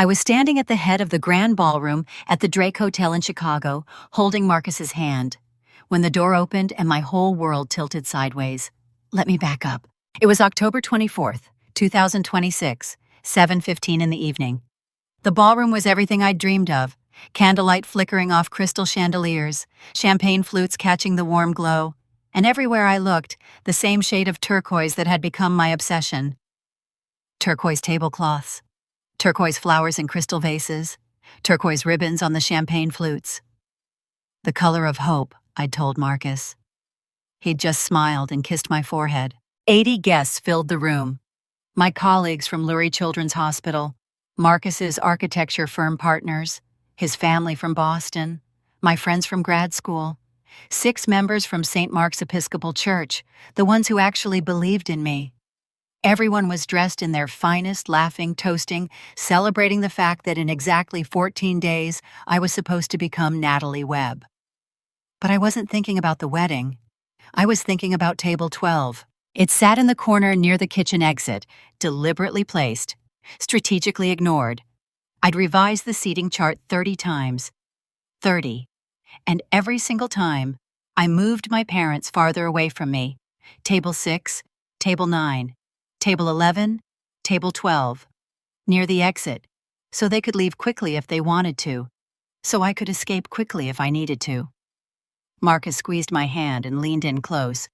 I was standing at the head of the grand ballroom at the Drake Hotel in Chicago, holding Marcus's hand, when the door opened and my whole world tilted sideways. Let me back up. It was October 24th, 2026, 7:15 in the evening. The ballroom was everything I'd dreamed of. Candlelight flickering off crystal chandeliers, champagne flutes catching the warm glow, and everywhere I looked, the same shade of turquoise that had become my obsession. Turquoise tablecloths, turquoise flowers in crystal vases, turquoise ribbons on the champagne flutes. The color of hope, I'd told Marcus. He'd just smiled and kissed my forehead. 80 guests filled the room. My colleagues from Lurie Children's Hospital, Marcus's architecture firm partners, his family from Boston, my friends from grad school, 6 members from St. Mark's Episcopal Church, the ones who actually believed in me. Everyone was dressed in their finest, laughing, toasting, celebrating the fact that in exactly 14 days, I was supposed to become Natalie Webb. But I wasn't thinking about the wedding. I was thinking about table 12. It sat in the corner near the kitchen exit, deliberately placed, strategically ignored. I'd revised the seating chart 30 times. 30. And every single time, I moved my parents farther away from me. Table 6, table 9, table 11, table 12. Near the exit, so they could leave quickly if they wanted to, so I could escape quickly if I needed to. Marcus squeezed my hand and leaned in close.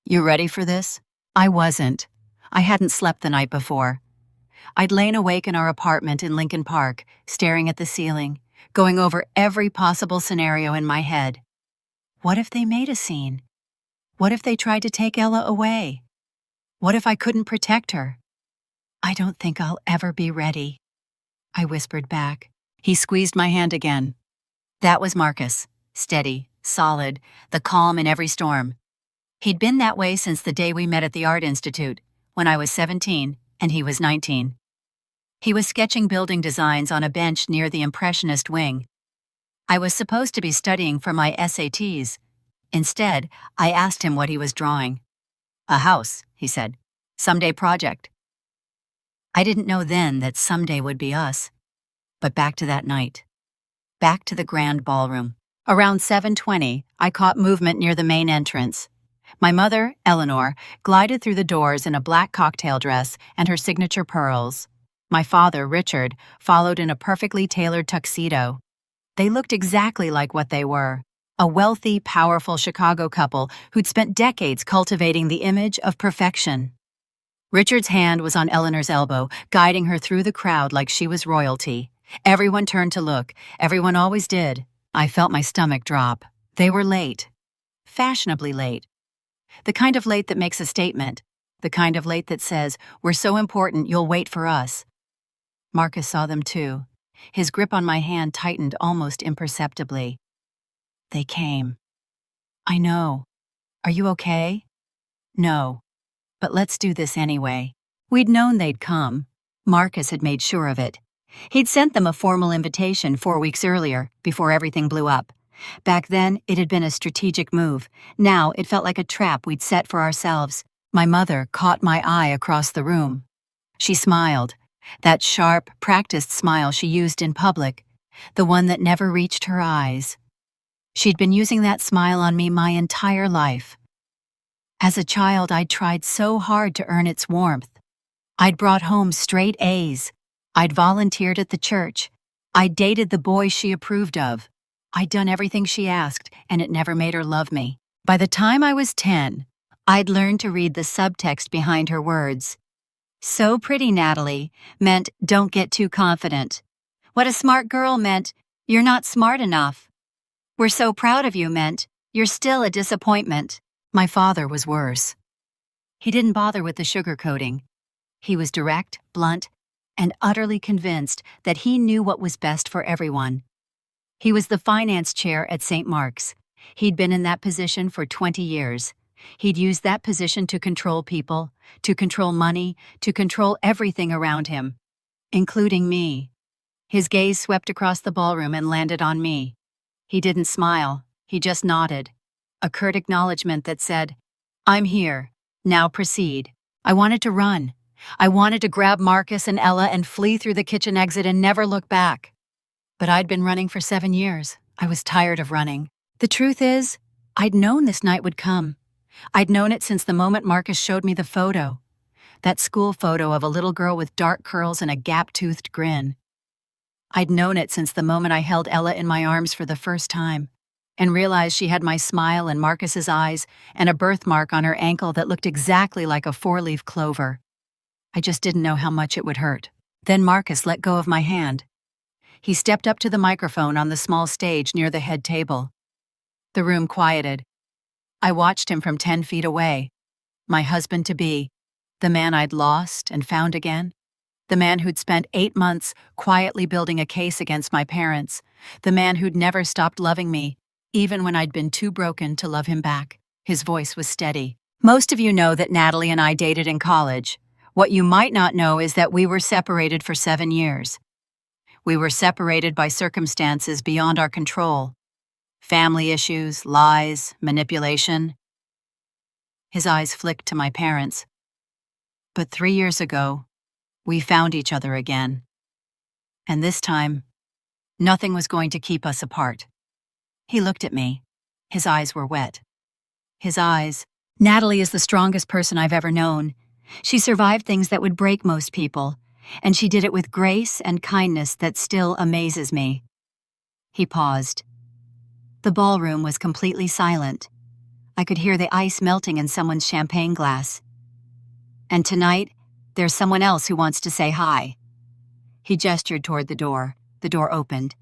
You ready for this? I wasn't. I hadn't slept the night before. I'd lain awake in our apartment in Lincoln Park, staring at the ceiling, going over every possible scenario in my head. What if they made a scene? What if they tried to take Ella away? What if I couldn't protect her? I don't think I'll ever be ready, I whispered back. He squeezed my hand again. That was Marcus, steady, solid, the calm in every storm. He'd been that way since the day we met at the Art Institute, when I was 17 and he was 19. He was sketching building designs on a bench near the Impressionist wing. I was supposed to be studying for my SATs. Instead, I asked him what he was drawing. A house, he said. Someday project. I didn't know then that someday would be us. But back to that night. Back to the grand ballroom. Around 7:20, I caught movement near the main entrance. My mother, Eleanor, glided through the doors in a black cocktail dress and her signature pearls. My father, Richard, followed in a perfectly tailored tuxedo. They looked exactly like what they were, a wealthy, powerful Chicago couple who'd spent decades cultivating the image of perfection. Richard's hand was on Eleanor's elbow, guiding her through the crowd like she was royalty. Everyone turned to look. Everyone always did. I felt my stomach drop. They were late. Fashionably late. The kind of late that makes a statement. The kind of late that says, we're so important you'll wait for us. Marcus saw them too. His grip on my hand tightened almost imperceptibly. They came. I know. Are you okay? No. But let's do this anyway. We'd known they'd come. Marcus had made sure of it. He'd sent them a formal invitation 4 weeks earlier, before everything blew up. Back then, it had been a strategic move. Now, it felt like a trap we'd set for ourselves. My mother caught my eye across the room. She smiled. That sharp, practiced smile she used in public. The one that never reached her eyes. She'd been using that smile on me my entire life. As a child, I'd tried so hard to earn its warmth. I'd brought home straight A's. I'd volunteered at the church. I'd dated the boy she approved of. I'd done everything she asked, and it never made her love me. By the time I was 10, I'd learned to read the subtext behind her words. So pretty, Natalie, meant don't get too confident. What a smart girl meant you're not smart enough. We're so proud of you meant you're still a disappointment. My father was worse. He didn't bother with the sugarcoating. He was direct, blunt, and utterly convinced that he knew what was best for everyone. He was the finance chair at St. Mark's. He'd been in that position for 20 years. He'd used that position to control people, to control money, to control everything around him, including me. His gaze swept across the ballroom and landed on me. He didn't smile, he just nodded. A curt acknowledgement that said, I'm here, now proceed. I wanted to run, I wanted to grab Marcus and Ella and flee through the kitchen exit and never look back. But I'd been running for 7 years. I was tired of running. The truth is, I'd known this night would come. I'd known it since the moment Marcus showed me the photo. That school photo of a little girl with dark curls and a gap-toothed grin. I'd known it since the moment I held Ella in my arms for the first time and realized she had my smile and Marcus's eyes and a birthmark on her ankle that looked exactly like a 4-leaf clover. I just didn't know how much it would hurt. Then Marcus let go of my hand. He stepped up to the microphone on the small stage near the head table. The room quieted. I watched him from 10 feet away. My husband-to-be, the man I'd lost and found again. The man who'd spent 8 months quietly building a case against my parents. The man who'd never stopped loving me, even when I'd been too broken to love him back. His voice was steady. Most of you know that Natalie and I dated in college. What you might not know is that we were separated for 7 years. We were separated by circumstances beyond our control. Family issues, lies, manipulation. His eyes flicked to my parents. But 3 years ago, we found each other again. And this time, nothing was going to keep us apart. He looked at me. His eyes were wet. His eyes. Natalie is the strongest person I've ever known. She survived things that would break most people, and she did it with grace and kindness that still amazes me. He paused. The ballroom was completely silent. I could hear the ice melting in someone's champagne glass. And tonight, there's someone else who wants to say hi. He gestured toward the door. The door opened,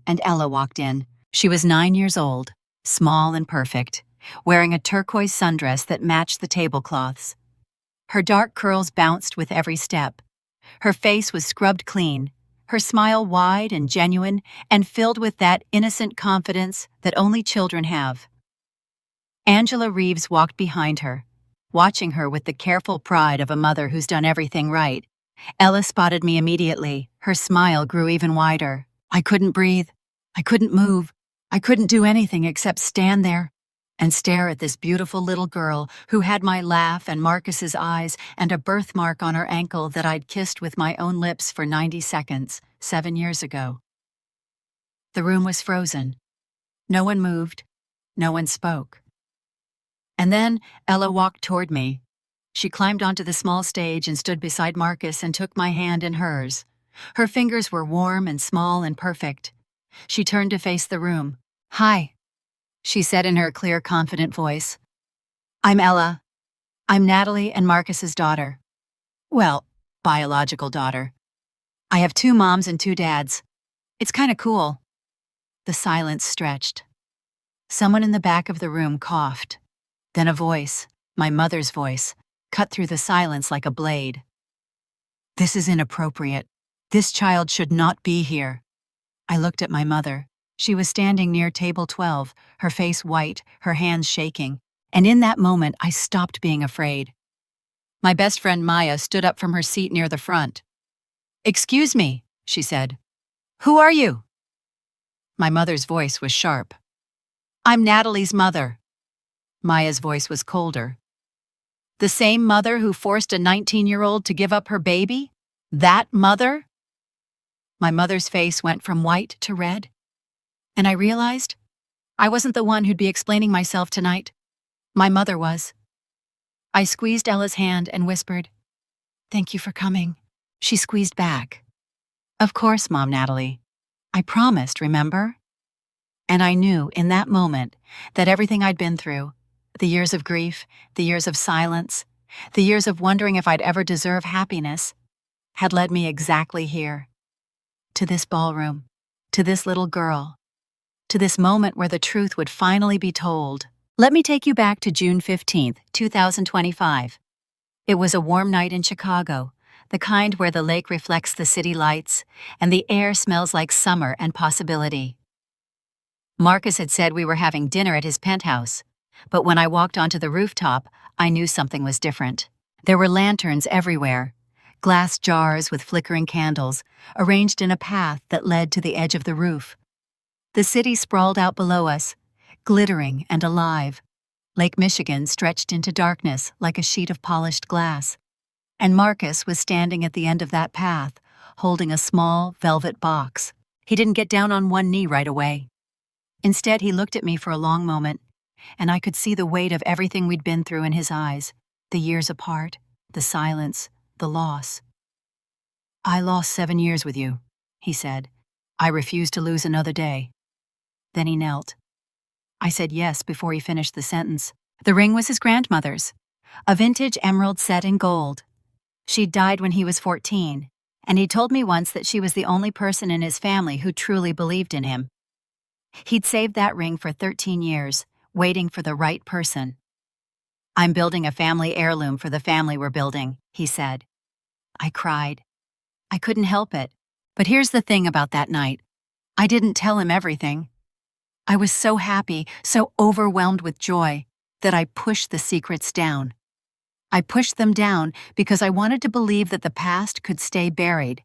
and Ella walked in. She was 9 years old, small and perfect, wearing a turquoise sundress that matched the tablecloths. Her dark curls bounced with every step. Her face was scrubbed clean, her smile wide and genuine and filled with that innocent confidence that only children have. Angela Reeves walked behind her, watching her with the careful pride of a mother who's done everything right. Ella spotted me immediately. Her smile grew even wider. I couldn't breathe. I couldn't move. I couldn't do anything except stand there and stare at this beautiful little girl who had my laugh and Marcus's eyes and a birthmark on her ankle that I'd kissed with my own lips for 90 seconds, 7 years ago. The room was frozen. No one moved. No one spoke. And then Ella walked toward me. She climbed onto the small stage and stood beside Marcus and took my hand in hers. Her fingers were warm and small and perfect. She turned to face the room. "Hi," she said in her clear, confident voice. "I'm Ella. I'm Natalie and Marcus's daughter. Well, biological daughter. I have 2 moms and 2 dads. It's kind of cool." The silence stretched. Someone in the back of the room coughed. Then a voice, my mother's voice, cut through the silence like a blade. "This is inappropriate. This child should not be here." I looked at my mother. She was standing near table 12, her face white, her hands shaking, and in that moment I stopped being afraid. My best friend Maya stood up from her seat near the front. "Excuse me," she said. "Who are you?" My mother's voice was sharp. "I'm Natalie's mother." Maya's voice was colder. "The same mother who forced a 19-year-old to give up her baby? That mother?" My mother's face went from white to red, and I realized I wasn't the one who'd be explaining myself tonight. My mother was. I squeezed Ella's hand and whispered, "Thank you for coming." She squeezed back. "Of course, Mom Natalie. I promised, remember?" And I knew in that moment that everything I'd been through, the years of grief, the years of silence, the years of wondering if I'd ever deserve happiness, had led me exactly here. To this ballroom, to this little girl, to this moment where the truth would finally be told. Let me take you back to June 15th, 2025. It was a warm night in Chicago, the kind where the lake reflects the city lights and the air smells like summer and possibility. Marcus had said we were having dinner at his penthouse, but when I walked onto the rooftop, I knew something was different. There were lanterns everywhere, glass jars with flickering candles, arranged in a path that led to the edge of the roof. The city sprawled out below us, glittering and alive. Lake Michigan stretched into darkness like a sheet of polished glass. And Marcus was standing at the end of that path, holding a small velvet box. He didn't get down on one knee right away. Instead, he looked at me for a long moment, and I could see the weight of everything we'd been through in his eyes, the years apart, the silence, the loss. "I lost 7 years with you," he said. "I refuse to lose another day." Then he knelt. I said yes before he finished the sentence. The ring was his grandmother's, a vintage emerald set in gold. She'd died when he was 14, and he told me once that she was the only person in his family who truly believed in him. He'd saved that ring for 13 years, waiting for the right person. "I'm building a family heirloom for the family we're building," he said. I cried. I couldn't help it. But here's the thing about that night. I didn't tell him everything. I was so happy, so overwhelmed with joy, that I pushed the secrets down. I pushed them down because I wanted to believe that the past could stay buried.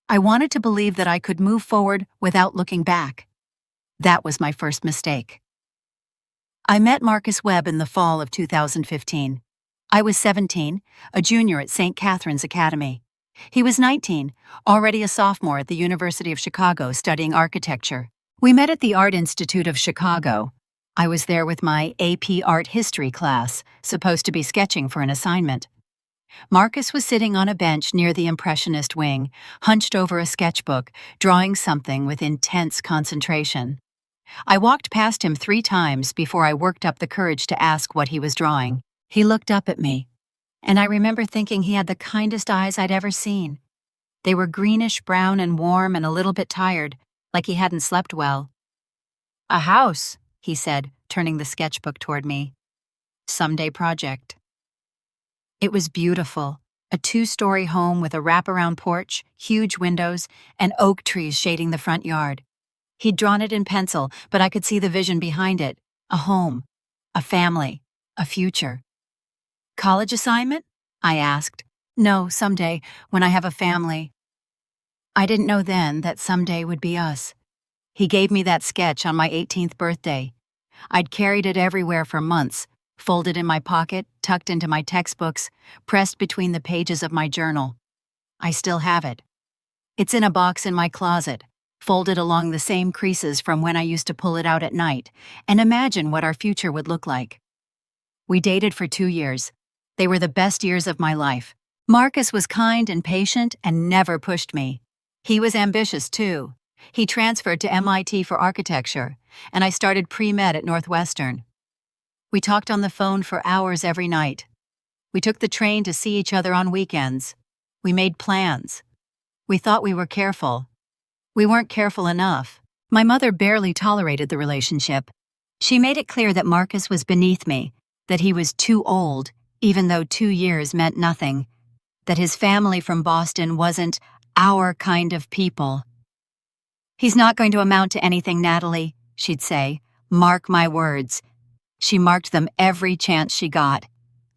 I wanted to believe that I could move forward without looking back. That was my first mistake. I met Marcus Webb in the fall of 2015. I was 17, a junior at St. Catherine's Academy. He was 19, already a sophomore at the University of Chicago studying architecture. We met at the Art Institute of Chicago. I was there with my AP Art History class, supposed to be sketching for an assignment. Marcus was sitting on a bench near the Impressionist wing, hunched over a sketchbook, drawing something with intense concentration. I walked past him 3 times before I worked up the courage to ask what he was drawing. He looked up at me, and I remember thinking he had the kindest eyes I'd ever seen. They were greenish-brown and warm and a little bit tired, like he hadn't slept well. "A house," he said, turning the sketchbook toward me. "Someday project." It was beautiful, a 2-story home with a wraparound porch, huge windows, and oak trees shading the front yard. He'd drawn it in pencil, but I could see the vision behind it: a home, a family, a future. "College assignment?" I asked. "No, someday, when I have a family." I didn't know then that someday would be us. He gave me that sketch on my 18th birthday. I'd carried it everywhere for months, folded in my pocket, tucked into my textbooks, pressed between the pages of my journal. I still have it. It's in a box in my closet, folded along the same creases from when I used to pull it out at night and imagine what our future would look like. We dated for 2 years. They were the best years of my life. Marcus was kind and patient and never pushed me. He was ambitious, too. He transferred to MIT for architecture, and I started pre-med at Northwestern. We talked on the phone for hours every night. We took the train to see each other on weekends. We made plans. We thought we were careful. We weren't careful enough. My mother barely tolerated the relationship. She made it clear that Marcus was beneath me, that he was too old, even though 2 years meant nothing, that his family from Boston wasn't our kind of people. "He's not going to amount to anything, Natalie," she'd say. "Mark my words." She marked them every chance she got.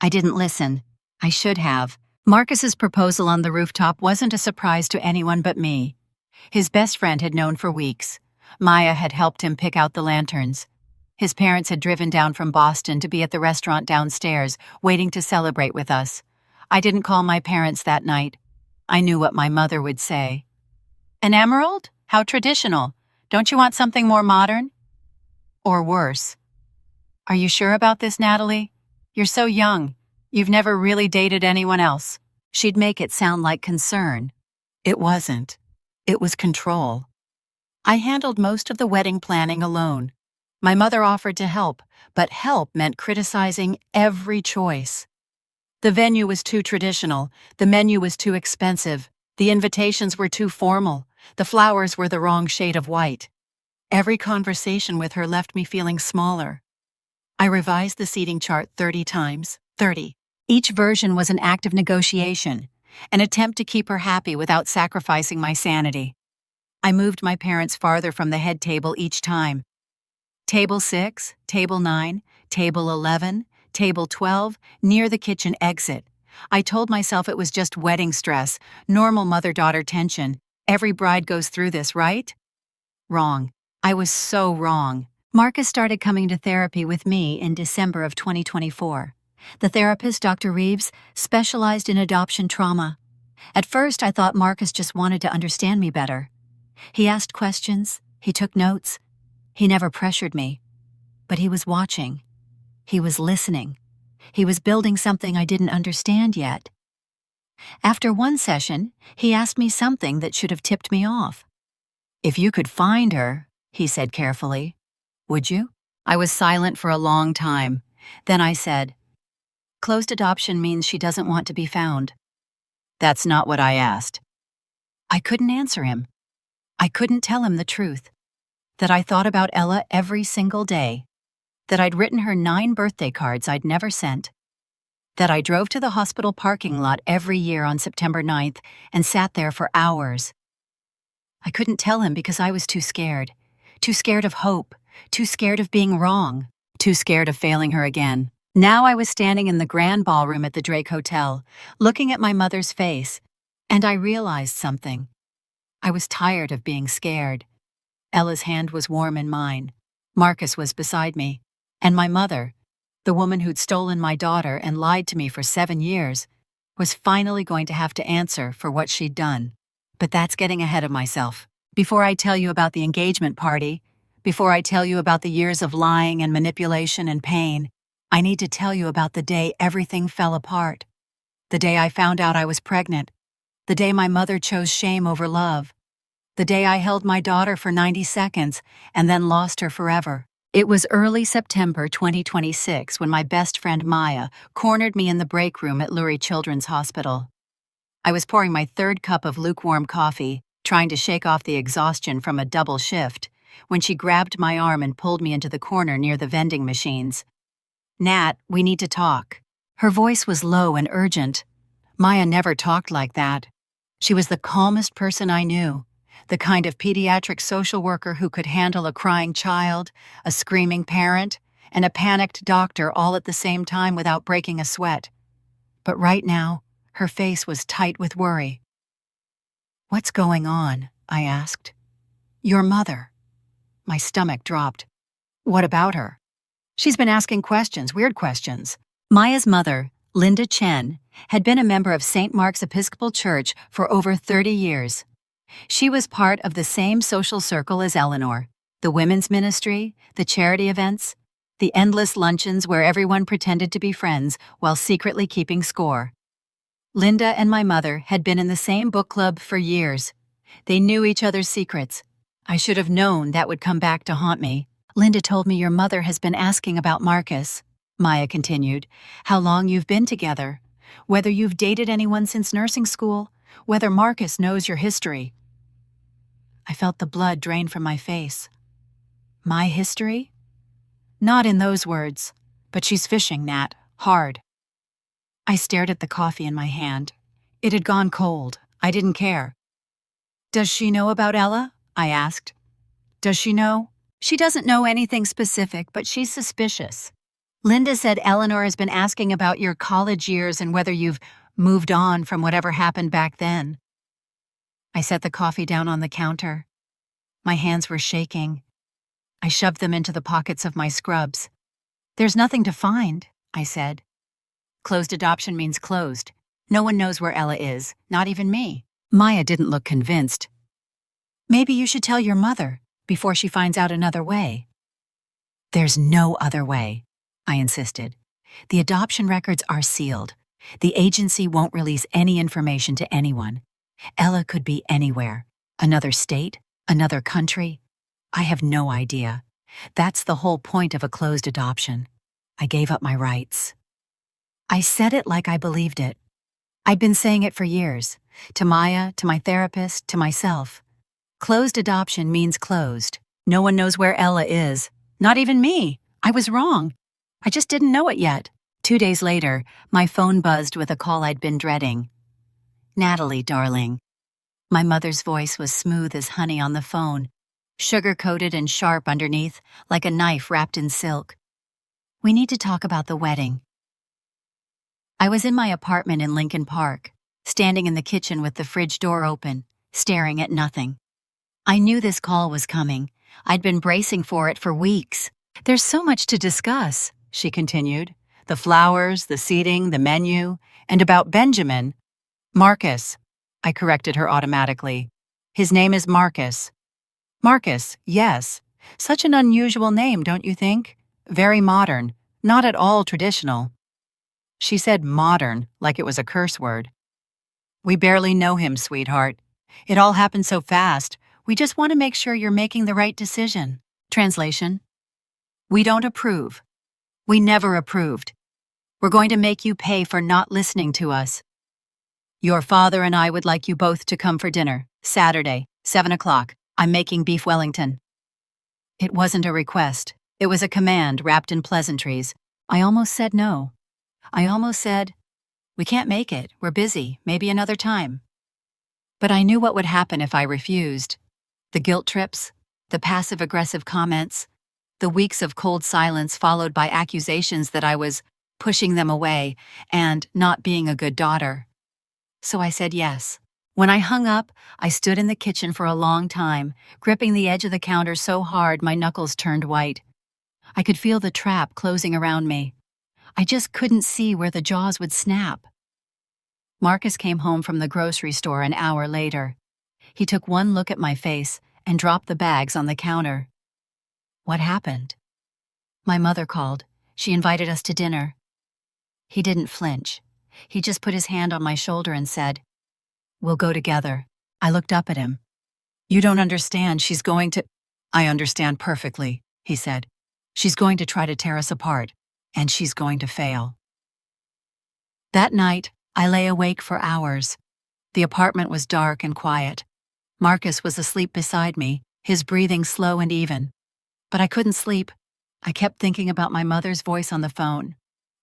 I didn't listen. I should have. Marcus's proposal on the rooftop wasn't a surprise to anyone but me. His best friend had known for weeks. Maya had helped him pick out the lanterns. His parents had driven down from Boston to be at the restaurant downstairs, waiting to celebrate with us. I didn't call my parents that night. I knew what my mother would say. "An emerald? How traditional. Don't you want something more modern?" Or worse. "Are you sure about this, Natalie? You're so young. You've never really dated anyone else." She'd make it sound like concern. It wasn't. It was control. I handled most of the wedding planning alone. My mother offered to help, but help meant criticizing every choice. The venue was too traditional, the menu was too expensive, the invitations were too formal, the flowers were the wrong shade of white. Every conversation with her left me feeling smaller. I revised the seating chart 30 times. 30. Each version was an act of negotiation, an attempt to keep her happy without sacrificing my sanity. I moved my parents farther from the head table each time. Table 6, Table 9, Table 11, Table 12, near the kitchen exit. I told myself it was just wedding stress, normal mother-daughter tension. Every bride goes through this, right? Wrong. I was so wrong. Marcus started coming to therapy with me in December of 2024. The therapist, Dr. Reeves, specialized in adoption trauma. At first, I thought Marcus just wanted to understand me better. He asked questions, he took notes. He never pressured me. But he was watching. He was listening. He was building something I didn't understand yet. After one session, he asked me something that should have tipped me off. "If you could find her," he said carefully, "would you?" I was silent for a long time. Then I said, "Closed adoption means she doesn't want to be found." "That's not what I asked." I couldn't answer him. I couldn't tell him the truth. That I thought about Ella every single day. That I'd written her 9 birthday cards I'd never sent. That I drove to the hospital parking lot every year on September 9th and sat there for hours. I couldn't tell him because I was too scared. Too scared of hope. Too scared of being wrong. Too scared of failing her again. Now I was standing in the grand ballroom at the Drake Hotel, looking at my mother's face, and I realized something. I was tired of being scared. Ella's hand was warm in mine. Marcus was beside me. And my mother, the woman who'd stolen my daughter and lied to me for 7 years, was finally going to have to answer for what she'd done. But that's getting ahead of myself. Before I tell you about the engagement party, before I tell you about the years of lying and manipulation and pain, I need to tell you about the day everything fell apart. The day I found out I was pregnant. The day my mother chose shame over love. The day I held my daughter for 90 seconds and then lost her forever. It was early September 2026 when my best friend Maya cornered me in the break room at Lurie Children's Hospital. I was pouring my 3rd cup of lukewarm coffee, trying to shake off the exhaustion from a double shift, when she grabbed my arm and pulled me into the corner near the vending machines. "Nat, we need to talk." Her voice was low and urgent. Maya never talked like that. She was the calmest person I knew. The kind of pediatric social worker who could handle a crying child, a screaming parent, and a panicked doctor all at the same time without breaking a sweat. But right now, her face was tight with worry. "What's going on?" I asked. "Your mother." My stomach dropped. "What about her?" "She's been asking questions, weird questions." Maya's mother, Linda Chen, had been a member of St. Mark's Episcopal Church for over 30 years. She was part of the same social circle as Eleanor, the women's ministry, the charity events, the endless luncheons where everyone pretended to be friends while secretly keeping score. Linda and my mother had been in the same book club for years. They knew each other's secrets. I should have known that would come back to haunt me. "Linda told me your mother has been asking about Marcus," Maya continued, "how long you've been together, whether you've dated anyone since nursing school, whether Marcus knows your history." I felt the blood drain from my face. My history? Not in those words, but she's fishing, Nat, hard. I stared at the coffee in my hand. It had gone cold. I didn't care. "Does she know about Ella?" I asked. "Does she know?" "She doesn't know anything specific, but she's suspicious. Linda said Eleanor has been asking about your college years and whether you've moved on from whatever happened back then." I set the coffee down on the counter. My hands were shaking. I shoved them into the pockets of my scrubs. "There's nothing to find," I said. "Closed adoption means closed. No one knows where Ella is, not even me." Maya didn't look convinced. "Maybe you should tell your mother before she finds out another way." "There's no other way," I insisted. "The adoption records are sealed. The agency won't release any information to anyone. Ella could be anywhere. Another state, another country. I have no idea. That's the whole point of a closed adoption. I gave up my rights." I said it like I believed it. I'd been saying it for years, to Maya, to my therapist, to myself. Closed adoption means closed. No one knows where Ella is. Not even me. I was wrong. I just didn't know it yet. 2 days later, my phone buzzed with a call I'd been dreading. "Natalie, darling." My mother's voice was smooth as honey on the phone, sugar-coated and sharp underneath, like a knife wrapped in silk. "We need to talk about the wedding." I was in my apartment in Lincoln Park, standing in the kitchen with the fridge door open, staring at nothing. I knew this call was coming. I'd been bracing for it for weeks. "There's so much to discuss," she continued. The flowers, the seating, the menu, and about Benjamin. Marcus, I corrected her automatically. His name is Marcus. Marcus, yes. Such an unusual name, don't you think? Very modern, not at all traditional. She said modern, like it was a curse word. We barely know him, sweetheart. It all happened so fast. We just want to make sure you're making the right decision. Translation: we don't approve. We never approved. We're going to make you pay for not listening to us. Your father and I would like you both to come for dinner, Saturday, 7 o'clock. I'm making beef Wellington. It wasn't a request. It was a command wrapped in pleasantries. I almost said no. I almost said, we can't make it. We're busy. Maybe another time. But I knew what would happen if I refused. The guilt trips, the passive-aggressive comments, the weeks of cold silence followed by accusations that I was pushing them away and not being a good daughter. So I said yes. When I hung up, I stood in the kitchen for a long time, gripping the edge of the counter so hard my knuckles turned white. I could feel the trap closing around me. I just couldn't see where the jaws would snap. Marcus came home from the grocery store an hour later. He took one look at my face and dropped the bags on the counter. What happened? My mother called. She invited us to dinner. He didn't flinch. He just put his hand on my shoulder and said, "We'll go together." I looked up at him. "You don't understand. She's going to—" "I understand perfectly," he said. "She's going to try to tear us apart, and she's going to fail." That night, I lay awake for hours. The apartment was dark and quiet. Marcus was asleep beside me, his breathing slow and even. But I couldn't sleep. I kept thinking about my mother's voice on the phone.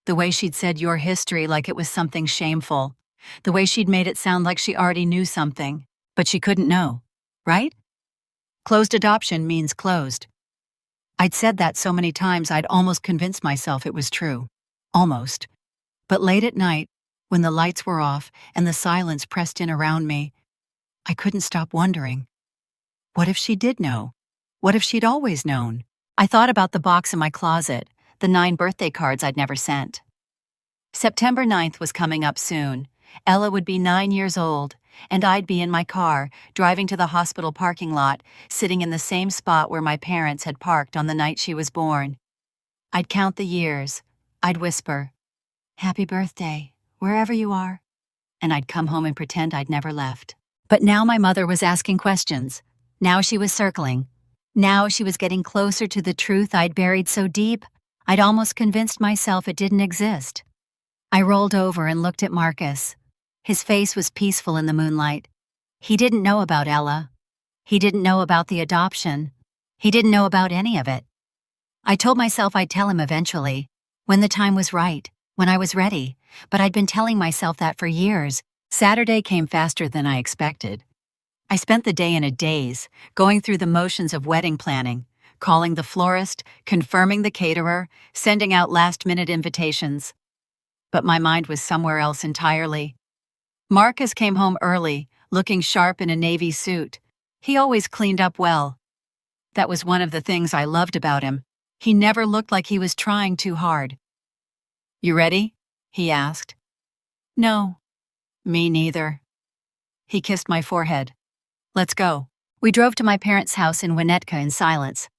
The way she'd said your history like it was something shameful. The way she'd made it sound like she already knew something, but she couldn't know, right? Closed adoption means closed. I'd said that so many times I'd almost convinced myself it was true. Almost. But late at night, when the lights were off and the silence pressed in around me, I couldn't stop wondering. What if she did know? What if she'd always known? I thought about the box in my closet, the 9 birthday cards I'd never sent. September 9th was coming up soon. Ella would be 9 years old, and I'd be in my car, driving to the hospital parking lot, sitting in the same spot where my parents had parked on the night she was born. I'd count the years. I'd whisper, "Happy birthday, wherever you are," and I'd come home and pretend I'd never left. But now my mother was asking questions. Now she was circling. Now she was getting closer to the truth I'd buried so deep, I'd almost convinced myself it didn't exist. I rolled over and looked at Marcus. His face was peaceful in the moonlight. He didn't know about Ella. He didn't know about the adoption. He didn't know about any of it. I told myself I'd tell him eventually, when the time was right, when I was ready, but I'd been telling myself that for years. Saturday came faster than I expected. I spent the day in a daze, going through the motions of wedding planning, calling the florist, confirming the caterer, sending out last-minute invitations. But my mind was somewhere else entirely. Marcus came home early, looking sharp in a navy suit. He always cleaned up well. That was one of the things I loved about him. He never looked like he was trying too hard. "You ready?" he asked. "No." "Me neither." He kissed my forehead. "Let's go." We drove to my parents' house in Winnetka in silence.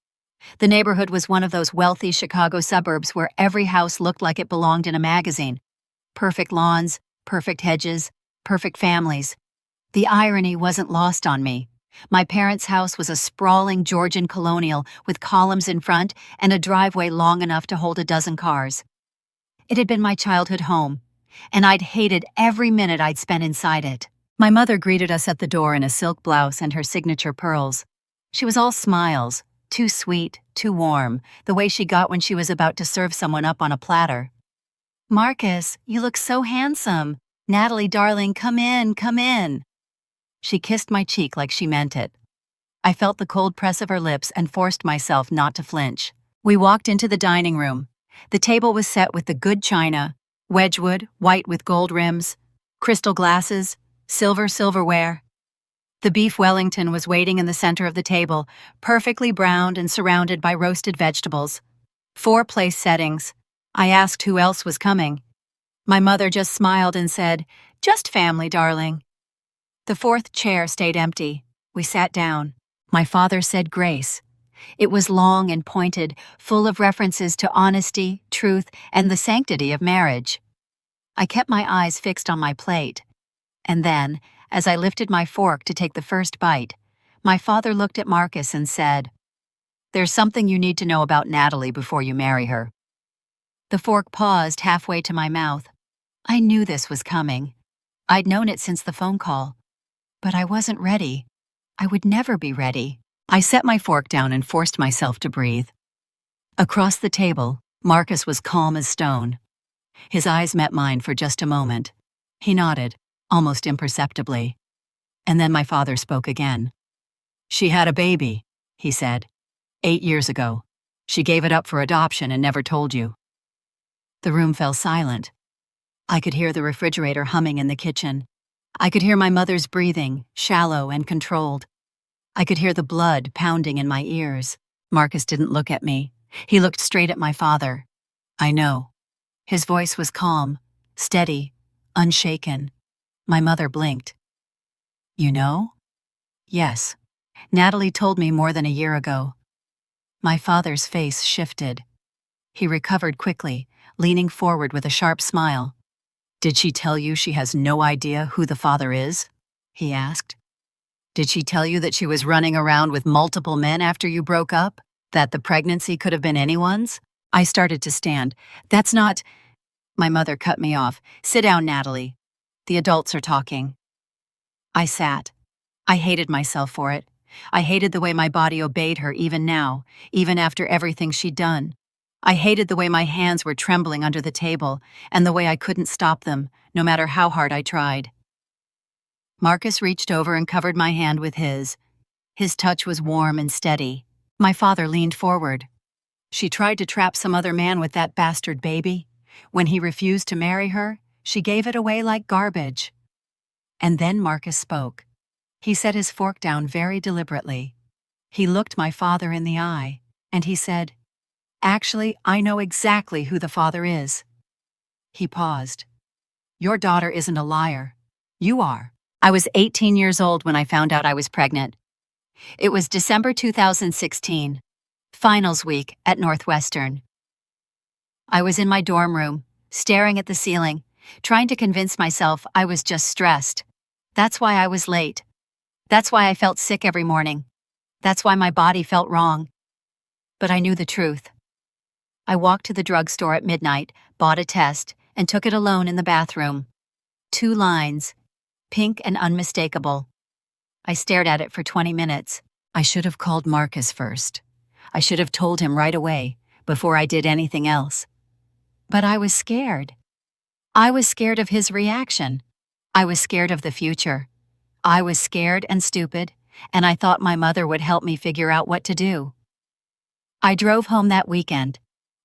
The neighborhood was one of those wealthy Chicago suburbs where every house looked like it belonged in a magazine. Perfect lawns, perfect hedges, perfect families. The irony wasn't lost on me. My parents' house was a sprawling Georgian colonial with columns in front and a driveway long enough to hold a dozen cars. It had been my childhood home, and I'd hated every minute I'd spent inside it. My mother greeted us at the door in a silk blouse and her signature pearls. She was all smiles, too sweet, too warm, the way she got when she was about to serve someone up on a platter. "Marcus, you look so handsome. Natalie, darling, come in, come in." She kissed my cheek like she meant it. I felt the cold press of her lips and forced myself not to flinch. We walked into the dining room. The table was set with the good china, Wedgwood, white with gold rims, crystal glasses, silver silverware. The beef Wellington was waiting in the center of the table, perfectly browned and surrounded by roasted vegetables. 4 place settings. I asked who else was coming. My mother just smiled and said, "Just family, darling." The fourth chair stayed empty. We sat down. My father said grace. It was long and pointed, full of references to honesty, truth, and the sanctity of marriage. I kept my eyes fixed on my plate. And then, as I lifted my fork to take the first bite, my father looked at Marcus and said, "There's something you need to know about Natalie before you marry her." The fork paused halfway to my mouth. I knew this was coming. I'd known it since the phone call. But I wasn't ready. I would never be ready. I set my fork down and forced myself to breathe. Across the table, Marcus was calm as stone. His eyes met mine for just a moment. He nodded, almost imperceptibly. And then my father spoke again. "She had a baby," he said. "8 years ago. She gave it up for adoption and never told you." The room fell silent. I could hear the refrigerator humming in the kitchen. I could hear my mother's breathing, shallow and controlled. I could hear the blood pounding in my ears. Marcus didn't look at me. He looked straight at my father. "I know." His voice was calm, steady, unshaken. My mother blinked. "You know?" "Yes. Natalie told me more than a year ago." My father's face shifted. He recovered quickly, leaning forward with a sharp smile. "Did she tell you she has no idea who the father is?" he asked. "Did she tell you that she was running around with multiple men after you broke up? That the pregnancy could have been anyone's?" I started to stand. "That's not—" My mother cut me off. "Sit down, Natalie. The adults are talking." I sat. I hated myself for it. I hated the way my body obeyed her even now, even after everything she'd done. I hated the way my hands were trembling under the table, and the way I couldn't stop them, no matter how hard I tried. Marcus reached over and covered my hand with his. His touch was warm and steady. My father leaned forward. "She tried to trap some other man with that bastard baby. When he refused to marry her, she gave it away like garbage." And then Marcus spoke. He set his fork down very deliberately. He looked my father in the eye, and he said, "Actually, I know exactly who the father is." He paused. "Your daughter isn't a liar. You are." I was 18 years old when I found out I was pregnant. It was December 2016, finals week at Northwestern. I was in my dorm room, staring at the ceiling, trying to convince myself I was just stressed. That's why I was late. That's why I felt sick every morning. That's why my body felt wrong. But I knew the truth. I walked to the drugstore at midnight, bought a test, and took it alone in the bathroom. 2 lines, pink and unmistakable. I stared at it for 20 minutes. I should have called Marcus first. I should have told him right away, before I did anything else. But I was scared. I was scared of his reaction. I was scared of the future. I was scared and stupid, and I thought my mother would help me figure out what to do. I drove home that weekend.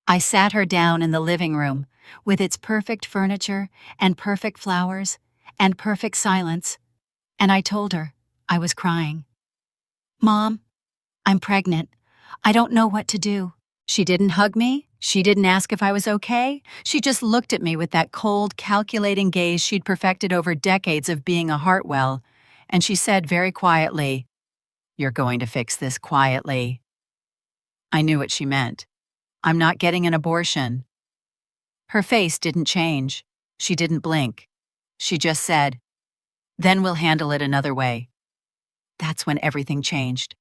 I sat her down in the living room, with its perfect furniture and perfect flowers and perfect silence, and I told her I was crying. "Mom, I'm pregnant. I don't know what to do." She didn't hug me. She didn't ask if I was okay. She just looked at me with that cold, calculating gaze she'd perfected over decades of being a Hartwell, and she said very quietly, "You're going to fix this quietly." I knew what she meant. I'm not getting an abortion. Her face didn't change. She didn't blink. She just said, "Then we'll handle it another way." That's when everything changed.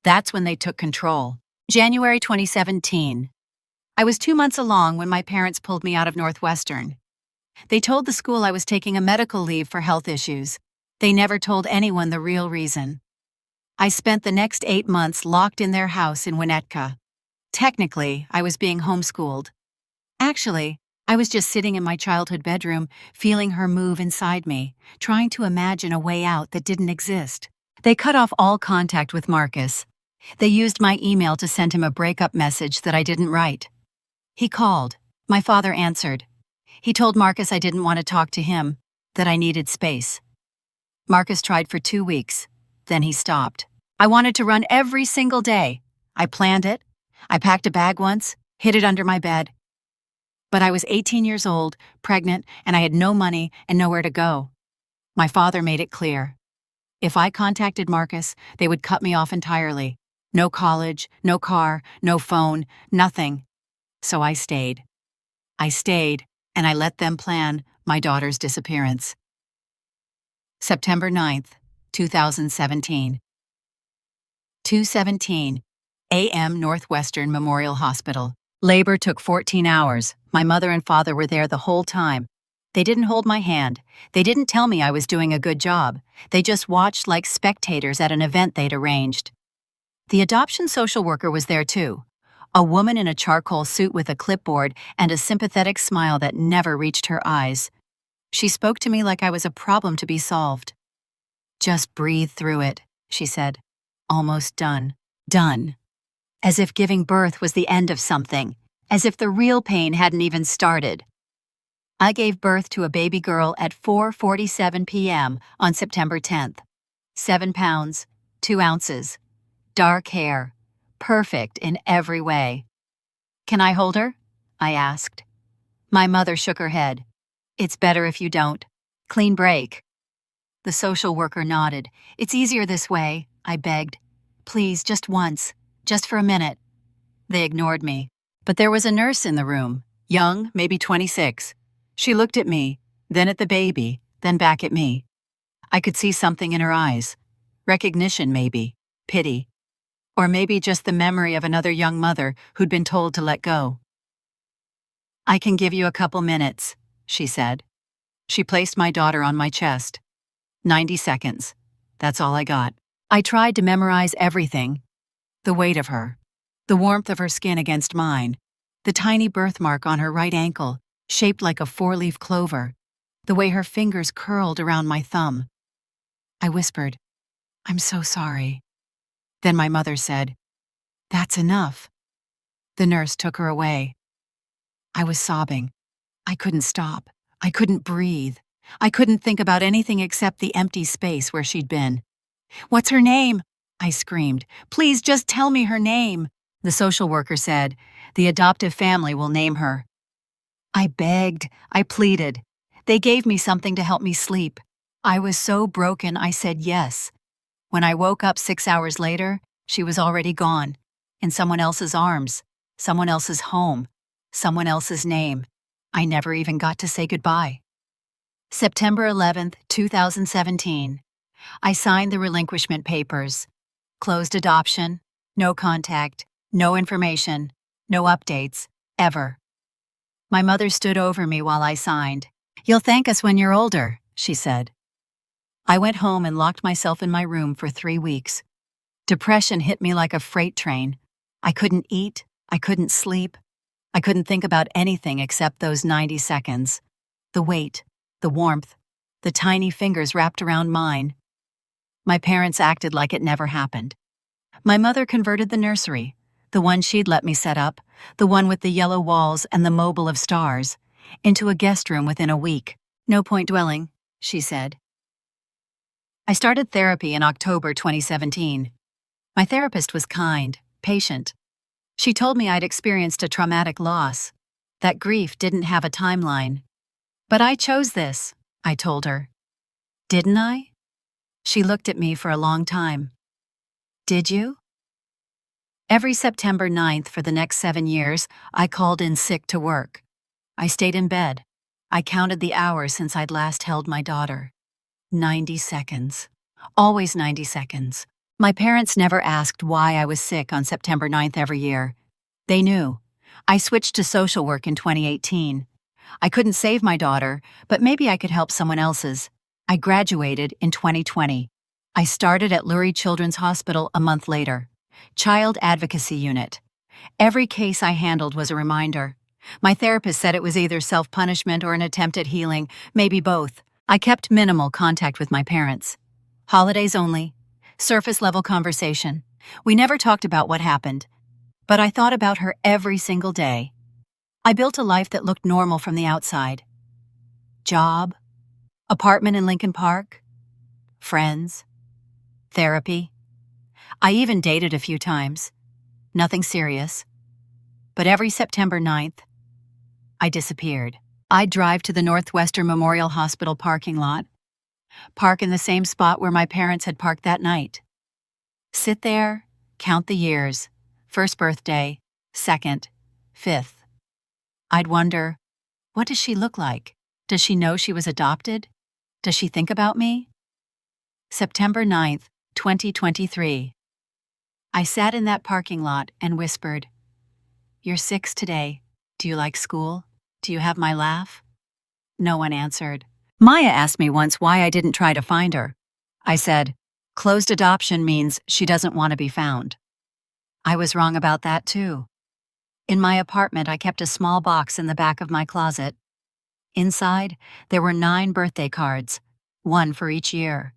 That's when they took control. January 2017. I was 2 months along when my parents pulled me out of Northwestern. They told the school I was taking a medical leave for health issues. They never told anyone the real reason. I spent the next 8 months locked in their house in Winnetka. Technically, I was being homeschooled. Actually, I was just sitting in my childhood bedroom, feeling her move inside me, trying to imagine a way out that didn't exist. They cut off all contact with Marcus. They used my email to send him a breakup message that I didn't write. He called. My father answered. He told Marcus I didn't want to talk to him, that I needed space. Marcus tried for 2 weeks. Then he stopped. I wanted to run every single day. I planned it. I packed a bag once, hid it under my bed. But I was 18 years old, pregnant, and I had no money and nowhere to go. My father made it clear. If I contacted Marcus, they would cut me off entirely. No college, no car, no phone, nothing. So I stayed. And I let them plan my daughter's disappearance. September 9th, 2017. 2:17 a.m. Northwestern Memorial Hospital. Labor took 14 hours. My mother and father were there the whole time. They didn't hold my hand. They didn't tell me I was doing a good job. They just watched like spectators at an event they'd arranged. The adoption social worker was there too. A woman in a charcoal suit with a clipboard and a sympathetic smile that never reached her eyes. She spoke to me like I was a problem to be solved. "Just breathe through it," she said. "Almost done. Done." As if giving birth was the end of something. As if the real pain hadn't even started. I gave birth to a baby girl at 4:47 p.m. on September 10th. 7 pounds, 2 ounces. Dark hair. Perfect in every way. "Can I hold her?" I asked. My mother shook her head. "It's better if you don't. Clean break." The social worker nodded. "It's easier this way," I begged. "Please, just once. Just for a minute." They ignored me. But there was a nurse in the room, young, maybe 26. She looked at me, then at the baby, then back at me. I could see something in her eyes. Recognition, maybe. Pity. Or maybe just the memory of another young mother who'd been told to let go. "I can give you a couple minutes," she said. She placed my daughter on my chest. 90 seconds. That's all I got. I tried to memorize everything. The weight of her. The warmth of her skin against mine. The tiny birthmark on her right ankle, shaped like a 4-leaf clover. The way her fingers curled around my thumb. I whispered, "I'm so sorry." Then my mother said, "That's enough." The nurse took her away. I was sobbing. I couldn't stop. I couldn't breathe. I couldn't think about anything except the empty space where she'd been. "What's her name?" I screamed. "Please just tell me her name." The social worker said, "The adoptive family will name her." I begged. I pleaded. They gave me something to help me sleep. I was so broken I said yes. When I woke up 6 hours later, she was already gone. In someone else's arms. Someone else's home. Someone else's name. I never even got to say goodbye. September 11th, 2017. I signed the relinquishment papers. Closed adoption. No contact. No information. No updates. Ever. My mother stood over me while I signed. "You'll thank us when you're older," she said. I went home and locked myself in my room for 3 weeks. Depression hit me like a freight train. I couldn't eat. I couldn't sleep. I couldn't think about anything except those 90 seconds. The weight, the warmth, the tiny fingers wrapped around mine. My parents acted like it never happened. My mother converted the nursery, the one she'd let me set up, the one with the yellow walls and the mobile of stars, into a guest room within a week. "No point dwelling," she said. I started therapy in October 2017. My therapist was kind, patient. She told me I'd experienced a traumatic loss, that grief didn't have a timeline. "But I chose this," I told her. "Didn't I?" She looked at me for a long time. "Did you?" Every September 9th for the next 7 years, I called in sick to work. I stayed in bed. I counted the hours since I'd last held my daughter. 90 seconds. Always 90 seconds. My parents never asked why I was sick on September 9th every year. They knew. I switched to social work in 2018. I couldn't save my daughter, but maybe I could help someone else's. I graduated in 2020. I started at Lurie Children's Hospital a month later. Child Advocacy Unit. Every case I handled was a reminder. My therapist said it was either self-punishment or an attempt at healing, maybe both. I kept minimal contact with my parents. Holidays only. Surface-level conversation. We never talked about what happened. But I thought about her every single day. I built a life that looked normal from the outside. Job. Apartment in Lincoln Park. Friends. Therapy. I even dated a few times. Nothing serious. But every September 9th, I disappeared. I'd drive to the Northwestern Memorial Hospital parking lot, park in the same spot where my parents had parked that night. Sit there, count the years, first birthday, second, fifth. I'd wonder, what does she look like? Does she know she was adopted? Does she think about me? September 9th, 2023. I sat in that parking lot and whispered, "You're 6 today. Do you like school? Do you have my laugh?" No one answered. Maya asked me once why I didn't try to find her. I said, "Closed adoption means she doesn't want to be found." I was wrong about that too. In my apartment, I kept a small box in the back of my closet. Inside, there were 9 birthday cards, one for each year.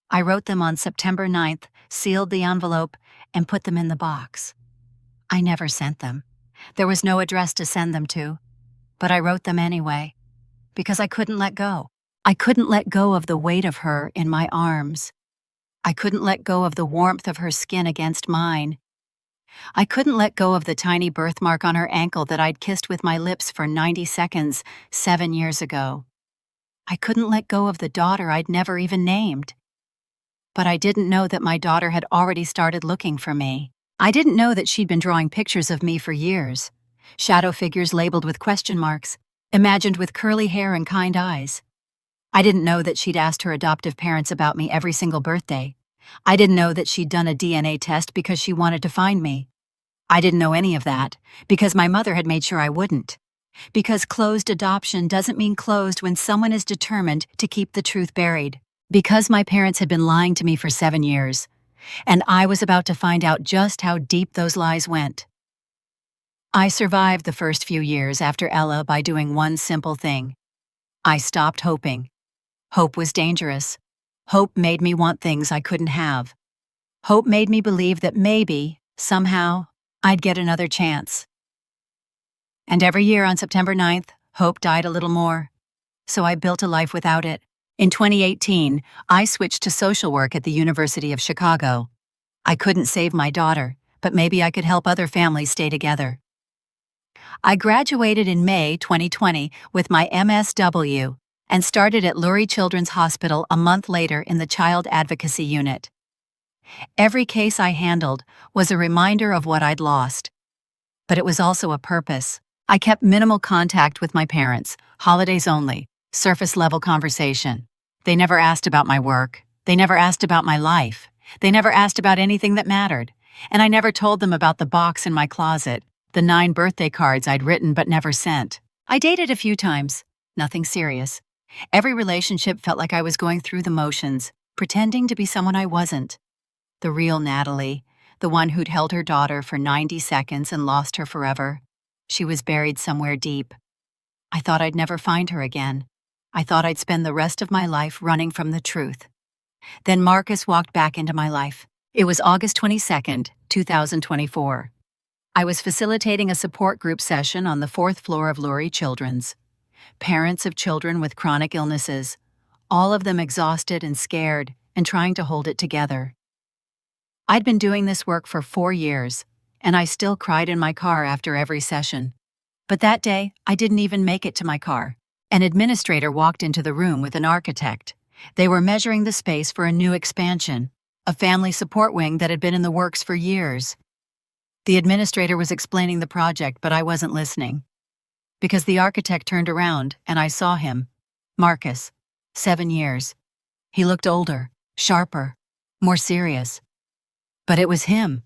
I wrote them on September 9th, sealed the envelope, and put them in the box. I never sent them. There was no address to send them to, but I wrote them anyway, because I couldn't let go. I couldn't let go of the weight of her in my arms. I couldn't let go of the warmth of her skin against mine. I couldn't let go of the tiny birthmark on her ankle that I'd kissed with my lips for 90 seconds 7 years ago. I couldn't let go of the daughter I'd never even named. But I didn't know that my daughter had already started looking for me. I didn't know that she'd been drawing pictures of me for years. Shadow figures labeled with question marks, imagined with curly hair and kind eyes. I didn't know that she'd asked her adoptive parents about me every single birthday. I didn't know that she'd done a DNA test because she wanted to find me. I didn't know any of that because my mother had made sure I wouldn't. Because closed adoption doesn't mean closed when someone is determined to keep the truth buried. Because my parents had been lying to me for 7 years, and I was about to find out just how deep those lies went. I survived the first few years after Ella by doing one simple thing. I stopped hoping. Hope was dangerous. Hope made me want things I couldn't have. Hope made me believe that maybe, somehow, I'd get another chance. And every year on September 9th, hope died a little more. So I built a life without it. In 2018, I switched to social work at the University of Chicago. I couldn't save my daughter, but maybe I could help other families stay together. I graduated in May 2020 with my MSW and started at Lurie Children's Hospital a month later in the Child Advocacy Unit. Every case I handled was a reminder of what I'd lost. But it was also a purpose. I kept minimal contact with my parents, holidays only, surface-level conversation. They never asked about my work. They never asked about my life. They never asked about anything that mattered. And I never told them about the box in my closet, the 9 birthday cards I'd written but never sent. I dated a few times. Nothing serious. Every relationship felt like I was going through the motions, pretending to be someone I wasn't. The real Natalie, the one who'd held her daughter for 90 seconds and lost her forever. She was buried somewhere deep. I thought I'd never find her again. I thought I'd spend the rest of my life running from the truth. Then Marcus walked back into my life. It was August 22nd, 2024. I was facilitating a support group session on the 4th floor of Lurie Children's. Parents of children with chronic illnesses, all of them exhausted and scared and trying to hold it together. I'd been doing this work for 4 years, and I still cried in my car after every session. But that day, I didn't even make it to my car. An administrator walked into the room with an architect. They were measuring the space for a new expansion, a family support wing that had been in the works for years. The administrator was explaining the project, but I wasn't listening. Because the architect turned around, and I saw him. Marcus, 7 years. He looked older, sharper, more serious. But it was him.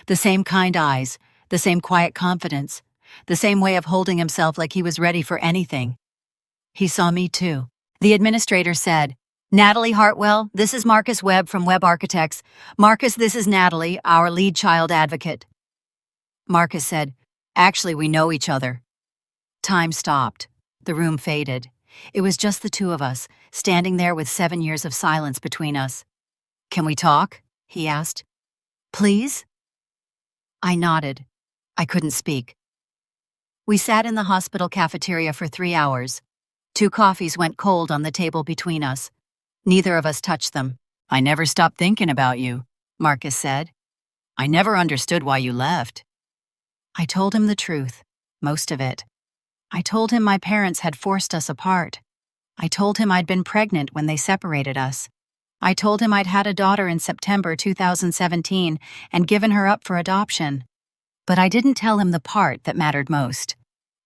The same kind eyes, the same quiet confidence, the same way of holding himself like he was ready for anything. He saw me too. The administrator said, "Natalie Hartwell, this is Marcus Webb from Webb Architects. Marcus, this is Natalie, our lead child advocate." Marcus said, "Actually, we know each other." Time stopped. The room faded. It was just the two of us, standing there with 7 years of silence between us. "Can we talk?" he asked. "Please?" I nodded. I couldn't speak. We sat in the hospital cafeteria for 3 hours. 2 coffees went cold on the table between us. Neither of us touched them. "I never stopped thinking about you," Marcus said. "I never understood why you left." I told him the truth, most of it. I told him my parents had forced us apart. I told him I'd been pregnant when they separated us. I told him I'd had a daughter in September 2017 and given her up for adoption. But I didn't tell him the part that mattered most.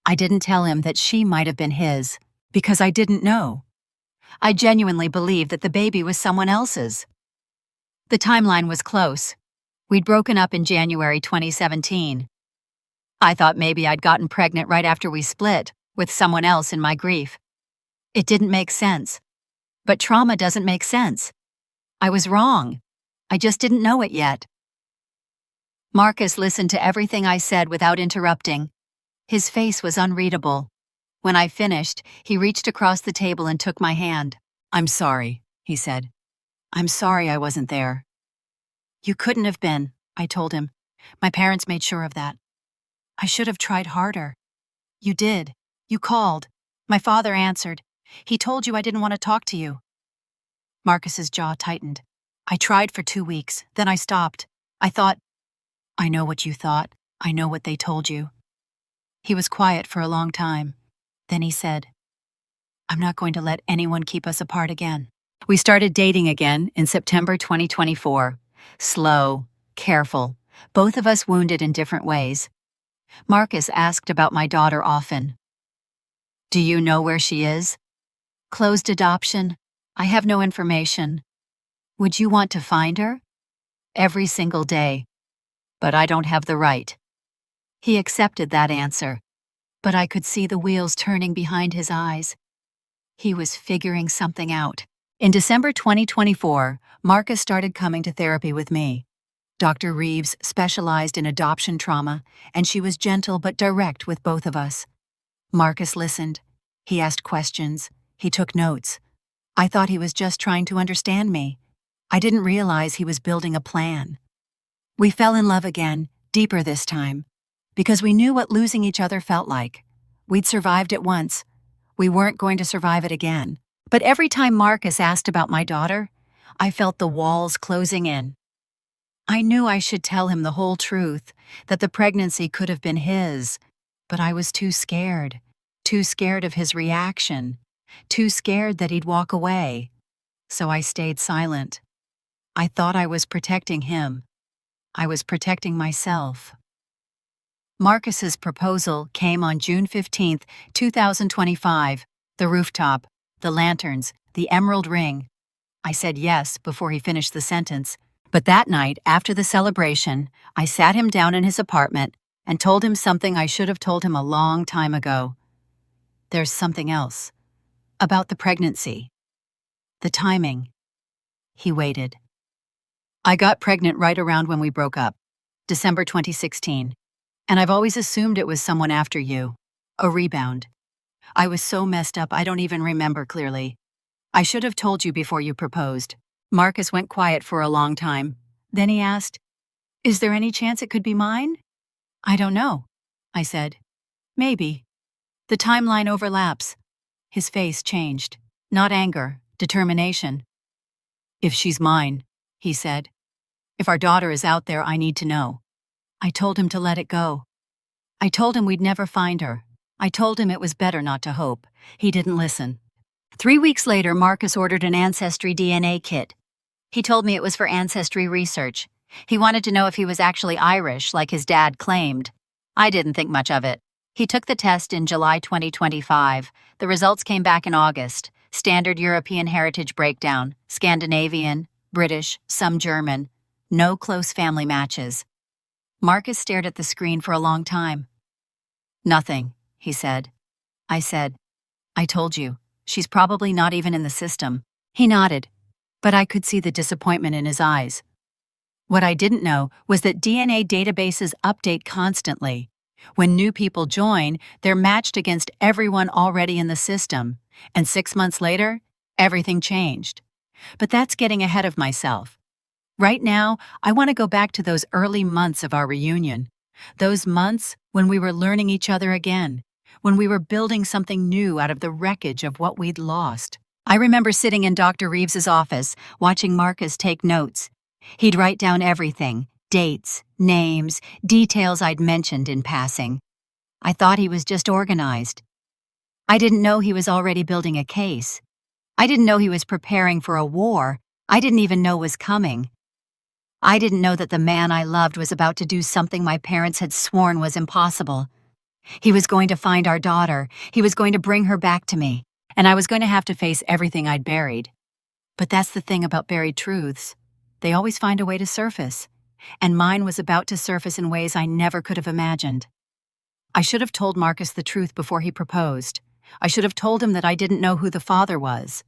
I didn't tell him that she might have been his, because I didn't know. I genuinely believed that the baby was someone else's. The timeline was close. We'd broken up in January 2017. I thought maybe I'd gotten pregnant right after we split, with someone else in my grief. It didn't make sense. But trauma doesn't make sense. I was wrong. I just didn't know it yet. Marcus listened to everything I said without interrupting. His face was unreadable. When I finished, he reached across the table and took my hand. "I'm sorry," he said. "I'm sorry I wasn't there." "You couldn't have been," I told him. "My parents made sure of that." "I should have tried harder." "You did. You called. My father answered. He told you I didn't want to talk to you." Marcus's jaw tightened. "I tried for 2 weeks, then I stopped. I thought, I know what you thought. I know what they told you." He was quiet for a long time. Then he said, "I'm not going to let anyone keep us apart again." We started dating again in September 2024. Slow, careful, both of us wounded in different ways. Marcus asked about my daughter often. "Do you know where she is?" "Closed adoption. I have no information." "Would you want to find her?" "Every single day. But I don't have the right." He accepted that answer, but I could see the wheels turning behind his eyes. He was figuring something out. In December 2024, Marcus started coming to therapy with me. Dr. Reeves specialized in adoption trauma, and she was gentle but direct with both of us. Marcus listened. He asked questions. He took notes. I thought he was just trying to understand me. I didn't realize he was building a plan. We fell in love again, deeper this time, because we knew what losing each other felt like. We'd survived it once. We weren't going to survive it again. But every time Marcus asked about my daughter, I felt the walls closing in. I knew I should tell him the whole truth, that the pregnancy could have been his, but I was too scared of his reaction, too scared that he'd walk away. So I stayed silent. I thought I was protecting him. I was protecting myself. Marcus's proposal came on June 15, 2025. The rooftop, the lanterns, the emerald ring. I said yes before he finished the sentence. But that night, after the celebration, I sat him down in his apartment and told him something I should have told him a long time ago. There's something else. About the pregnancy. The timing. He waited. I got pregnant right around when we broke up, December 2016. And I've always assumed it was someone after you. A rebound. I was so messed up I don't even remember clearly. I should have told you before you proposed. Marcus went quiet for a long time. Then he asked, "Is there any chance it could be mine?" "I don't know," I said. "Maybe." The timeline overlaps. His face changed. Not anger, determination. "If she's mine," he said. "If our daughter is out there, I need to know." I told him to let it go. I told him we'd never find her. I told him it was better not to hope. He didn't listen. 3 weeks later, Marcus ordered an Ancestry DNA kit. He told me it was for ancestry research. He wanted to know if he was actually Irish, like his dad claimed. I didn't think much of it. He took the test in July 2025. The results came back in August. Standard European heritage breakdown, Scandinavian, British, some German. No close family matches. Marcus stared at the screen for a long time. "Nothing," he said. I said, "I told you. She's probably not even in the system." He nodded, but I could see the disappointment in his eyes. What I didn't know was that DNA databases update constantly. When new people join, they're matched against everyone already in the system, and 6 months later, everything changed. But that's getting ahead of myself. Right now, I want to go back to those early months of our reunion. Those months when we were learning each other again, when we were building something new out of the wreckage of what we'd lost. I remember sitting in Dr. Reeves's office, watching Marcus take notes. He'd write down everything, dates, names, details I'd mentioned in passing. I thought he was just organized. I didn't know he was already building a case. I didn't know he was preparing for a war I didn't even know was coming. I didn't know that the man I loved was about to do something my parents had sworn was impossible. He was going to find our daughter. He was going to bring her back to me. And I was going to have to face everything I'd buried. But that's the thing about buried truths. They always find a way to surface. And mine was about to surface in ways I never could have imagined. I should have told Marcus the truth before he proposed. I should have told him that I didn't know who the father was.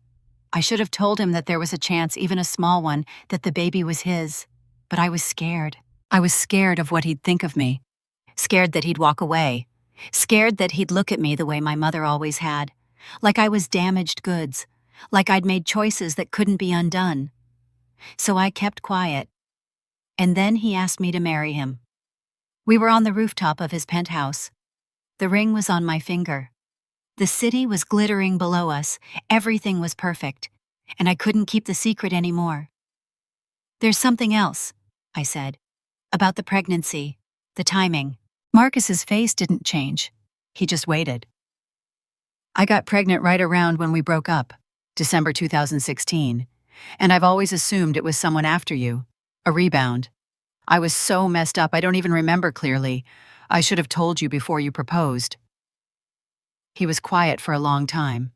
I should have told him that there was a chance, even a small one, that the baby was his. But I was scared. I was scared of what he'd think of me. Scared that he'd walk away. Scared that he'd look at me the way my mother always had. Like I was damaged goods. Like I'd made choices that couldn't be undone. So I kept quiet. And then he asked me to marry him. We were on the rooftop of his penthouse. The ring was on my finger. The city was glittering below us. Everything was perfect. And I couldn't keep the secret anymore. "There's something else," I said, "about the pregnancy, the timing." Marcus's face didn't change. He just waited. "I got pregnant right around when we broke up, December 2016, and I've always assumed it was someone after you, a rebound. I was so messed up I don't even remember clearly. I should have told you before you proposed." He was quiet for a long time.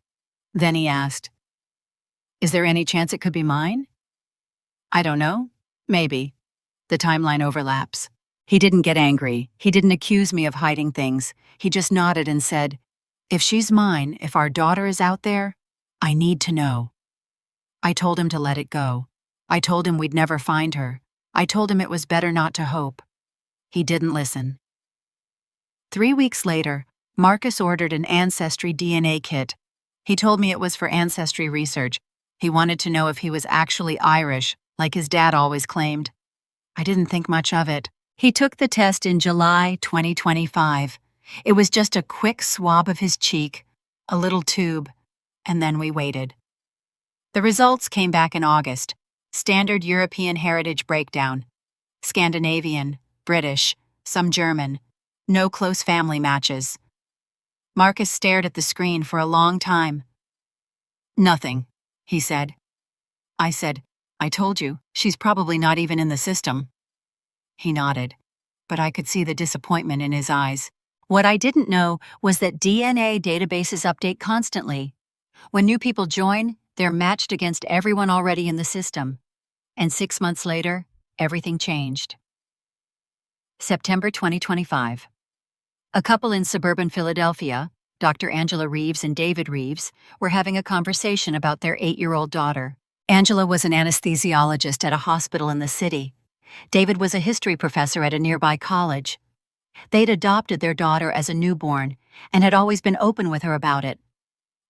Then he asked, "Is there any chance it could be mine?" "I don't know. Maybe. The timeline overlaps." He didn't get angry. He didn't accuse me of hiding things. He just nodded and said, "If she's mine, if our daughter is out there, I need to know." I told him to let it go. I told him we'd never find her. I told him it was better not to hope. He didn't listen. 3 weeks later, Marcus ordered an Ancestry DNA kit. He told me it was for ancestry research. He wanted to know if he was actually Irish, like his dad always claimed. I didn't think much of it. He took the test in July 2025. It was just a quick swab of his cheek, a little tube, and then we waited. The results came back in August. Standard European heritage breakdown. Scandinavian, British, some German. No close family matches. Marcus stared at the screen for a long time. "Nothing," he said. I said, "I told you, she's probably not even in the system." He nodded, but I could see the disappointment in his eyes. What I didn't know was that DNA databases update constantly. When new people join, they're matched against everyone already in the system. And 6 months later, everything changed. September 2025. A couple in suburban Philadelphia, Dr. Angela Reeves and David Reeves, were having a conversation about their 8-year-old daughter. Angela was an anesthesiologist at a hospital in the city. David was a history professor at a nearby college. They'd adopted their daughter as a newborn and had always been open with her about it.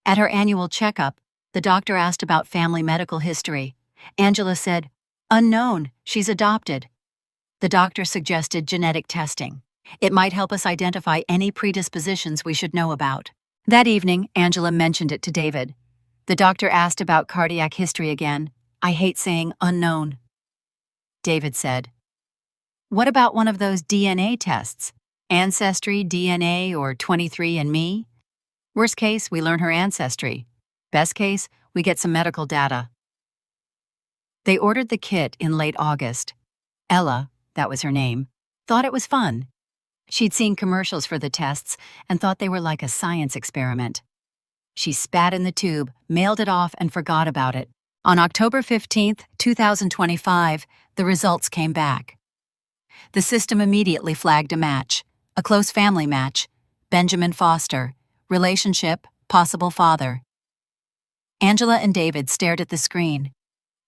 At her annual checkup, the doctor asked about family medical history. Angela said, "Unknown, she's adopted." The doctor suggested genetic testing. It might help us identify any predispositions we should know about. That evening, Angela mentioned it to David. The doctor asked about cardiac history again. "I hate saying unknown." David said, "What about one of those DNA tests? Ancestry, DNA, or 23andMe? Worst case, we learn her ancestry. Best case, we get some medical data." They ordered the kit in late August. Ella, that was her name, thought it was fun. She'd seen commercials for the tests and thought they were like a science experiment. She spat in the tube, mailed it off, and forgot about it. On October 15th, 2025, the results came back. The system immediately flagged a match, a close family match, Benjamin Foster, relationship, possible father. Angela and David stared at the screen.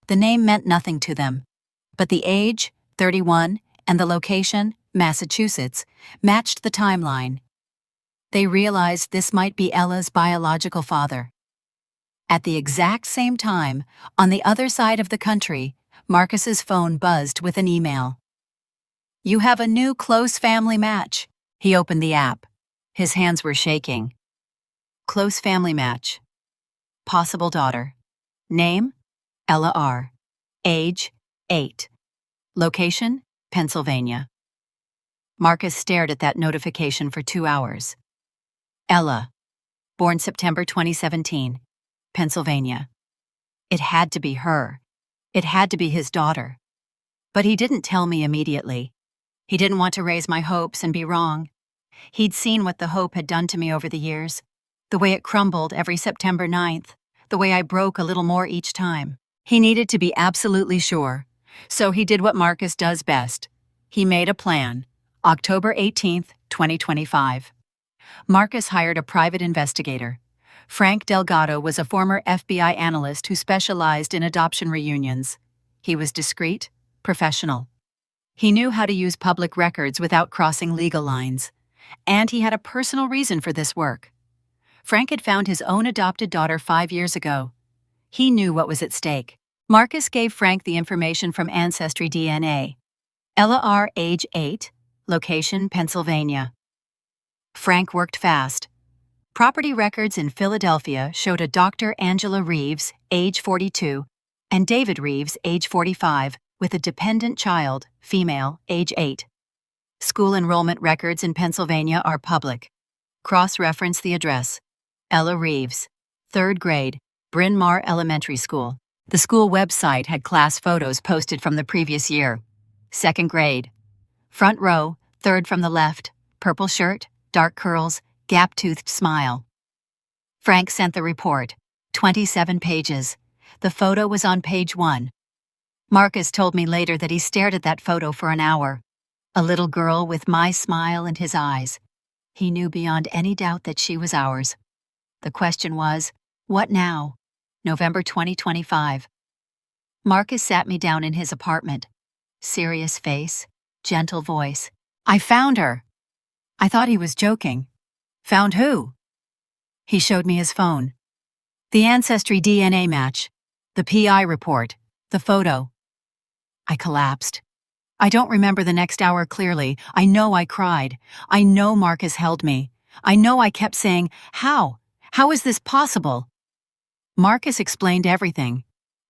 The name meant nothing to them, but the age, 31, and the location, Massachusetts, matched the timeline. They realized this might be Ella's biological father. At the exact same time, on the other side of the country, Marcus's phone buzzed with an email. "You have a new close family match." He opened the app. His hands were shaking. Close family match. Possible daughter. Name? Ella R. Age? 8. Location? Pennsylvania. Marcus stared at that notification for 2 hours. Ella. born September 2017, Pennsylvania. It had to be her. It had to be his daughter. But he didn't tell me immediately. He didn't want to raise my hopes and be wrong. He'd seen what the hope had done to me over the years, the way it crumbled every September 9th, the way I broke a little more each time. He needed to be absolutely sure, so he did what Marcus does best. He made a plan. October 18th, 2025. Marcus hired a private investigator. Frank Delgado was a former FBI analyst who specialized in adoption reunions. He was discreet, professional. He knew how to use public records without crossing legal lines. And he had a personal reason for this work. Frank had found his own adopted daughter 5 years ago. He knew what was at stake. Marcus gave Frank the information from Ancestry DNA. Ella R., age 8, location Pennsylvania. Frank worked fast. Property records in Philadelphia showed a Dr. Angela Reeves, age 42, and David Reeves, age 45, with a dependent child, female, age 8. School enrollment records in Pennsylvania are public. Cross-reference the address. Ella Reeves, 3rd grade, Bryn Mawr Elementary School. The school website had class photos posted from the previous year. 2nd grade. Front row, 3rd from the left, purple shirt, dark curls, gap-toothed smile. Frank sent the report, 27 pages. The photo was on page 1. Marcus told me later that he stared at that photo for an hour. A little girl with my smile in his eyes. He knew beyond any doubt that she was ours. The question was, what now? November 2025. Marcus sat me down in his apartment. Serious face, gentle voice. I found her. I thought he was joking. Found who? He showed me his phone. The Ancestry DNA match, the PI report, the photo. I collapsed. I don't remember the next hour clearly. I know I cried. I know Marcus held me. I know I kept saying, how? How is this possible? Marcus explained everything.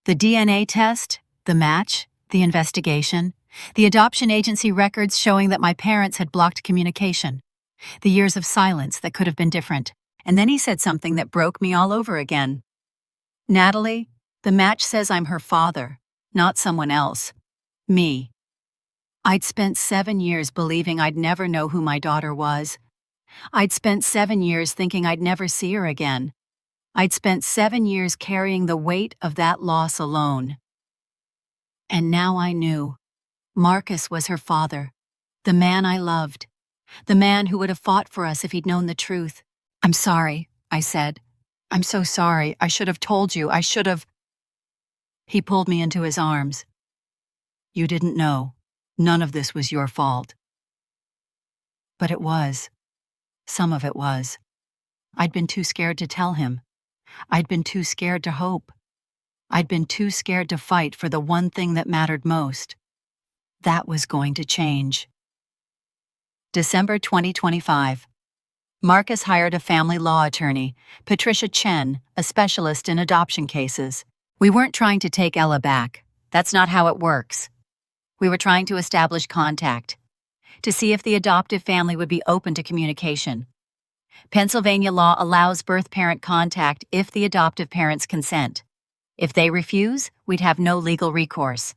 The DNA test, the match, the investigation, the adoption agency records showing that my parents had blocked communication, the years of silence that could have been different. And then he said something that broke me all over again. Natalie, the match says I'm her father, not someone else. Me. I'd spent 7 years believing I'd never know who my daughter was. I'd spent 7 years thinking I'd never see her again. I'd spent 7 years carrying the weight of that loss alone. And now I knew. Marcus was her father, the man I loved, the man who would have fought for us if he'd known the truth. I'm sorry, I said. I'm so sorry. I should have told you. I should have. He pulled me into his arms. You didn't know. None of this was your fault. But it was. Some of it was. I'd been too scared to tell him. I'd been too scared to hope. I'd been too scared to fight for the one thing that mattered most. That was going to change. December 2025. Marcus hired a family law attorney, Patricia Chen, a specialist in adoption cases. We weren't trying to take Ella back. That's not how it works. We were trying to establish contact, to see if the adoptive family would be open to communication. Pennsylvania law allows birth parent contact if the adoptive parents consent. If they refuse, we'd have no legal recourse.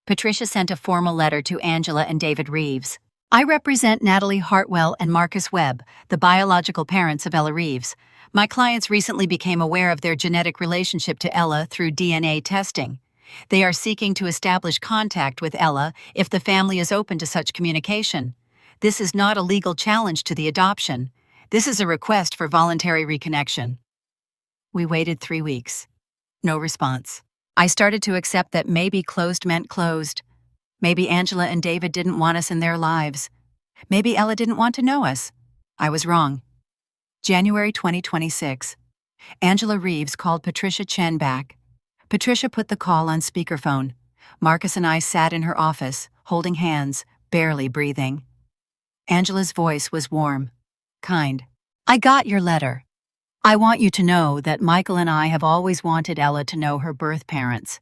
Patricia sent a formal letter to Angela and David Reeves. I represent Natalie Hartwell and Marcus Webb, the biological parents of Ella Reeves. My clients recently became aware of their genetic relationship to Ella through DNA testing. They are seeking to establish contact with Ella if the family is open to such communication. This is not a legal challenge to the adoption. This is a request for voluntary reconnection. We waited 3 weeks. No response. I started to accept that maybe closed meant closed. Maybe Angela and David didn't want us in their lives. Maybe Ella didn't want to know us. I was wrong. January 2026. Angela Reeves called Patricia Chen back. Patricia put the call on speakerphone. Marcus and I sat in her office, holding hands, barely breathing. Angela's voice was warm, kind. I got your letter. I want you to know that Michael and I have always wanted Ella to know her birth parents.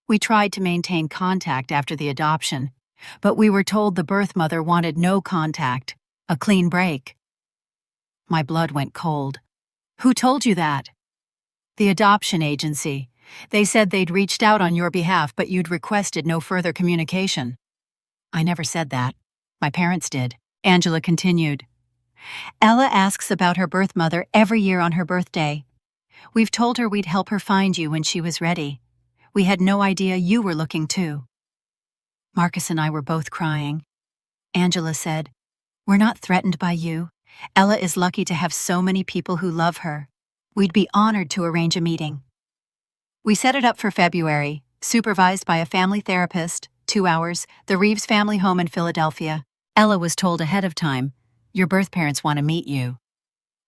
We tried to maintain contact after the adoption, but we were told the birth mother wanted no contact, a clean break. My blood went cold. Who told you that? The adoption agency. They said they'd reached out on your behalf, but you'd requested no further communication. I never said that. My parents did. Angela continued. Ella asks about her birth mother every year on her birthday. We've told her we'd help her find you when she was ready. We had no idea you were looking too. Marcus and I were both crying. Angela said, We're not threatened by you. Ella is lucky to have so many people who love her. We'd be honored to arrange a meeting. We set it up for February, supervised by a family therapist, 2 hours, the Reeves family home in Philadelphia. Ella was told ahead of time, Your birth parents want to meet you.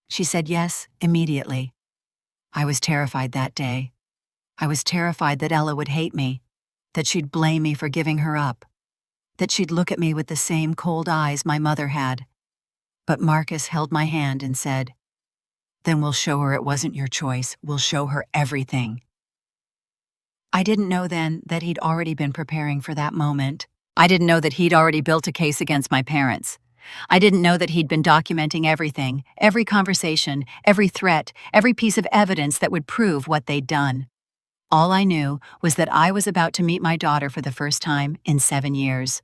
She said yes, immediately. I was terrified that day. I was terrified that Ella would hate me, that she'd blame me for giving her up, that she'd look at me with the same cold eyes my mother had. But Marcus held my hand and said, Then we'll show her it wasn't your choice. We'll show her everything. I didn't know then that he'd already been preparing for that moment. I didn't know that he'd already built a case against my parents. I didn't know that he'd been documenting everything, every conversation, every threat, every piece of evidence that would prove what they'd done. All I knew was that I was about to meet my daughter for the first time in 7 years.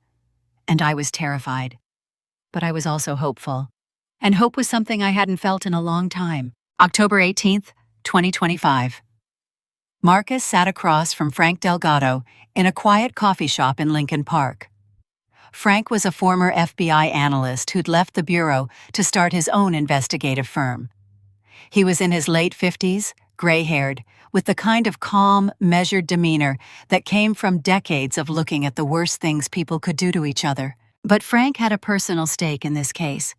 And I was terrified. But I was also hopeful. And hope was something I hadn't felt in a long time. October 18th, 2025. Marcus sat across from Frank Delgado in a quiet coffee shop in Lincoln Park. Frank was a former FBI analyst who'd left the bureau to start his own investigative firm. He was in his late 50s, gray-haired, with the kind of calm, measured demeanor that came from decades of looking at the worst things people could do to each other. But Frank had a personal stake in this case.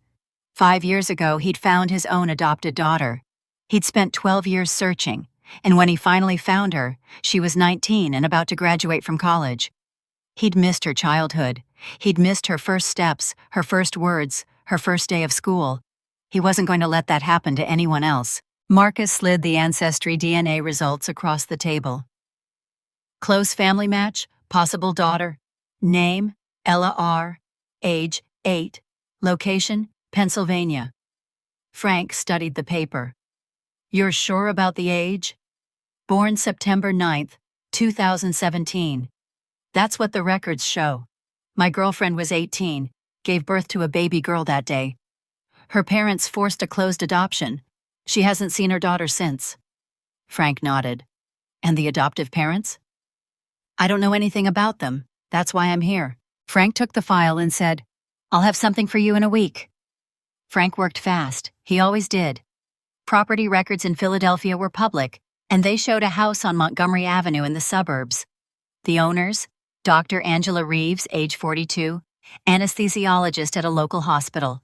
5 years ago, he'd found his own adopted daughter. He'd spent 12 years searching, and when he finally found her, she was 19 and about to graduate from college. He'd missed her childhood. He'd missed her first steps, her first words, her first day of school. He wasn't going to let that happen to anyone else. Marcus slid the ancestry DNA results across the table. Close family match, possible daughter. Name, Ella R. Age, 8. Location, Pennsylvania. Frank studied the paper. You're sure about the age? Born September 9th, 2017. That's what the records show. My girlfriend was 18, gave birth to a baby girl that day. Her parents forced a closed adoption. She hasn't seen her daughter since. Frank nodded. And the adoptive parents? I don't know anything about them. That's why I'm here. Frank took the file and said, I'll have something for you in a week. Frank worked fast. He always did. Property records in Philadelphia were public, and they showed a house on Montgomery Avenue in the suburbs. The owners, Dr. Angela Reeves, age 42, anesthesiologist at a local hospital.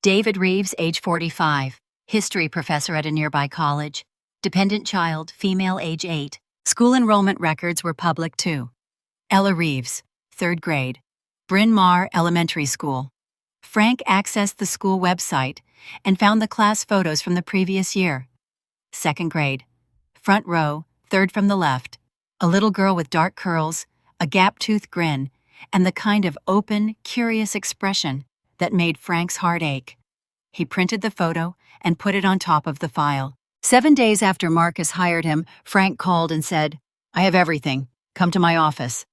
David Reeves, age 45, history professor at a nearby college. Dependent child, female, age 8. School enrollment records were public too. Ella Reeves, 3rd grade. Bryn Mawr Elementary School. Frank accessed the school website and found the class photos from the previous year. 2nd grade. Front row, 3rd from the left. A little girl with dark curls, a gap-toothed grin, and the kind of open, curious expression that made Frank's heart ache. He printed the photo and put it on top of the file. 7 days after Marcus hired him, Frank called and said, I have everything. Come to my office.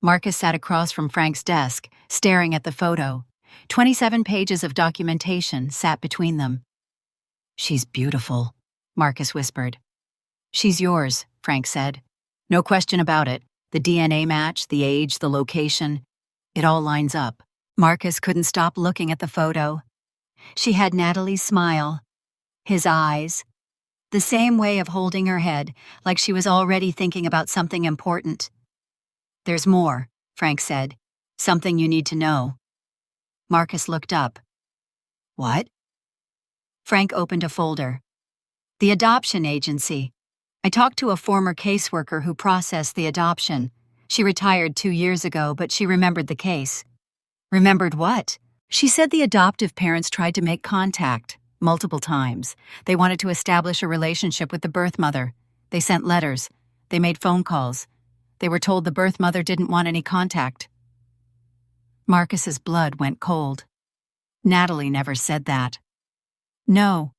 Marcus sat across from Frank's desk, staring at the photo. 27 pages of documentation sat between them. She's beautiful, Marcus whispered. She's yours, Frank said. No question about it. The DNA match, the age, the location. It all lines up. Marcus couldn't stop looking at the photo. She had Natalie's smile. His eyes. The same way of holding her head, like she was already thinking about something important. There's more, Frank said. Something you need to know. Marcus looked up. What? Frank opened a folder. The adoption agency. I talked to a former caseworker who processed the adoption. She retired 2 years ago, but she remembered the case. Remembered what? She said the adoptive parents tried to make contact, multiple times. They wanted to establish a relationship with the birth mother. They sent letters. They made phone calls. They were told the birth mother didn't want any contact. Marcus's blood went cold. Natalie never said that. No,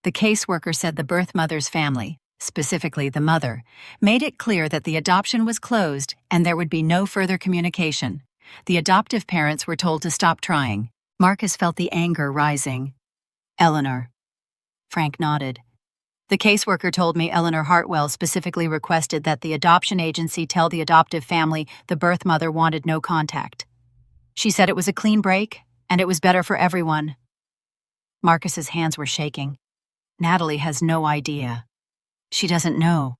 The caseworker said the birth mother's family, specifically the mother, made it clear that the adoption was closed and there would be no further communication. The adoptive parents were told to stop trying. Marcus felt the anger rising. Eleanor. Frank nodded. The caseworker told me Eleanor Hartwell specifically requested that the adoption agency tell the adoptive family the birth mother wanted no contact. She said it was a clean break, and it was better for everyone. Marcus's hands were shaking. Natalie has no idea. She doesn't know.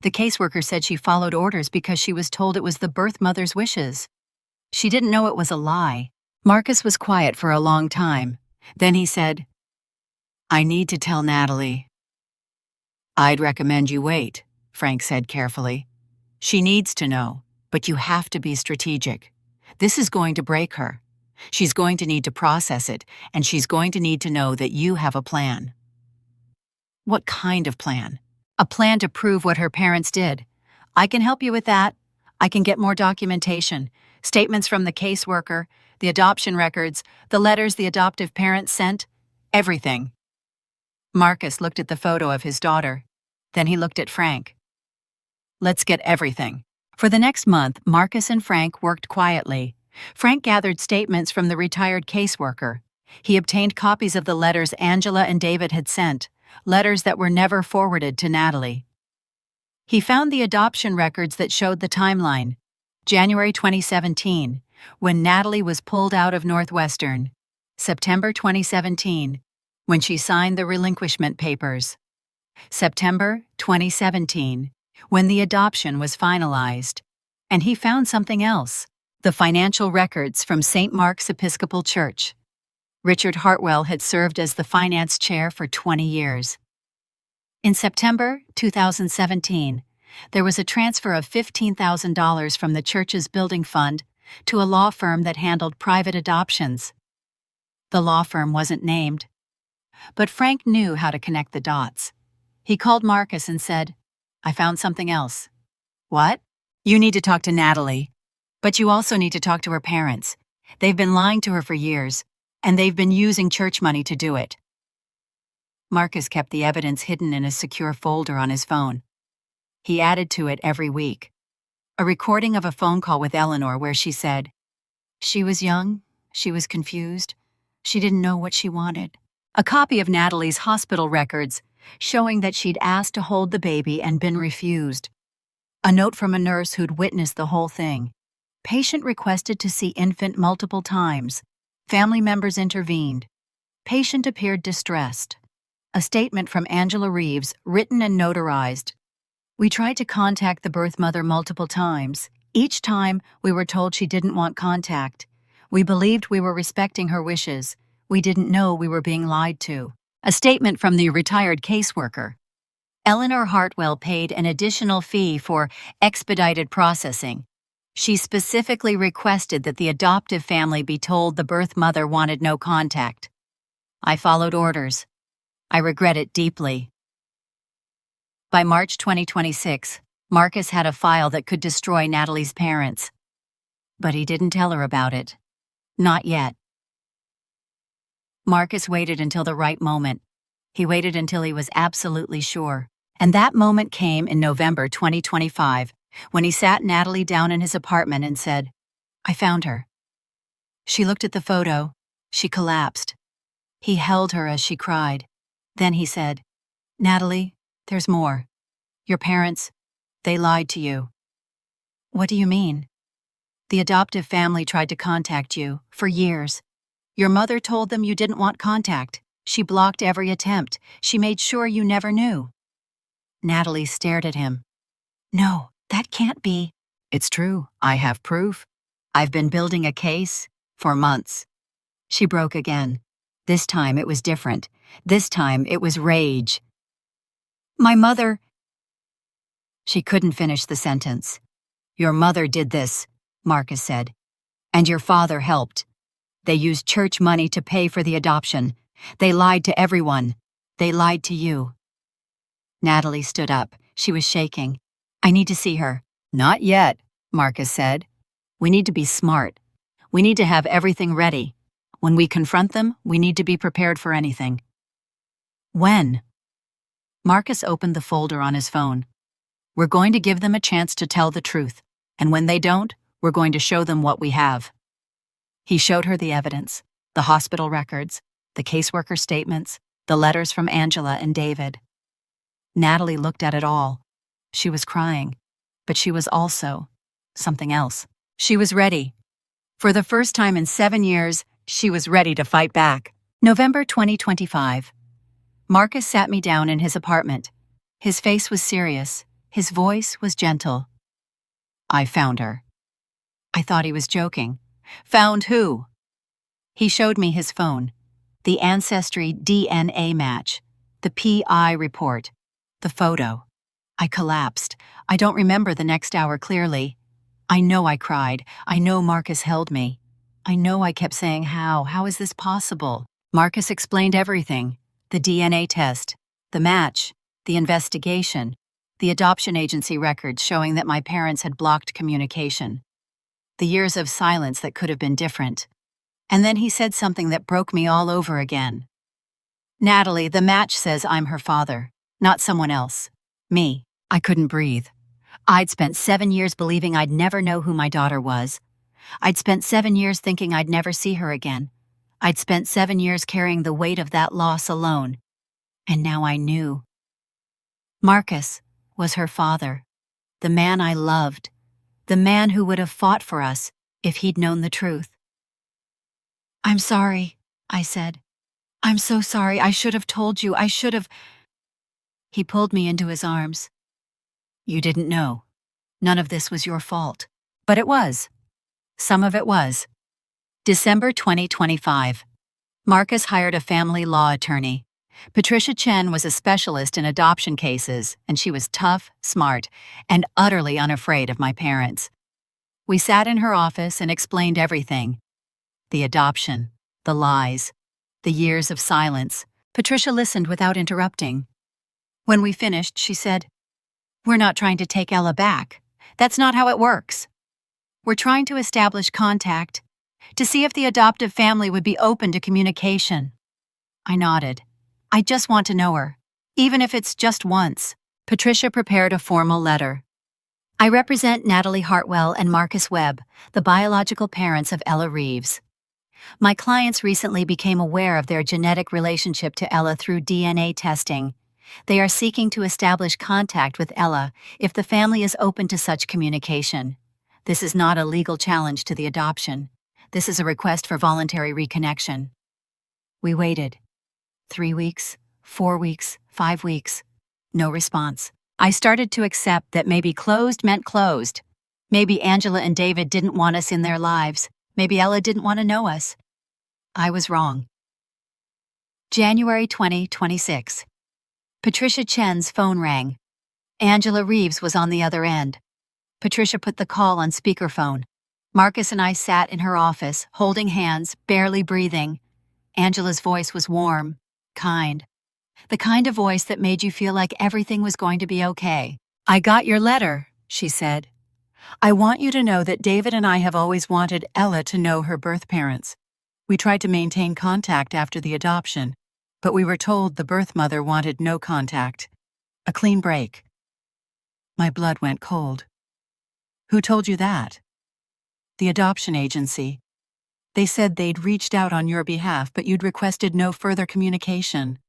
The caseworker said she followed orders because she was told it was the birth mother's wishes. She didn't know it was a lie. Marcus was quiet for a long time. Then he said, "I need to tell Natalie." "I'd recommend you wait," Frank said carefully. "She needs to know, but you have to be strategic. This is going to break her. She's going to need to process it, and she's going to need to know that you have a plan." "What kind of plan?" "A plan to prove what her parents did. I can help you with that. I can get more documentation, statements from the caseworker, the adoption records, the letters the adoptive parents sent, everything." Marcus looked at the photo of his daughter. Then he looked at Frank. "Let's get everything." For the next month, Marcus and Frank worked quietly. Frank gathered statements from the retired caseworker. He obtained copies of the letters Angela and David had sent, letters that were never forwarded to Natalie. He found the adoption records that showed the timeline. January 2017, when Natalie was pulled out of Northwestern. September 2017, when she signed the relinquishment papers. September 2017, when the adoption was finalized. And he found something else, the financial records from St. Mark's Episcopal Church. Richard Hartwell had served as the finance chair for 20 years. In September 2017, there was a transfer of $15,000 from the church's building fund to a law firm that handled private adoptions. The law firm wasn't named, but Frank knew how to connect the dots. He called Marcus and said, "I found something else." "What?" "You need to talk to Natalie, but you also need to talk to her parents. They've been lying to her for years, and they've been using church money to do it." Marcus kept the evidence hidden in a secure folder on his phone. He added to it every week. A recording of a phone call with Eleanor where she said, "She was young, she was confused, she didn't know what she wanted." A copy of Natalie's hospital records showing that she'd asked to hold the baby and been refused. A note from a nurse who'd witnessed the whole thing. Patient requested to see infant multiple times. Family members intervened. Patient appeared distressed. A statement from Angela Reeves, written and notarized. "We tried to contact the birth mother multiple times. Each time, we were told she didn't want contact. We believed we were respecting her wishes. We didn't know we were being lied to." A statement from the retired caseworker. Eleanor Hartwell paid an additional fee for expedited processing. She specifically requested that the adoptive family be told the birth mother wanted no contact. "I followed orders. I regret it deeply." By March 2026, Marcus had a file that could destroy Natalie's parents. But he didn't tell her about it. Not yet. Marcus waited until the right moment. He waited until he was absolutely sure. And that moment came in November 2025, when he sat Natalie down in his apartment and said, "I found her." She looked at the photo. She collapsed. He held her as she cried. Then he said, "Natalie, there's more. Your parents, they lied to you." "What do you mean?" "The adoptive family tried to contact you for years. Your mother told them you didn't want contact. She blocked every attempt. She made sure you never knew." Natalie stared at him. "No, that can't be." "It's true. I have proof. I've been building a case for months." She broke again. This time it was different. This time it was rage. "My mother—" She couldn't finish the sentence. "Your mother did this," Marcus said. "And your father helped. They used church money to pay for the adoption. They lied to everyone. They lied to you." Natalie stood up. She was shaking. "I need to see her." "Not yet," Marcus said. "We need to be smart. We need to have everything ready. When we confront them, we need to be prepared for anything." "When?" Marcus opened the folder on his phone. "We're going to give them a chance to tell the truth, and when they don't, we're going to show them what we have." He showed her the evidence, the hospital records, the caseworker statements, the letters from Angela and David. Natalie looked at it all. She was crying, but she was also something else. She was ready. For the first time in 7 years, she was ready to fight back. November 2025. Marcus sat me down in his apartment. His face was serious. His voice was gentle. "I found her." I thought he was joking. "Found who?" He showed me his phone, the Ancestry DNA match, the PI report, the photo. I collapsed. I don't remember the next hour clearly. I know I cried. I know Marcus held me. I know I kept saying, How is this possible?" Marcus explained everything: the DNA test, the match, the investigation, the adoption agency records showing that my parents had blocked communication, the years of silence that could have been different. And then he said something that broke me all over again. "Natalie, the match says I'm her father, not someone else. Me." I couldn't breathe. I'd spent 7 years believing I'd never know who my daughter was. I'd spent 7 years thinking I'd never see her again. I'd spent 7 years carrying the weight of that loss alone. And now I knew. Marcus was her father, the man I loved, the man who would have fought for us if he'd known the truth. "I'm sorry," I said. "I'm so sorry. I should have told you. I should have." He pulled me into his arms. "You didn't know. None of this was your fault." But it was. Some of it was. December 2025. Marcus hired a family law attorney. Patricia Chen was a specialist in adoption cases, and she was tough, smart, and utterly unafraid of my parents. We sat in her office and explained everything. The adoption, the lies, the years of silence. Patricia listened without interrupting. When we finished, she said, "We're not trying to take Ella back. That's not how it works. We're trying to establish contact, to see if the adoptive family would be open to communication." I nodded. "I just want to know her, even if it's just once." Patricia prepared a formal letter. "I represent Natalie Hartwell and Marcus Webb, the biological parents of Ella Reeves. My clients recently became aware of their genetic relationship to Ella through DNA testing. They are seeking to establish contact with Ella if the family is open to such communication. This is not a legal challenge to the adoption. This is a request for voluntary reconnection." We waited. 3 weeks, 4 weeks, 5 weeks. No response. I started to accept that maybe closed meant closed. Maybe Angela and David didn't want us in their lives. Maybe Ella didn't want to know us. I was wrong. January 2026. Patricia Chen's phone rang. Angela Reeves was on the other end. Patricia put the call on speakerphone. Marcus and I sat in her office, holding hands, barely breathing. Angela's voice was warm, kind. The kind of voice that made you feel like everything was going to be okay. "I got your letter," she said. "I want you to know that David and I have always wanted Ella to know her birth parents. We tried to maintain contact after the adoption, but we were told the birth mother wanted no contact. A clean break." My blood went cold. "Who told you that?" "The adoption agency. They said they'd reached out on your behalf, but you'd requested no further communication."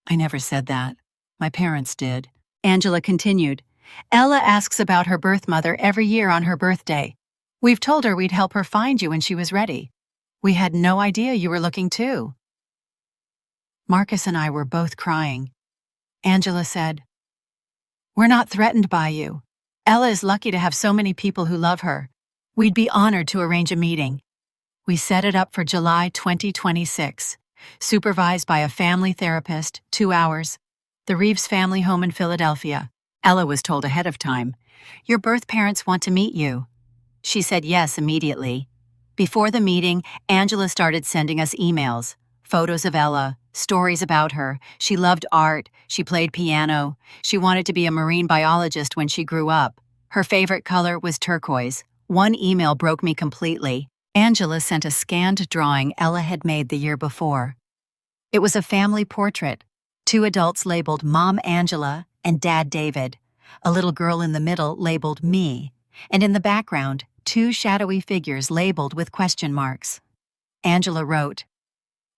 "I never said that. My parents did." Angela continued. "Ella asks about her birth mother every year on her birthday. We've told her we'd help her find you when she was ready. We had no idea you were looking too." Marcus and I were both crying. Angela said, "We're not threatened by you. Ella is lucky to have so many people who love her. We'd be honored to arrange a meeting." We set it up for July 2026, supervised by a family therapist, 2 hours. The Reeves family home in Philadelphia. Ella was told ahead of time, "Your birth parents want to meet you." She said yes immediately. Before the meeting, Angela started sending us emails, photos of Ella, stories about her. She loved art, she played piano, she wanted to be a marine biologist when she grew up. Her favorite color was turquoise. One email broke me completely. Angela sent a scanned drawing Ella had made the year before. It was a family portrait, Two adults labeled Mom Angela and Dad David, a little girl in the middle labeled me, and in the background, two shadowy figures labeled with question marks. Angela wrote,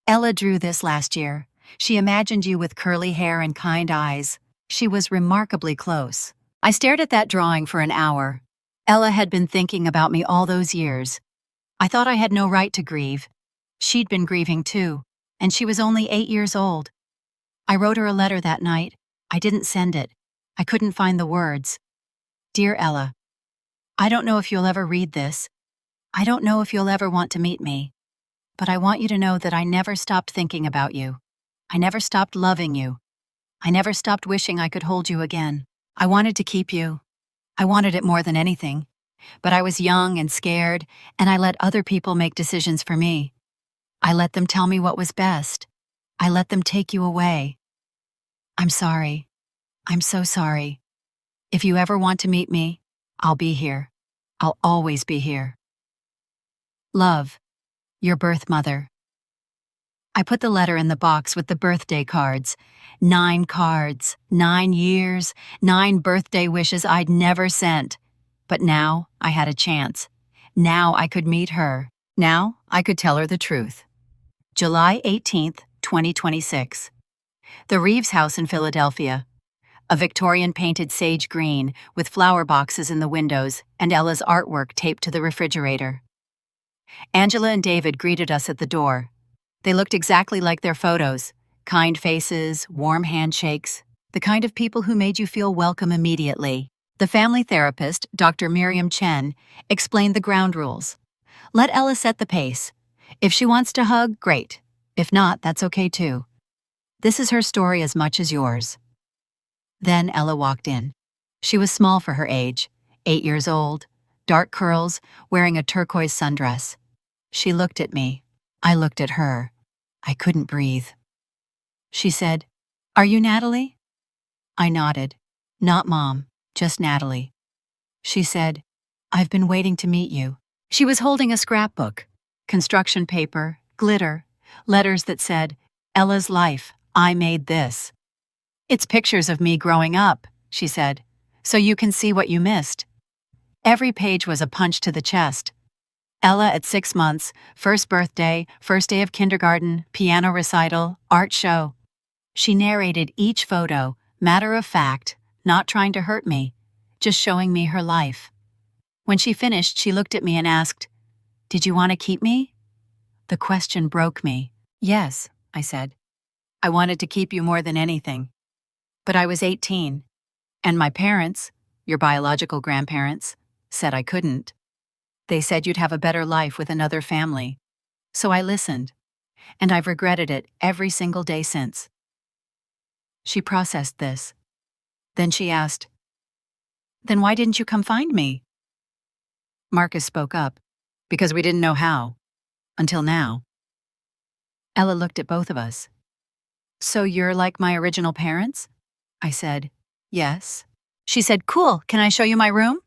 Ella drew this last year. She imagined you with curly hair and kind eyes. She was remarkably close. I stared at that drawing for an hour. Ella had been thinking about me all those years. I thought I had no right to grieve. She'd been grieving too, and she was only 8 years old. I wrote her a letter that night. I didn't send it. I couldn't find the words. Dear Ella, I don't know if you'll ever read this. I don't know if you'll ever want to meet me. But I want you to know that I never stopped thinking about you. I never stopped loving you. I never stopped wishing I could hold you again. I wanted to keep you. I wanted it more than anything. But I was young and scared, and I let other people make decisions for me. I let them tell me what was best. I let them take you away. I'm sorry. I'm so sorry. If you ever want to meet me, I'll be here. I'll always be here. Love, your birth mother. I put the letter in the box with the birthday cards. 9 cards, 9 years, 9 birthday wishes I'd never sent. But now I had a chance. Now I could meet her. Now I could tell her the truth. July 18th, 2026. The Reeves House in Philadelphia. A Victorian painted sage green with flower boxes in the windows and Ella's artwork taped to the refrigerator. Angela and David greeted us at the door. They looked exactly like their photos. Kind faces, warm handshakes, the kind of people who made you feel welcome immediately. The family therapist, Dr. Miriam Chen, explained the ground rules. Let Ella set the pace. If she wants to hug, great. If not, that's okay too. This is her story as much as yours. Then Ella walked in. She was small for her age, 8 years old, dark curls, wearing a turquoise sundress. She looked at me. I looked at her. I couldn't breathe. She said, Are you Natalie? I nodded. Not Mom, just Natalie. She said, I've been waiting to meet you. She was holding a scrapbook, construction paper, glitter, letters that said, Ella's life, I made this. It's pictures of me growing up, she said, so you can see what you missed. Every page was a punch to the chest. Ella at 6 months, first birthday, first day of kindergarten, piano recital, art show. She narrated each photo, matter of fact, not trying to hurt me, just showing me her life. When she finished, she looked at me and asked, Did you want to keep me? The question broke me. Yes, I said. I wanted to keep you more than anything. But I was 18, and my parents, your biological grandparents, said I couldn't. They said you'd have a better life with another family. So I listened, and I've regretted it every single day since. She processed this. Then she asked, Then why didn't you come find me? Marcus spoke up, because we didn't know how. Until now. Ella looked at both of us. So you're like my original parents? I said, Yes. She said, Cool, can I show you my room?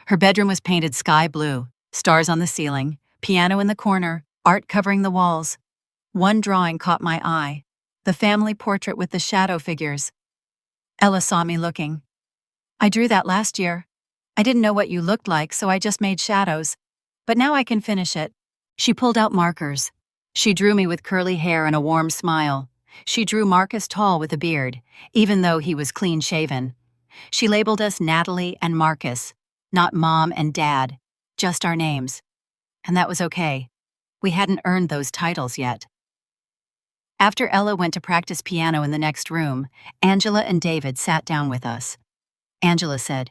Her bedroom was painted sky blue, stars on the ceiling, piano in the corner, art covering the walls. One drawing caught my eye, the family portrait with the shadow figures. Ella saw me looking. I drew that last year. I didn't know what you looked like, so I just made shadows. But now I can finish it. She pulled out markers. She drew me with curly hair and a warm smile. She drew Marcus tall with a beard, even though he was clean-shaven. She labeled us Natalie and Marcus, not Mom and Dad, just our names. And that was okay. We hadn't earned those titles yet. After Ella went to practice piano in the next room, Angela and David sat down with us. Angela said,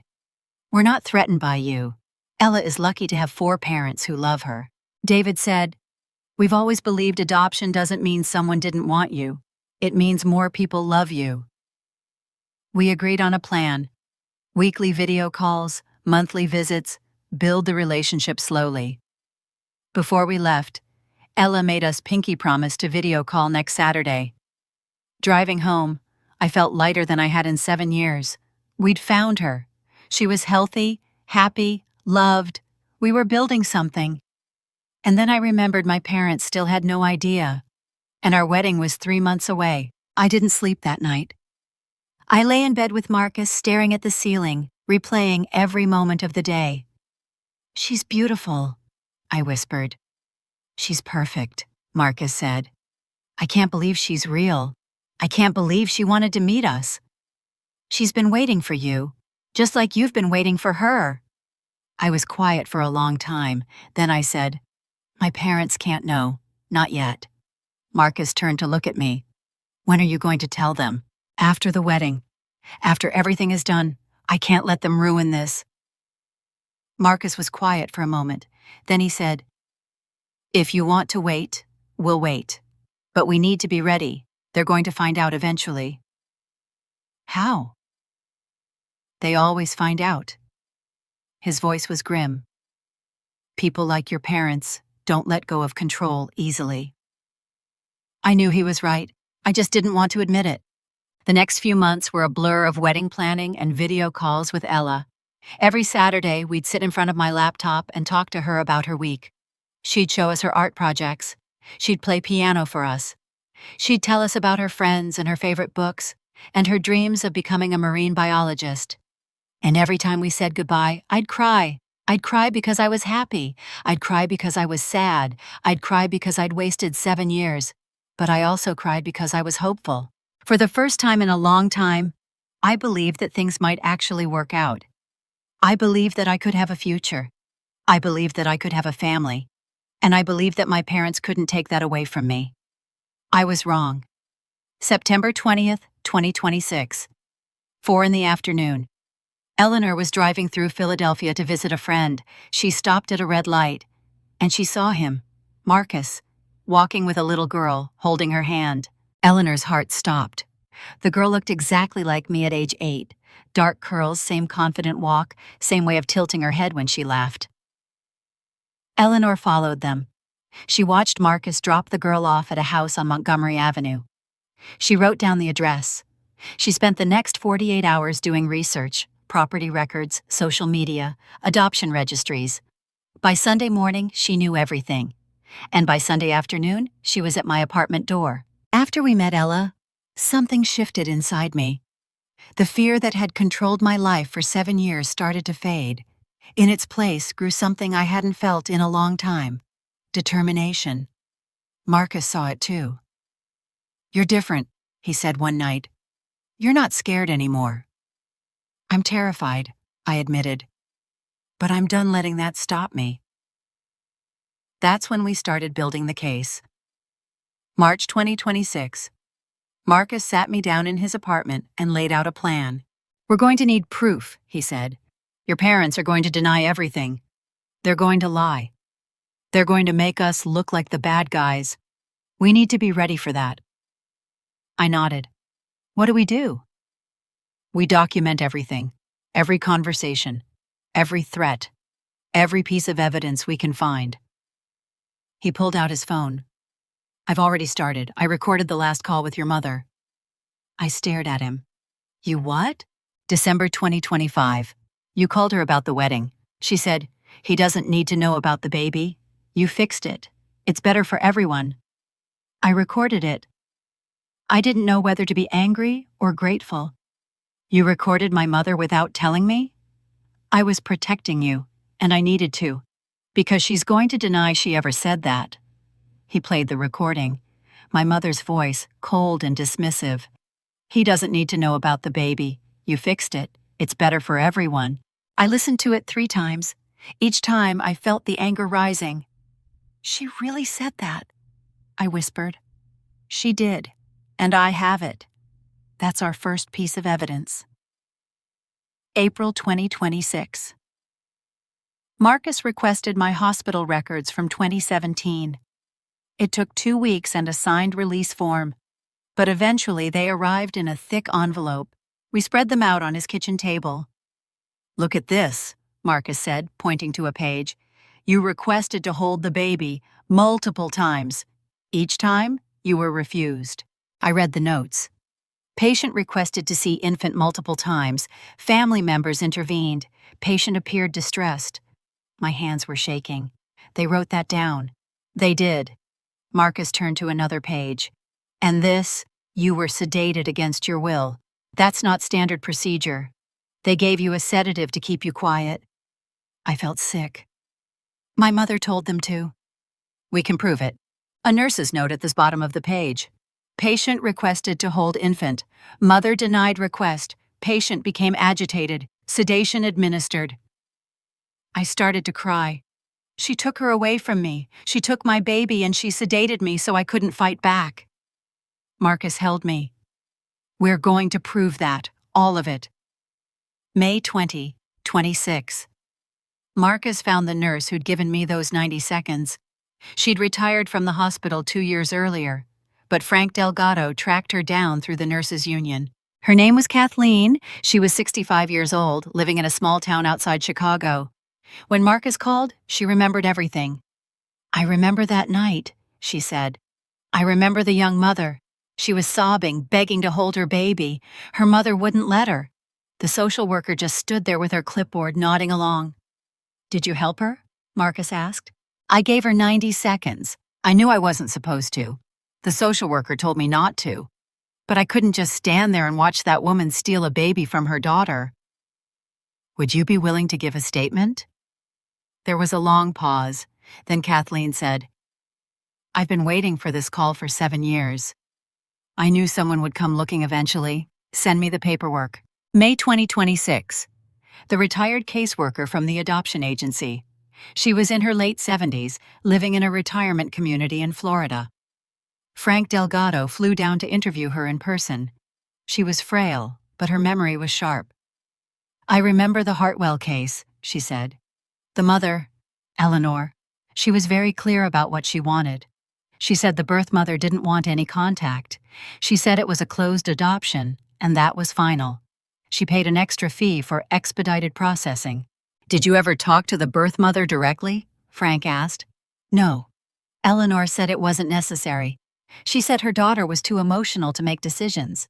We're not threatened by you. Ella is lucky to have 4 parents who love her. David said, We've always believed adoption doesn't mean someone didn't want you. It means more people love you. We agreed on a plan. Weekly video calls, monthly visits, build the relationship slowly. Before we left, Ella made us pinky promise to video call next Saturday. Driving home, I felt lighter than I had in 7 years. We'd found her. She was healthy, happy, loved. We were building something. And then I remembered my parents still had no idea. And our wedding was 3 months away. I didn't sleep that night. I lay in bed with Marcus, staring at the ceiling, replaying every moment of the day. "She's beautiful," I whispered. "She's perfect," Marcus said. "I can't believe she's real. I can't believe she wanted to meet us. She's been waiting for you, just like you've been waiting for her." I was quiet for a long time. Then I said, "My parents can't know. Not yet." Marcus turned to look at me. "When are you going to tell them?" "After the wedding. After everything is done. I can't let them ruin this." Marcus was quiet for a moment. Then he said, "If you want to wait, we'll wait. But we need to be ready. They're going to find out eventually." "How?" "They always find out." His voice was grim. "People like your parents don't let go of control easily." I knew he was right. I just didn't want to admit it. The next few months were a blur of wedding planning and video calls with Ella. Every Saturday, we'd sit in front of my laptop and talk to her about her week. She'd show us her art projects. She'd play piano for us. She'd tell us about her friends and her favorite books, and her dreams of becoming a marine biologist. And every time we said goodbye, I'd cry. I'd cry because I was happy. I'd cry because I was sad. I'd cry because I'd wasted 7 years. But I also cried because I was hopeful. For the first time in a long time, I believed that things might actually work out. I believed that I could have a future. I believed that I could have a family. And I believed that my parents couldn't take that away from me. I was wrong. September 20th, 2026. 4 in the afternoon. Eleanor was driving through Philadelphia to visit a friend. She stopped at a red light, and she saw him, Marcus, walking with a little girl, holding her hand. Eleanor's heart stopped. The girl looked exactly like me at age 8. Dark curls, same confident walk, same way of tilting her head when she laughed. Eleanor followed them. She watched Marcus drop the girl off at a house on Montgomery Avenue. She wrote down the address. She spent the next 48 hours doing research, property records, social media, adoption registries. By Sunday morning, she knew everything. And by Sunday afternoon, she was at my apartment door. After we met Ella, something shifted inside me. The fear that had controlled my life for 7 years started to fade. In its place grew something I hadn't felt in a long time: determination. Marcus saw it too. "You're different," he said one night. "You're not scared anymore." "I'm terrified," I admitted. "But I'm done letting that stop me." That's when we started building the case. March 2026. Marcus sat me down in his apartment and laid out a plan. "We're going to need proof," he said. "Your parents are going to deny everything. They're going to lie. They're going to make us look like the bad guys. We need to be ready for that." I nodded. "What do we do?" "We document everything, every conversation, every threat, every piece of evidence we can find." He pulled out his phone. "I've already started. I recorded the last call with your mother." I stared at him. "You what?" "December 2025. You called her about the wedding. She said, 'He doesn't need to know about the baby. You fixed it. It's better for everyone.'" I recorded it. I didn't know whether to be angry or grateful. "You recorded my mother without telling me?" "I was protecting you, and I needed to, because she's going to deny she ever said that." He played the recording. My mother's voice, cold and dismissive. "He doesn't need to know about the baby. You fixed it. It's better for everyone." I listened to it 3 times. Each time I felt the anger rising. "She really said that," I whispered. "She did, and I have it. That's our first piece of evidence." April 2026. Marcus requested my hospital records from 2017. It took 2 weeks and a signed release form, but eventually they arrived in a thick envelope. We spread them out on his kitchen table. "Look at this," Marcus said, pointing to a page. "You requested to hold the baby multiple times. Each time, you were refused." I read the notes. Patient requested to see infant multiple times. Family members intervened. Patient appeared distressed. My hands were shaking. "They wrote that down." "They did." Marcus turned to another page. "And this, You were sedated against your will. That's not standard procedure. They gave you a sedative to keep you quiet. I felt sick. My mother told them to. We can prove it. A nurse's note at the bottom of the page. Patient requested to hold infant. Mother denied request. Patient became agitated. Sedation administered. I started to cry. She took her away from me. She took my baby and she sedated me so I couldn't fight back. Marcus held me. We're going to prove that, all of it. May 20, 26. Marcus found the nurse who'd given me those 90 seconds. She'd retired from the hospital 2 years earlier, but Frank Delgado tracked her down through the nurses' union. Her name was Kathleen. She was 65 years old, living in a small town outside Chicago. When Marcus called, she remembered everything. I remember that night, she said. I remember the young mother. She was sobbing, begging to hold her baby. Her mother wouldn't let her. The social worker just stood there with her clipboard, nodding along. Did you help her? Marcus asked. I gave her 90 seconds. I knew I wasn't supposed to. The social worker told me not to. But I couldn't just stand there and watch that woman steal a baby from her daughter. Would you be willing to give a statement? There was a long pause. Then Kathleen said, I've been waiting for this call for 7 years. I knew someone would come looking eventually. Send me the paperwork. May 2026. The retired caseworker from the adoption agency. She was in her late 70s, living in a retirement community in Florida. Frank Delgado flew down to interview her in person. She was frail, but her memory was sharp. I remember the Hartwell case, she said. The mother, Eleanor, she was very clear about what she wanted. She said the birth mother didn't want any contact. She said it was a closed adoption, and that was final. She paid an extra fee for expedited processing. Did you ever talk to the birth mother directly? Frank asked. No. Eleanor said it wasn't necessary. She said her daughter was too emotional to make decisions.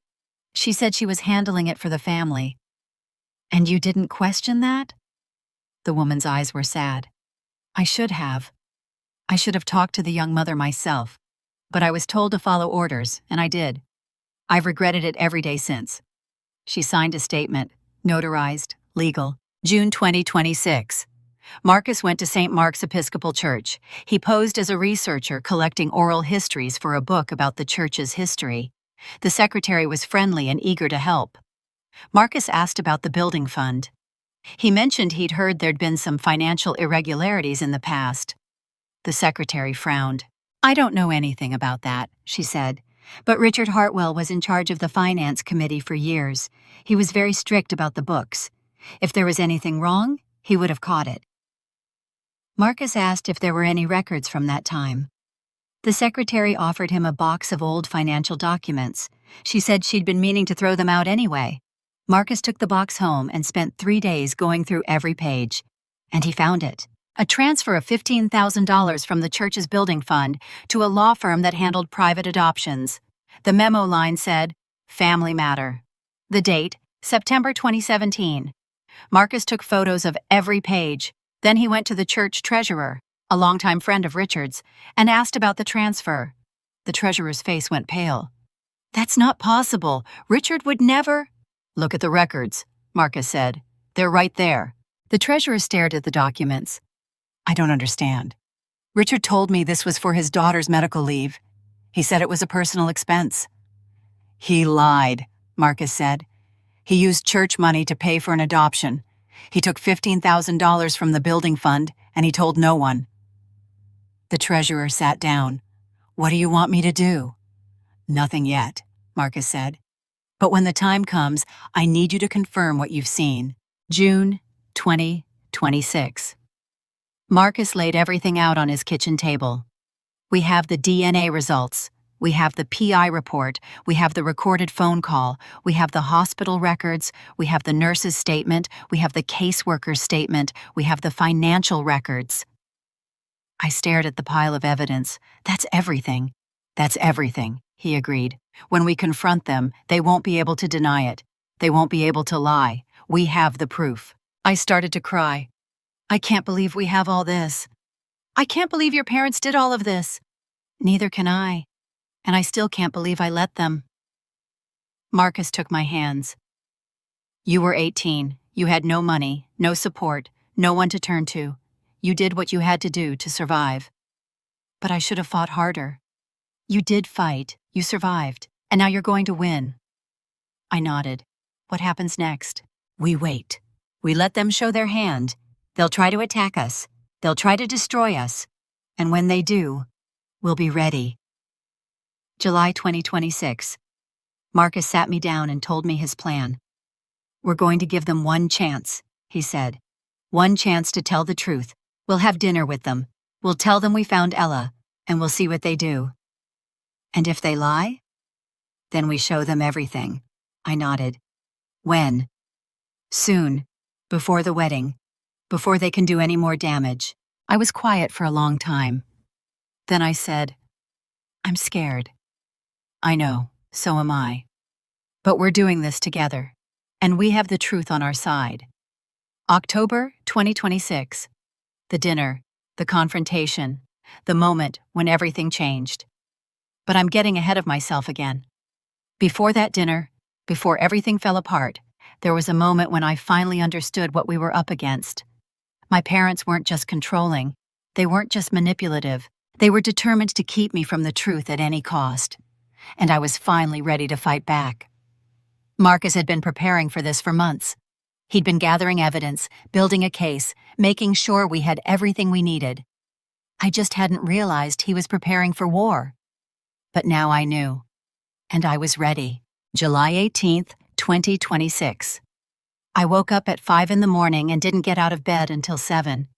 She said she was handling it for the family. And you didn't question that? The woman's eyes were sad. I should have. I should have talked to the young mother myself. But I was told to follow orders, and I did. I've regretted it every day since. She signed a statement, notarized, legal. June 2026. Marcus went to St. Mark's Episcopal Church. He posed as a researcher collecting oral histories for a book about the church's history. The secretary was friendly and eager to help. Marcus asked about the building fund. He mentioned he'd heard there'd been some financial irregularities in the past. The secretary frowned. I don't know anything about that, she said. But Richard Hartwell was in charge of the finance committee for years. He was very strict about the books. If there was anything wrong, he would have caught it. Marcus asked if there were any records from that time. The secretary offered him a box of old financial documents. She said she'd been meaning to throw them out anyway. Marcus took the box home and spent 3 days going through every page. And he found it. A transfer of $15,000 from the church's building fund to a law firm that handled private adoptions. The memo line said, Family Matter. The date, September 2017. Marcus took photos of every page. Then he went to the church treasurer, a longtime friend of Richard's, and asked about the transfer. The treasurer's face went pale. That's not possible. Richard would never... Look at the records, Marcus said. They're right there. The treasurer stared at the documents. I don't understand. Richard told me this was for his daughter's medical leave. He said it was a personal expense. He lied, Marcus said. He used church money to pay for an adoption. He took $15,000 from the building fund, and he told no one. The treasurer sat down. What do you want me to do? Nothing yet, Marcus said. But when the time comes, I need you to confirm what you've seen. June 2026. Marcus laid everything out on his kitchen table. We have the DNA results. We have the PI report. We have the recorded phone call. We have the hospital records. We have the nurse's statement. We have the caseworker's statement. We have the financial records. I stared at the pile of evidence. That's everything. That's everything, he agreed. When we confront them, they won't be able to deny it. They won't be able to lie. We have the proof. I started to cry. I can't believe we have all this. I can't believe your parents did all of this. Neither can I. And I still can't believe I let them. Marcus took my hands. You were 18. You had no money, no support, no one to turn to. You did what you had to do to survive. But I should have fought harder. You did fight, you survived, and now you're going to win. I nodded. What happens next? We wait. We let them show their hand. They'll try to attack us. They'll try to destroy us. And when they do, we'll be ready. July 2026. Marcus sat me down and told me his plan. We're going to give them one chance, he said. One chance to tell the truth. We'll have dinner with them. We'll tell them we found Ella, and we'll see what they do. And if they lie? Then we show them everything. I nodded. When? Soon. Before the wedding. Before they can do any more damage. I was quiet for a long time. Then I said, I'm scared. I know, so am I. But we're doing this together, and we have the truth on our side. October 2026. The dinner, the confrontation, the moment when everything changed. But I'm getting ahead of myself again. Before that dinner, before everything fell apart, there was a moment when I finally understood what we were up against. My parents weren't just controlling. They weren't just manipulative. They were determined to keep me from the truth at any cost. And I was finally ready to fight back. Marcus had been preparing for this for months. He'd been gathering evidence, building a case, making sure we had everything we needed. I just hadn't realized he was preparing for war. But now I knew. And I was ready. July 18th, 2026. I woke up at 5 in the morning and didn't get out of bed until 7.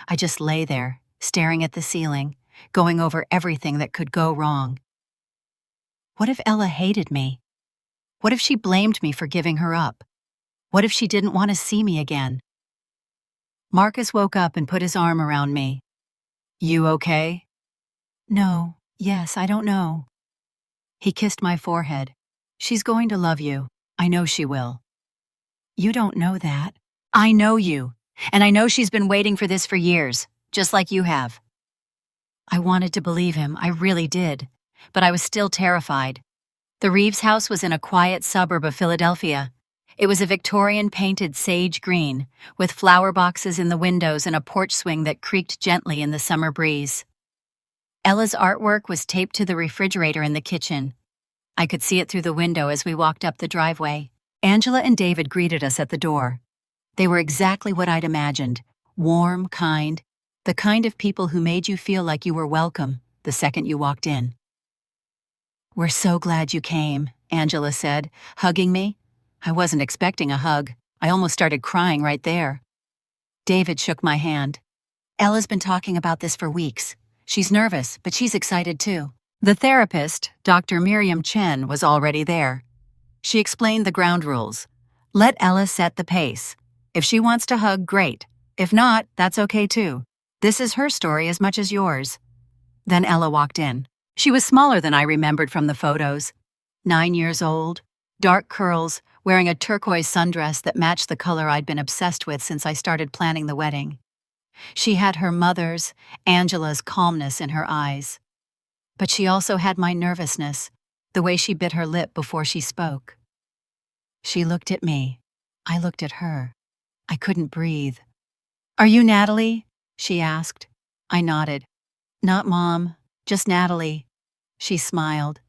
I just lay there, staring at the ceiling, going over everything that could go wrong. What if Ella hated me? What if she blamed me for giving her up? What if she didn't want to see me again? Marcus woke up and put his arm around me. You okay? No, yes, I don't know. He kissed my forehead. She's going to love you. I know she will. You don't know that. I know you, and I know she's been waiting for this for years, just like you have. I wanted to believe him, I really did, but I was still terrified. The Reeves house was in a quiet suburb of Philadelphia. It was a Victorian painted sage green, with flower boxes in the windows and a porch swing that creaked gently in the summer breeze. Ella's artwork was taped to the refrigerator in the kitchen. I could see it through the window as we walked up the driveway. Angela and David greeted us at the door. They were exactly what I'd imagined, warm, kind, the kind of people who made you feel like you were welcome the second you walked in. We're so glad you came, Angela said, hugging me. I wasn't expecting a hug. I almost started crying right there. David shook my hand. Ella's been talking about this for weeks. She's nervous, but she's excited too. The therapist, Dr. Miriam Chen, was already there. She explained the ground rules. Let Ella set the pace. If she wants to hug, great. If not, that's okay too. This is her story as much as yours. Then Ella walked in. She was smaller than I remembered from the photos. 9 years old, dark curls, wearing a turquoise sundress that matched the color I'd been obsessed with since I started planning the wedding. She had her mother's, Angela's, calmness in her eyes. But she also had my nervousness, the way she bit her lip before she spoke. She looked at me. I looked at her. I couldn't breathe. Are you Natalie? She asked. I nodded. Not Mom, just Natalie. She smiled.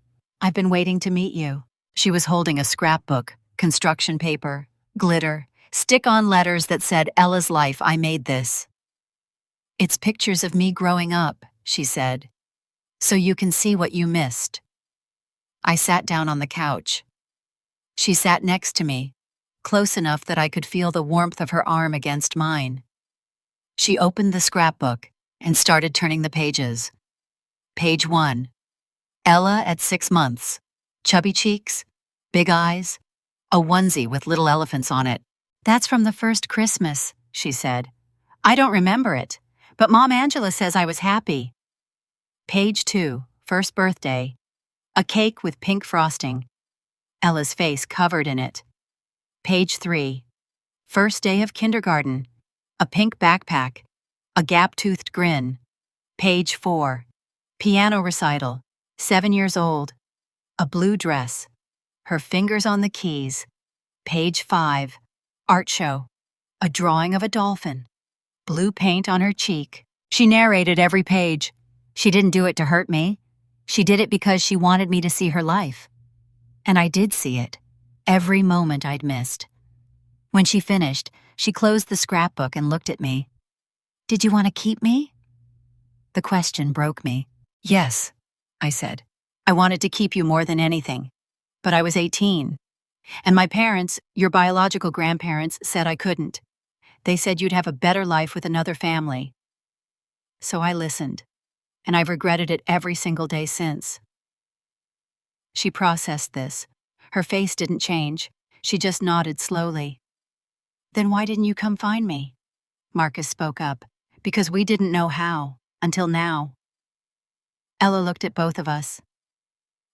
I've been waiting to meet you. She was holding a scrapbook, construction paper, glitter, stick-on letters that said, Ella's life, I made this. It's pictures of me growing up, she said, so you can see what you missed. I sat down on the couch. She sat next to me, close enough that I could feel the warmth of her arm against mine. She opened the scrapbook and started turning the pages. Page 1. Ella at 6 months. Chubby cheeks, big eyes, a onesie with little elephants on it. That's from the first Christmas, she said. I don't remember it, but Mom Angela says I was happy. Page 2, first birthday. A cake with pink frosting. Ella's face covered in it. Page 3, first day of kindergarten. A pink backpack. A gap-toothed grin. Page 4, piano recital. 7 years old. A blue dress. her fingers on the keys. Page 5. Art show. A drawing of a dolphin. Blue paint on her cheek. She narrated every page. She didn't do it to hurt me. She did it because she wanted me to see her life. And I did see it. Every moment I'd missed. When she finished, she closed the scrapbook and looked at me. "Did you want to keep me?" The question broke me. "Yes," I said. "I wanted to keep you more than anything. But I was 18. And my parents, your biological grandparents, said I couldn't. They said you'd have a better life with another family." So I listened, and I've regretted it every single day since. She processed this. Her face didn't change. She just nodded slowly. "Then why didn't you come find me?" Marcus spoke up. "Because we didn't know how, until now." Ella looked at both of us.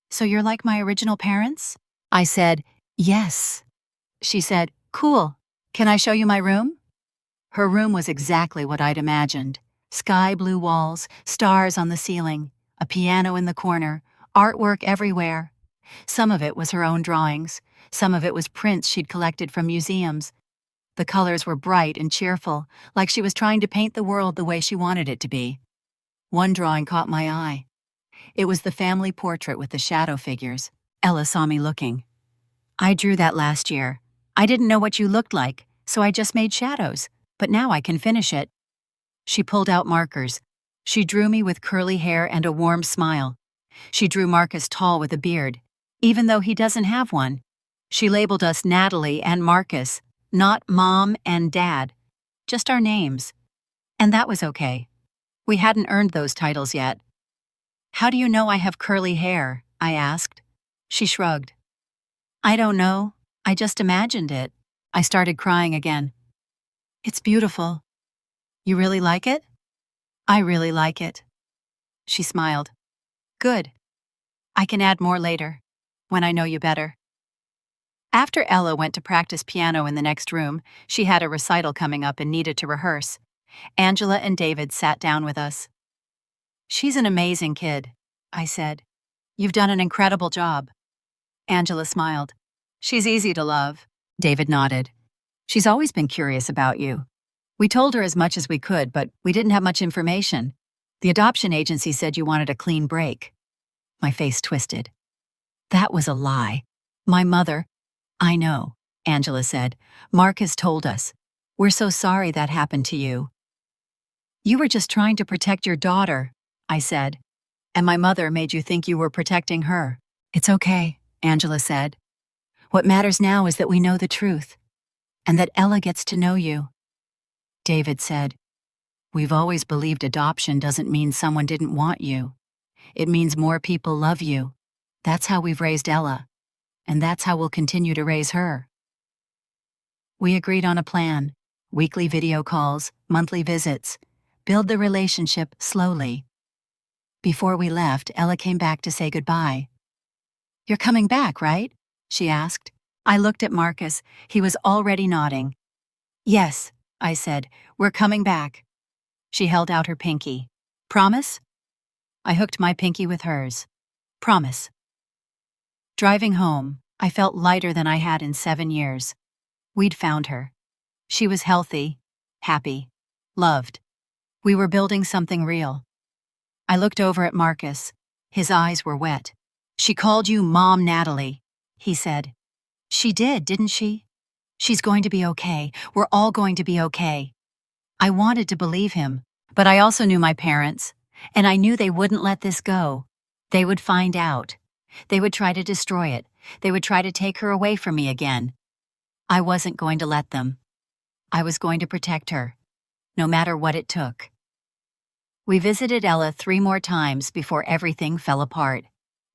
"So you're like my original parents?" I said, "Yes." She said, "Cool. Can I show you my room?" Her room was exactly what I'd imagined. Sky blue walls, stars on the ceiling, a piano in the corner, artwork everywhere. Some of it was her own drawings. Some of it was prints she'd collected from museums. The colors were bright and cheerful, like she was trying to paint the world the way she wanted it to be. One drawing caught my eye. It was the family portrait with the shadow figures. Ella saw me looking. "I drew that last year. I didn't know what you looked like, so I just made shadows, but now I can finish it." She pulled out markers. She drew me with curly hair and a warm smile. She drew Marcus tall with a beard, even though he doesn't have one. She labeled us Natalie and Marcus, not Mom and Dad, just our names. And that was okay. We hadn't earned those titles yet. "How do you know I have curly hair?" I asked. She shrugged. "I don't know. I just imagined it." I started crying again. "It's beautiful." "You really like it?" "I really like it." She smiled. "Good. I can add more later, when I know you better." After Ella went to practice piano in the next room, she had a recital coming up and needed to rehearse. Angela and David sat down with us. "She's an amazing kid," I said. "You've done an incredible job." Angela smiled. "She's easy to love." David nodded. "She's always been curious about you. We told her as much as we could, but we didn't have much information. The adoption agency said you wanted a clean break." My face twisted. That was a lie. My mother— "I know," Angela said. "Marcus told us. We're so sorry that happened to you." "You were just trying to protect your daughter," I said. "And my mother made you think you were protecting her." "It's okay," Angela said. "What matters now is that we know the truth, and that Ella gets to know you." David said, "We've always believed adoption doesn't mean someone didn't want you. It means more people love you. That's how we've raised Ella, and that's how we'll continue to raise her." We agreed on a plan: weekly video calls, monthly visits, build the relationship slowly. Before we left, Ella came back to say goodbye. "You're coming back, right?" she asked. I looked at Marcus. He was already nodding. "Yes," I said, "we're coming back." She held out her pinky. "Promise?" I hooked my pinky with hers. "Promise." Driving home, I felt lighter than I had in 7 years. We'd found her. She was healthy, happy, loved. We were building something real. I looked over at Marcus. His eyes were wet. "She called you Mom Natalie," he said. "She did, didn't she? She's going to be okay. We're all going to be okay." I wanted to believe him, but I also knew my parents, and I knew they wouldn't let this go. They would find out. They would try to destroy it. They would try to take her away from me again. I wasn't going to let them. I was going to protect her, no matter what it took. We visited Ella 3 more times before everything fell apart.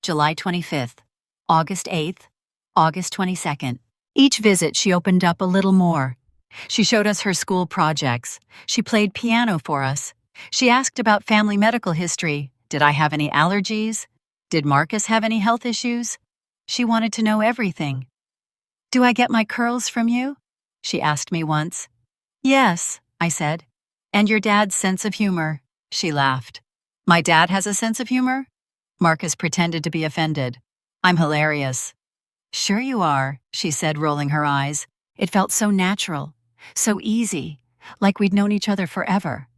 July 25th, August 8th, August 22nd. Each visit she opened up a little more. She showed us her school projects. She played piano for us. She asked about family medical history. Did I have any allergies? Did Marcus have any health issues? She wanted to know everything. "Do I get my curls from you?" she asked me once. "Yes," I said. "And your dad's sense of humor." She laughed. "My dad has a sense of humor?" Marcus pretended to be offended. "I'm hilarious." Sure you are, she said, rolling her eyes. It felt so natural, so easy, like we'd known each other forever.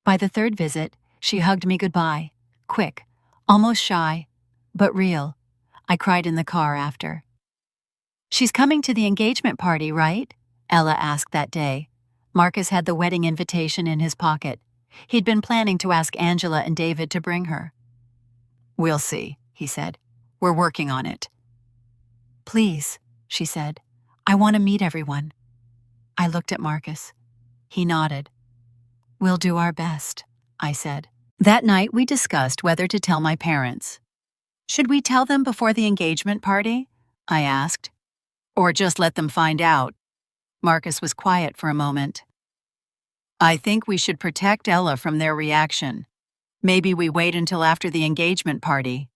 By the third visit, she hugged me goodbye, quick, almost shy, but real. I cried in the car after. She's coming to the engagement party, right? Ella asked that day. Marcus had the wedding invitation in his pocket. He'd been planning to ask Angela and David to bring her. We'll see, he said. We're working on it. Please, she said. I want to meet everyone. I looked at Marcus. He nodded. We'll do our best, I said. That night we discussed whether to tell my parents. Should we tell them before the engagement party? I asked. Or just let them find out? Marcus was quiet for a moment. I think we should protect Ella from their reaction. Maybe we wait until after the engagement party.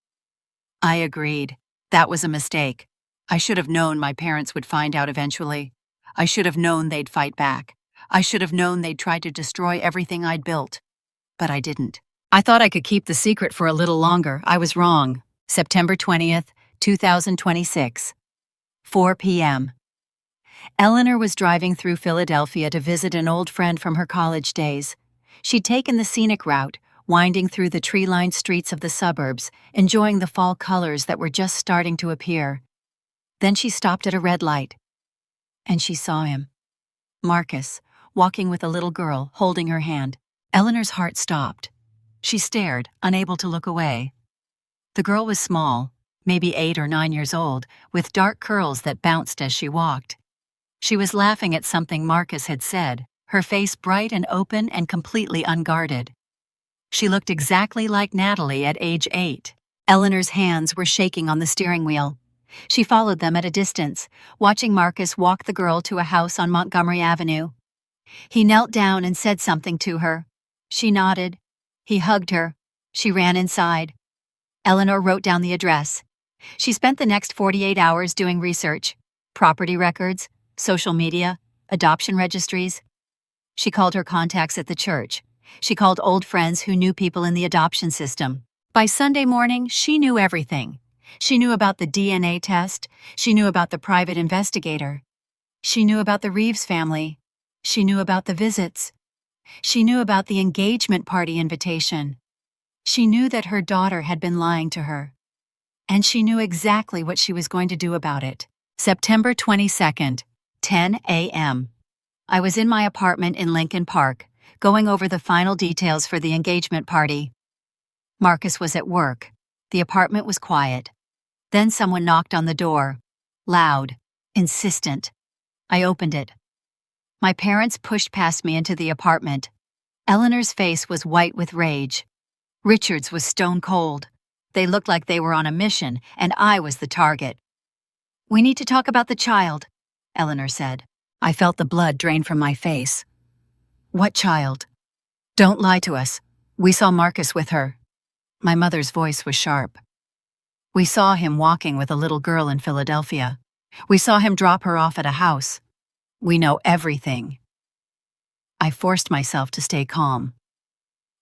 I agreed. That was a mistake. I should have known my parents would find out eventually. I should have known they'd fight back. I should have known they'd try to destroy everything I'd built. But I didn't. I thought I could keep the secret for a little longer. I was wrong. September 20th, 2026. 4 p.m. Eleanor was driving through Philadelphia to visit an old friend from her college days. She'd taken the scenic route, winding through the tree-lined streets of the suburbs, enjoying the fall colors that were just starting to appear. Then she stopped at a red light. And she saw him. Marcus, walking with a little girl, holding her hand. Eleanor's heart stopped. She stared, unable to look away. The girl was small, maybe 8 or 9 years old, with dark curls that bounced as she walked. She was laughing at something Marcus had said, her face bright and open and completely unguarded. She looked exactly like Natalie at age 8. Eleanor's hands were shaking on the steering wheel. She followed them at a distance, watching Marcus walk the girl to a house on Montgomery Avenue. He knelt down and said something to her. She nodded. He hugged her. She ran inside. Eleanor wrote down the address. She spent the next 48 hours doing research, property records, social media, adoption registries. She called her contacts at the church. She called old friends who knew people in the adoption system. By Sunday morning, she knew everything. She knew about the DNA test. She knew about the private investigator. She knew about the Reeves family. She knew about the visits. She knew about the engagement party invitation. She knew that her daughter had been lying to her. And she knew exactly what she was going to do about it. September 22nd, 10 a.m. I was in my apartment in Lincoln Park, going over the final details for the engagement party. Marcus was at work. The apartment was quiet. Then someone knocked on the door. Loud, insistent. I opened it. My parents pushed past me into the apartment. Eleanor's face was white with rage. Richard's was stone cold. They looked like they were on a mission, and I was the target. We need to talk about the child, Eleanor said. I felt the blood drain from my face. What child? Don't lie to us. We saw Marcus with her. My mother's voice was sharp. We saw him walking with a little girl in Philadelphia. We saw him drop her off at a house. We know everything. I forced myself to stay calm.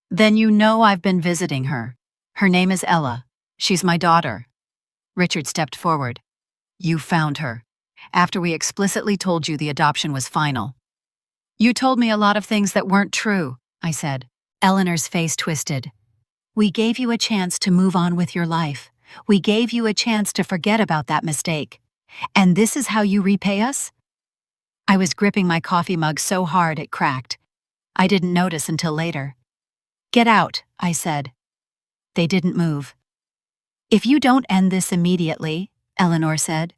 Then you know I've been visiting her. Her name is Ella. She's my daughter. Richard stepped forward. You found her, after we explicitly told you the adoption was final. You told me a lot of things that weren't true, I said. Eleanor's face twisted. We gave you a chance to move on with your life. We gave you a chance to forget about that mistake. And this is how you repay us? I was gripping my coffee mug so hard it cracked. I didn't notice until later. Get out, I said. They didn't move. If you don't end this immediately, Eleanor said,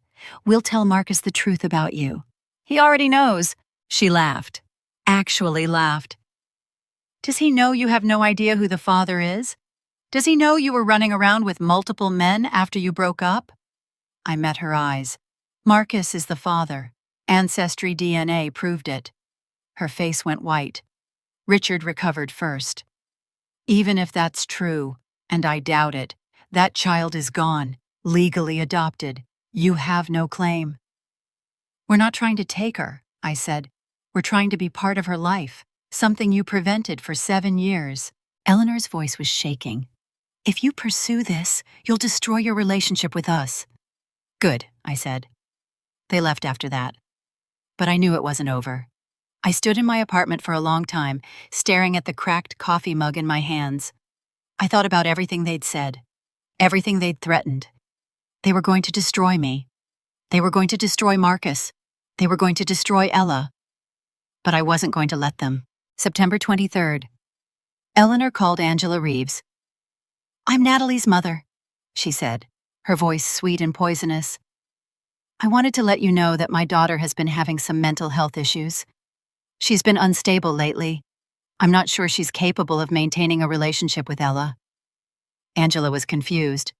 we'll tell Marcus the truth about you. He already knows. She laughed. Actually laughed. Does he know you have no idea who the father is? Does he know you were running around with multiple men after you broke up? I met her eyes. Marcus is the father. Ancestry DNA proved it. Her face went white. Richard recovered first. Even if that's true, and I doubt it, that child is gone, legally adopted. You have no claim. We're not trying to take her, I said. We're trying to be part of her life, something you prevented for 7 years. Eleanor's voice was shaking. If you pursue this, you'll destroy your relationship with us. Good, I said. They left after that. But I knew it wasn't over. I stood in my apartment for a long time, staring at the cracked coffee mug in my hands. I thought about everything they'd said, everything they'd threatened. They were going to destroy me. They were going to destroy Marcus. They were going to destroy Ella. But I wasn't going to let them. September 23rd. Eleanor called Angela Reeves. "I'm Natalie's mother," she said, her voice sweet and poisonous. "I wanted to let you know that my daughter has been having some mental health issues. She's been unstable lately. I'm not sure she's capable of maintaining a relationship with Ella." Angela was confused.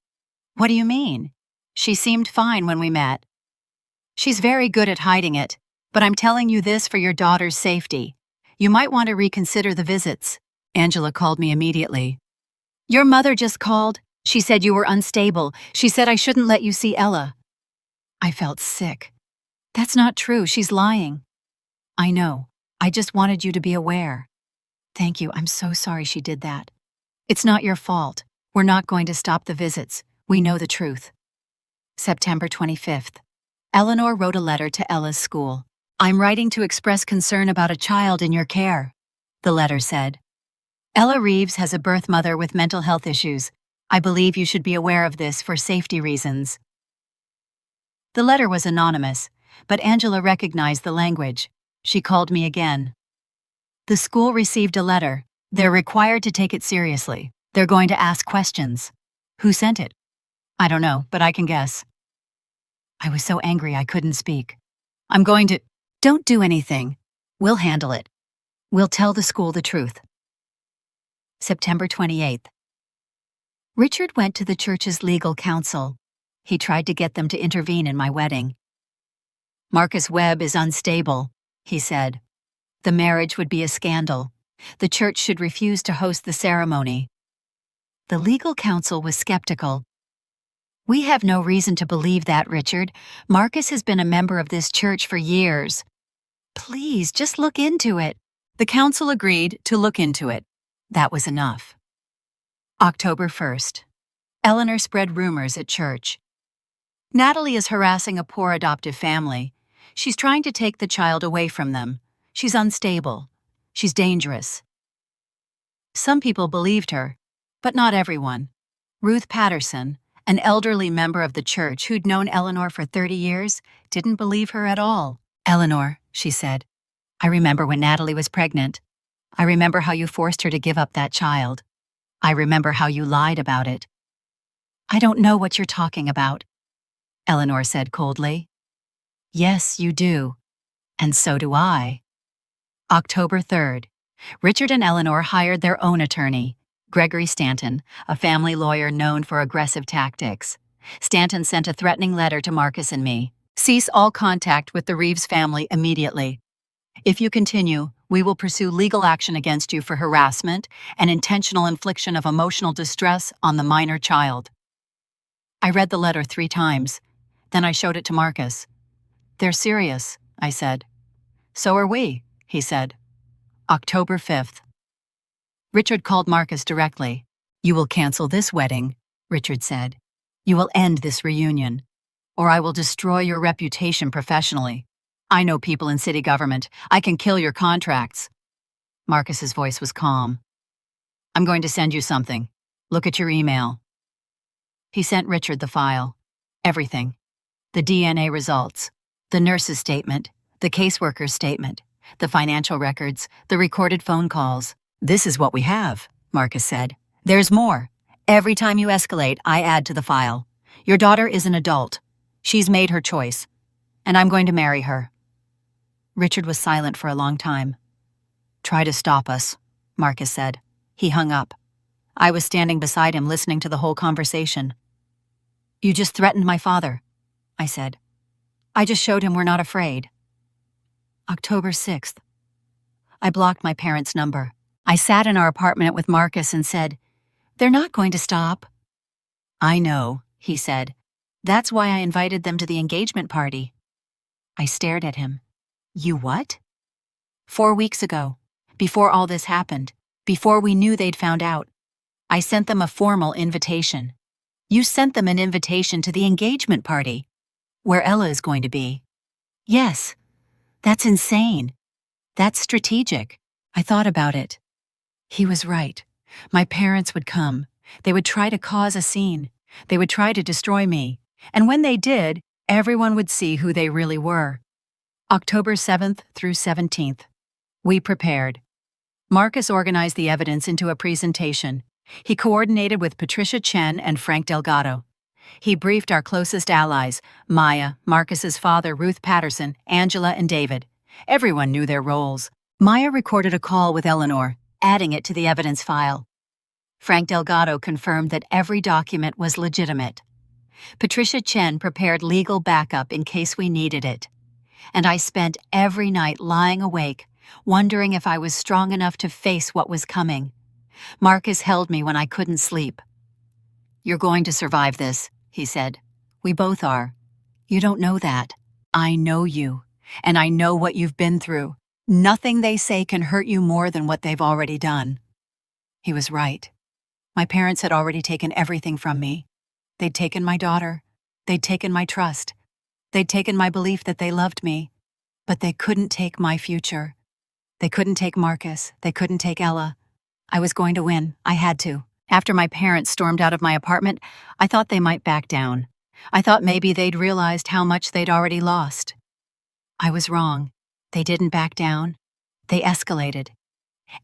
"What do you mean? She seemed fine when we met." "She's very good at hiding it, but I'm telling you this for your daughter's safety. You might want to reconsider the visits." Angela called me immediately. "Your mother just called. She said you were unstable. She said I shouldn't let you see Ella." I felt sick. "That's not true. She's lying." "I know. I just wanted you to be aware." "Thank you. I'm so sorry she did that." "It's not your fault. We're not going to stop the visits. We know the truth." September 25th. Eleanor wrote a letter to Ella's school. "I'm writing to express concern about a child in your care," the letter said. "Ella Reeves has a birth mother with mental health issues. I believe you should be aware of this for safety reasons." The letter was anonymous, but Angela recognized the language. She called me again. "The school received a letter. They're required to take it seriously. They're going to ask questions." "Who sent it?" "I don't know, but I can guess." I was so angry I couldn't speak. "I'm going to—" "Don't do anything. We'll handle it. We'll tell the school the truth." September 28th. Richard went to the church's legal counsel. He tried to get them to intervene in my wedding. "Marcus Webb is unstable," he said. "The marriage would be a scandal. The church should refuse to host the ceremony." The legal counsel was skeptical. "We have no reason to believe that, Richard. Marcus has been a member of this church for years. Please, just look into it." The council agreed to look into it. That was enough. October 1st. Eleanor spread rumors at church. "Natalie is harassing a poor adoptive family. She's trying to take the child away from them. She's unstable. She's dangerous." Some people believed her, but not everyone. Ruth Patterson, an elderly member of the church who'd known Eleanor for 30 years, didn't believe her at all. "Eleanor," she said, "I remember when Natalie was pregnant. I remember how you forced her to give up that child. I remember how you lied about it." "I don't know what you're talking about," Eleanor said coldly. "Yes, you do. And so do I." October 3rd. Richard and Eleanor hired their own attorney, Gregory Stanton, a family lawyer known for aggressive tactics. Stanton sent a threatening letter to Marcus and me. "Cease all contact with the Reeves family immediately. If you continue, we will pursue legal action against you for harassment and intentional infliction of emotional distress on the minor child." I read the letter 3 times. Then I showed it to Marcus. "They're serious," I said. "So are we," he said. October 5th. Richard called Marcus directly. "You will cancel this wedding," Richard said. "You will end this reunion, or I will destroy your reputation professionally. I know people in city government. I can kill your contracts." Marcus's voice was calm. "I'm going to send you something. Look at your email." He sent Richard the file. Everything. The DNA results, the nurse's statement, the caseworker's statement, the financial records, the recorded phone calls. "This is what we have," Marcus said. "There's more. Every time you escalate, I add to the file. Your daughter is an adult. She's made her choice, and I'm going to marry her." Richard was silent for a long time. "Try to stop us," Marcus said. He hung up. I was standing beside him listening to the whole conversation. "You just threatened my father," I said. "I just showed him we're not afraid." October 6th. I blocked my parents' number. I sat in our apartment with Marcus and said, "They're not going to stop." "I know," he said. "That's why I invited them to the engagement party." I stared at him. "You what?" "4 weeks ago, before all this happened, before we knew they'd found out, I sent them a formal invitation. You sent them an invitation to the engagement party." Where Ella is going to be. Yes, that's insane. That's strategic. I thought about it. He was right. My parents would come. They would try to cause a scene. They would try to destroy me. And when they did, everyone would see who they really were. October 7th through 17th. We prepared. Marcus organized the evidence into a presentation. He coordinated with Patricia Chen and Frank Delgado. He briefed our closest allies, Maya, Marcus's father, Ruth Patterson, Angela, and David. Everyone knew their roles. Maya recorded a call with Eleanor, adding it to the evidence file. Frank Delgado confirmed that every document was legitimate. Patricia Chen prepared legal backup in case we needed it. And I spent every night lying awake, wondering if I was strong enough to face what was coming. Marcus held me when I couldn't sleep. "You're going to survive this," he said. "We both are. You don't know that. I know you, and I know what you've been through. Nothing they say can hurt you more than what they've already done." He was right. My parents had already taken everything from me. They'd taken my daughter. They'd taken my trust. They'd taken my belief that they loved me. But they couldn't take my future. They couldn't take Marcus. They couldn't take Ella. I was going to win. I had to. After my parents stormed out of my apartment, I thought they might back down. I thought maybe they'd realized how much they'd already lost. I was wrong. They didn't back down. They escalated.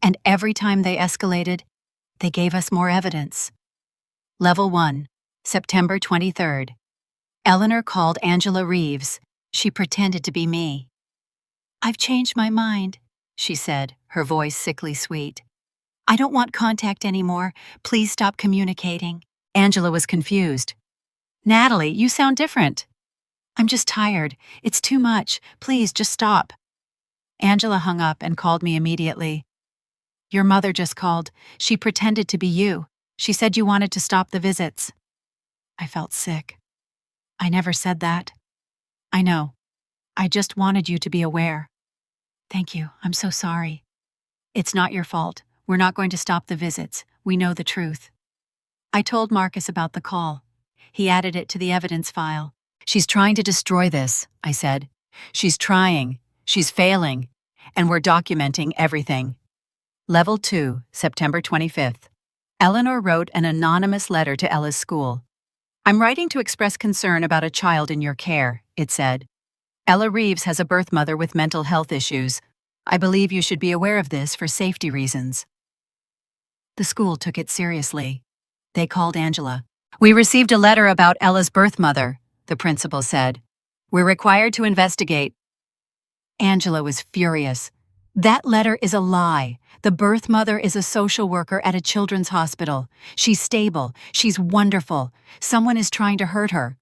And every time they escalated, they gave us more evidence. Level 1, September 23rd. Eleanor called Angela Reeves. She pretended to be me. "I've changed my mind," she said, her voice sickly sweet. "I don't want contact anymore. Please stop communicating." Angela was confused. "Natalie, you sound different." "I'm just tired. It's too much. Please, just stop." Angela hung up and called me immediately. "Your mother just called. She pretended to be you. She said you wanted to stop the visits." I felt sick. "I never said that." "I know. I just wanted you to be aware." "Thank you. I'm so sorry." "It's not your fault. We're not going to stop the visits. We know the truth." I told Marcus about the call. He added it to the evidence file. "She's trying to destroy this," I said. "She's trying. She's failing. And we're documenting everything." Level 2, September 25th. Eleanor wrote an anonymous letter to Ella's school. "I'm writing to express concern about a child in your care," it said. "Ella Reeves has a birth mother with mental health issues. I believe you should be aware of this for safety reasons." The school took it seriously. They called Angela. "We received a letter about Ella's birth mother," the principal said. "We're required to investigate." Angela was furious. "That letter is a lie. The birth mother is a social worker at a children's hospital. She's stable. She's wonderful. Someone is trying to hurt her."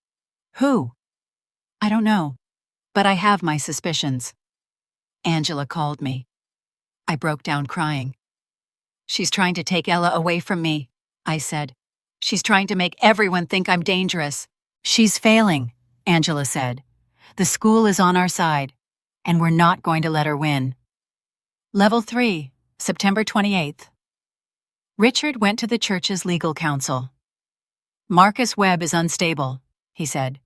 "Who?" "I don't know, but I have my suspicions." Angela called me. I broke down crying. "She's trying to take Ella away from me," I said. "She's trying to make everyone think I'm dangerous." "She's failing," Angela said. "The school is on our side, and we're not going to let her win." Level 3, September 28th. Richard went to the church's legal counsel. "Marcus Webb is unstable," he said.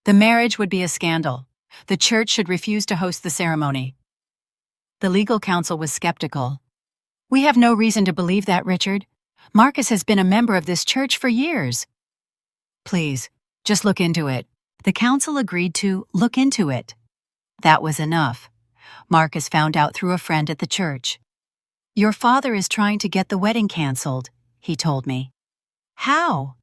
"The marriage would be a scandal. The church should refuse to host the ceremony." The legal counsel was skeptical. "We have no reason to believe that, Richard. Marcus has been a member of this church for years." "Please, just look into it." The council agreed to look into it. That was enough. Marcus found out through a friend at the church. "Your father is trying to get the wedding canceled," he told me. "How?"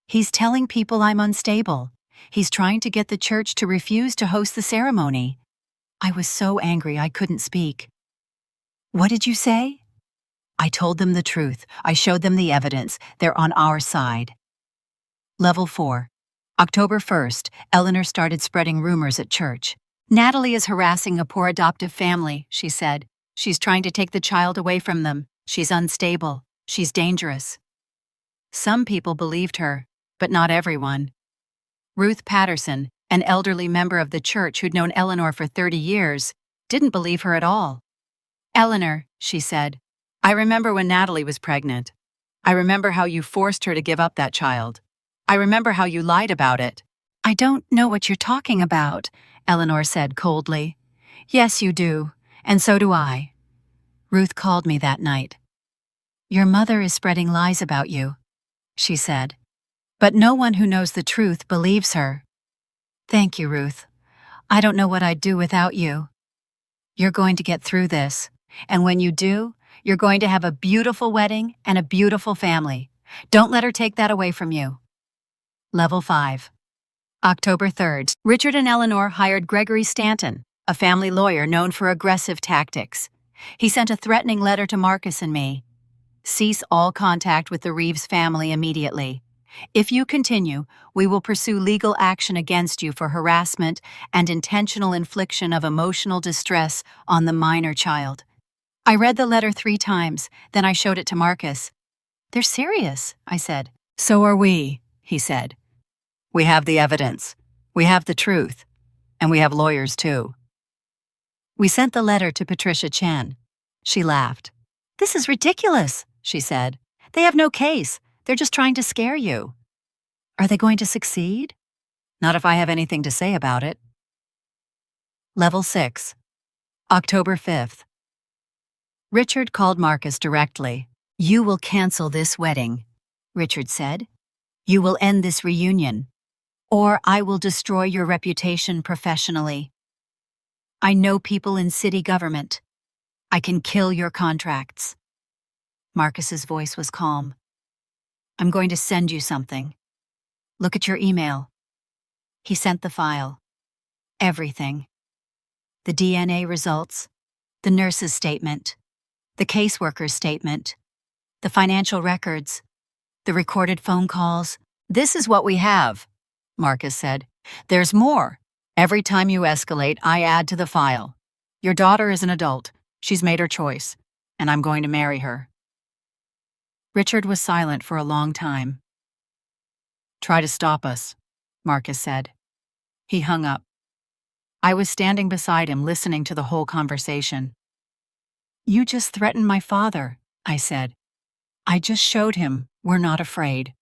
"He's telling people I'm unstable. He's trying to get the church to refuse to host the ceremony." I was so angry I couldn't speak. "What did you say?" I told them the truth. I showed them the evidence. They're on our side. Level 4. October 1st, Eleanor started spreading rumors at church. "Natalie is harassing a poor adoptive family," she said. "She's trying to take the child away from them. She's unstable. She's dangerous." Some people believed her, but not everyone. Ruth Patterson, an elderly member of the church who'd known Eleanor for 30 years, didn't believe her at all. "Eleanor," she said, "I remember when Natalie was pregnant. I remember how you forced her to give up that child. I remember how you lied about it. I don't know what you're talking about, Eleanor said coldly. Yes, you do, and so do I. Ruth called me that night. Your mother is spreading lies about you, she said. But no one who knows the truth believes her. Thank you, Ruth. I don't know what I'd do without you. You're going to get through this, and when you do, you're going to have a beautiful wedding and a beautiful family. Don't let her take that away from you. Level 5. October 3rd, Richard and Eleanor hired Gregory Stanton, a family lawyer known for aggressive tactics. He sent a threatening letter to Marcus and me. Cease all contact with the Reeves family immediately. If you continue, we will pursue legal action against you for harassment and intentional infliction of emotional distress on the minor child. I read the letter 3 times, then I showed it to Marcus. They're serious, I said. So are we, he said. We have the evidence, we have the truth, and we have lawyers too. We sent the letter to Patricia Chen. She laughed. This is ridiculous, she said. They have no case. They're just trying to scare you. Are they going to succeed? Not if I have anything to say about it. Level 6. October 5th. Richard called Marcus directly. You will cancel this wedding, Richard said. You will end this reunion, or I will destroy your reputation professionally. I know people in city government. I can kill your contracts. Marcus's voice was calm. I'm going to send you something. Look at your email. He sent the file. Everything. The DNA results, the nurse's statement, the caseworker's statement, the financial records, the recorded phone calls. This is what we have, Marcus said. There's more. Every time you escalate, I add to the file. Your daughter is an adult. She's made her choice, and I'm going to marry her. Richard was silent for a long time. Try to stop us, Marcus said. He hung up. I was standing beside him listening to the whole conversation. You just threatened my father, I said. I just showed him we're not afraid.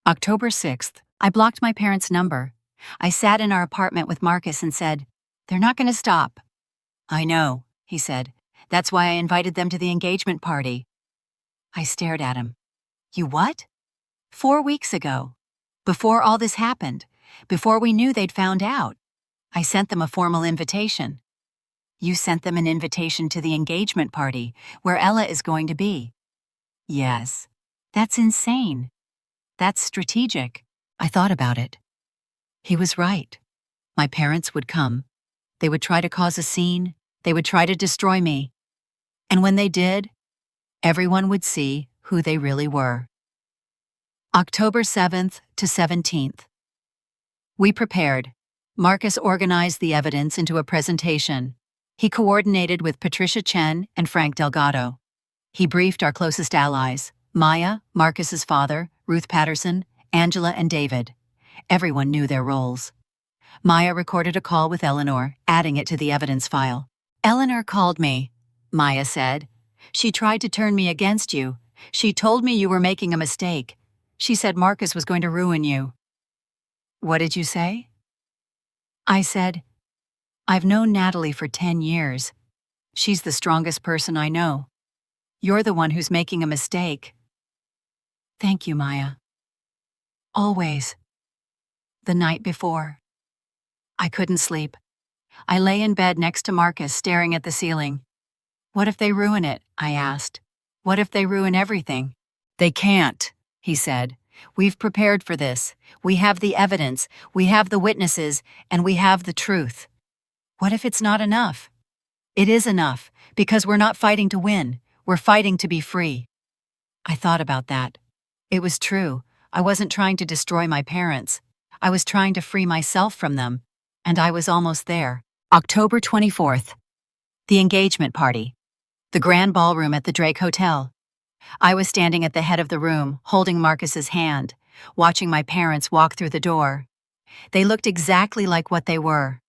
October 6th, I blocked my parents' number. I sat in our apartment with Marcus and said, they're not going to stop. I know, he said. That's why I invited them to the engagement party. I stared at him. You what? 4 weeks ago. Before all this happened. Before we knew they'd found out. I sent them a formal invitation. You sent them an invitation to the engagement party, where Ella is going to be. Yes. That's insane. That's strategic. I thought about it. He was right. My parents would come. They would try to cause a scene. They would try to destroy me. And when they did, everyone would see who they really were. October 7th to 17th. We prepared. Marcus organized the evidence into a presentation. He coordinated with Patricia Chen and Frank Delgado. He briefed our closest allies, Maya, Marcus's father, Ruth Patterson, Angela, and David. Everyone knew their roles. Maya recorded a call with Eleanor, adding it to the evidence file. Eleanor called me, Maya said. She tried to turn me against you. She told me you were making a mistake. She said Marcus was going to ruin you. What did you say? I said, I've known Natalie for 10 years. She's the strongest person I know. You're the one who's making a mistake. Thank you, Maya. Always. The night before. I couldn't sleep. I lay in bed next to Marcus, staring at the ceiling. What if they ruin it? I asked. What if they ruin everything? They can't, he said. We've prepared for this. We have the evidence, we have the witnesses, and we have the truth. What if it's not enough? It is enough, because we're not fighting to win. We're fighting to be free. I thought about that. It was true. I wasn't trying to destroy my parents. I was trying to free myself from them, and I was almost there. October 24th. The engagement party. The grand ballroom at the Drake Hotel. I was standing at the head of the room, holding Marcus's hand, watching my parents walk through the door. They looked exactly like what they were.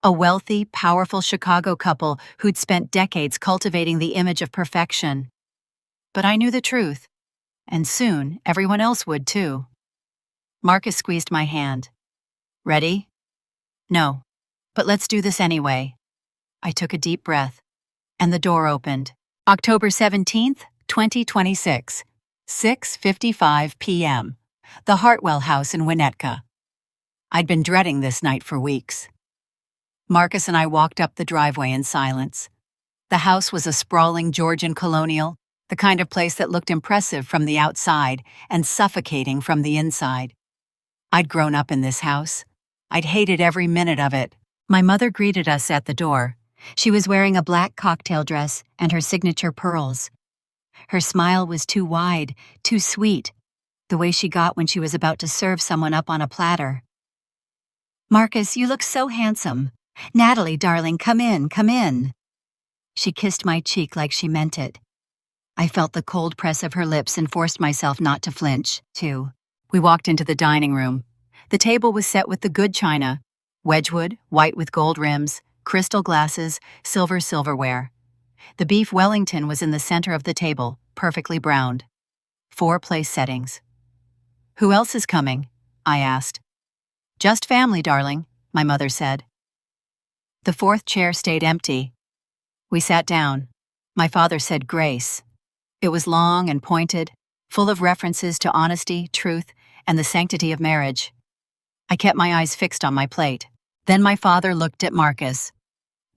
A wealthy, powerful Chicago couple who'd spent decades cultivating the image of perfection. But I knew the truth, and soon everyone else would too. Marcus squeezed my hand. Ready? No. But let's do this anyway. I took a deep breath, and the door opened. October 17th, 2026, 6:55 p.m. The Hartwell House in Winnetka. I'd been dreading this night for weeks. Marcus and I walked up the driveway in silence. The house was a sprawling Georgian colonial, the kind of place that looked impressive from the outside and suffocating from the inside. I'd grown up in this house. I'd hated every minute of it. My mother greeted us at the door. She was wearing a black cocktail dress and her signature pearls. Her smile was too wide, too sweet, the way she got when she was about to serve someone up on a platter. "Marcus, you look so handsome. Natalie, darling, come in, come in." She kissed my cheek like she meant it. I felt the cold press of her lips and forced myself not to flinch, too. We walked into the dining room. The table was set with the good china: Wedgwood, white with gold rims, crystal glasses, silver silverware. The beef Wellington was in the center of the table, perfectly browned. 4 place settings. "Who else is coming?" I asked. "Just family, darling," my mother said. The 4th chair stayed empty. We sat down. My father said grace. It was long and pointed, full of references to honesty, truth, and the sanctity of marriage. I kept my eyes fixed on my plate. Then my father looked at Marcus.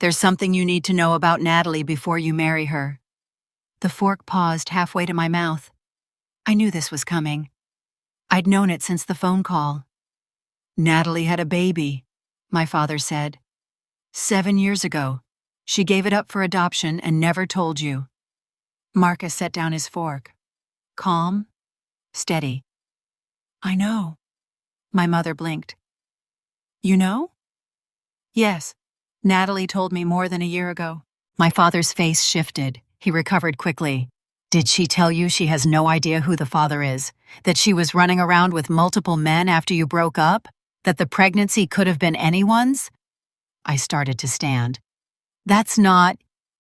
"There's something you need to know about Natalie before you marry her." The fork paused halfway to my mouth. I knew this was coming. I'd known it since the phone call. "Natalie had a baby," my father said. "7 years ago. She gave it up for adoption and never told you." Marcus set down his fork. Calm, steady. "I know." My mother blinked. "You know?" "Yes. Natalie told me more than a year ago." My father's face shifted. He recovered quickly. "Did she tell you she has no idea who the father is? That she was running around with multiple men after you broke up? That the pregnancy could have been anyone's?" I started to stand. "That's not—"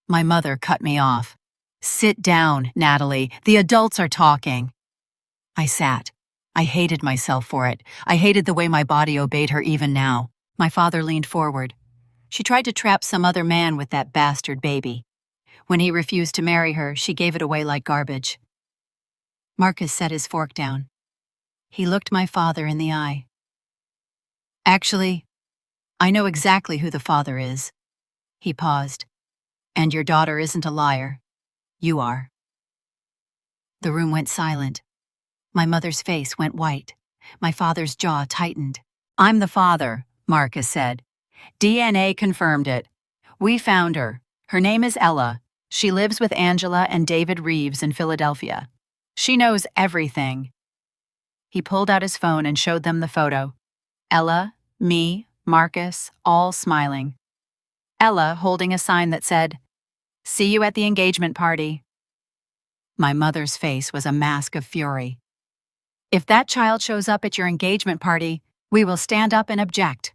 My mother cut me off. "Sit down, Natalie. The adults are talking." I sat. I hated myself for it. I hated the way my body obeyed her even now. My father leaned forward. "She tried to trap some other man with that bastard baby. When he refused to marry her, she gave it away like garbage." Marcus set his fork down. He looked my father in the eye. "Actually, I know exactly who the father is." He paused. "And your daughter isn't a liar. You are." The room went silent. My mother's face went white. My father's jaw tightened. "I'm the father," Marcus said. "DNA confirmed it. We found her. Her name is Ella. She lives with Angela and David Reeves in Philadelphia. She knows everything." He pulled out his phone and showed them the photo. Ella, me, Marcus, all smiling. Ella holding a sign that said, "See you at the engagement party." My mother's face was a mask of fury. "If that child shows up at your engagement party, we will stand up and object."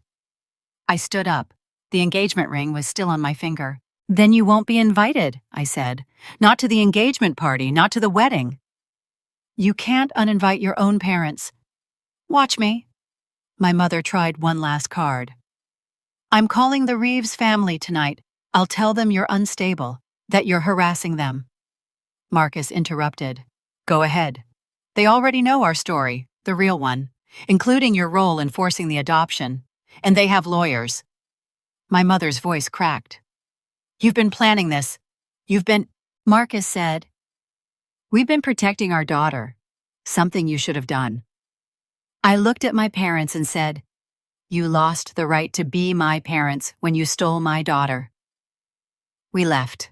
I stood up. The engagement ring was still on my finger. "Then you won't be invited," I said. "Not to the engagement party, not to the wedding." "You can't uninvite your own parents." "Watch me." My mother tried one last card. "I'm calling the Reeves family tonight. I'll tell them you're unstable, that you're harassing them." Marcus interrupted. "Go ahead. They already know our story, the real one, including your role in forcing the adoption, and they have lawyers." My mother's voice cracked. "You've been planning this. You've been—" Marcus said, "We've been protecting our daughter. Something you should have done." I looked at my parents and said, "You lost the right to be my parents when you stole my daughter." We left.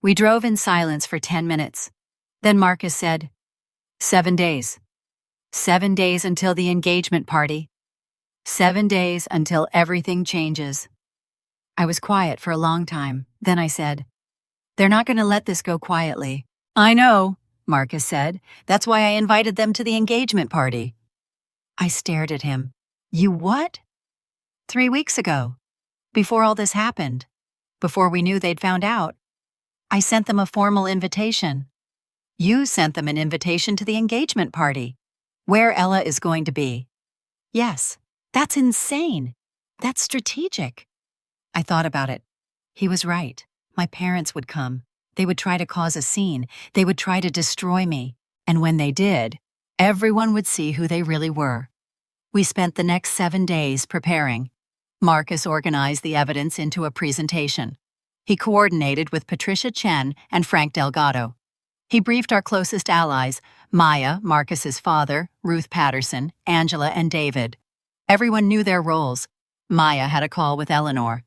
We drove in silence for 10 minutes. Then Marcus said, 7 days. 7 days until the engagement party. 7 days until everything changes." I was quiet for a long time. Then I said, "They're not going to let this go quietly." "I know," Marcus said. "That's why I invited them to the engagement party." I stared at him. "You what?" 3 weeks ago. Before all this happened. Before we knew they'd found out. I sent them a formal invitation. You sent them an invitation to the engagement party, where Ella is going to be. Yes, That's insane. That's strategic. I thought about it. He was right. My parents would come. They would try to cause a scene. They would try to destroy me. And when they did, everyone would see who they really were. We spent the next 7 days preparing. Marcus organized the evidence into a presentation. He coordinated with Patricia Chen and Frank Delgado. He briefed our closest allies, Maya, Marcus's father, Ruth Patterson, Angela, and David. Everyone knew their roles. Maya had a call with Eleanor.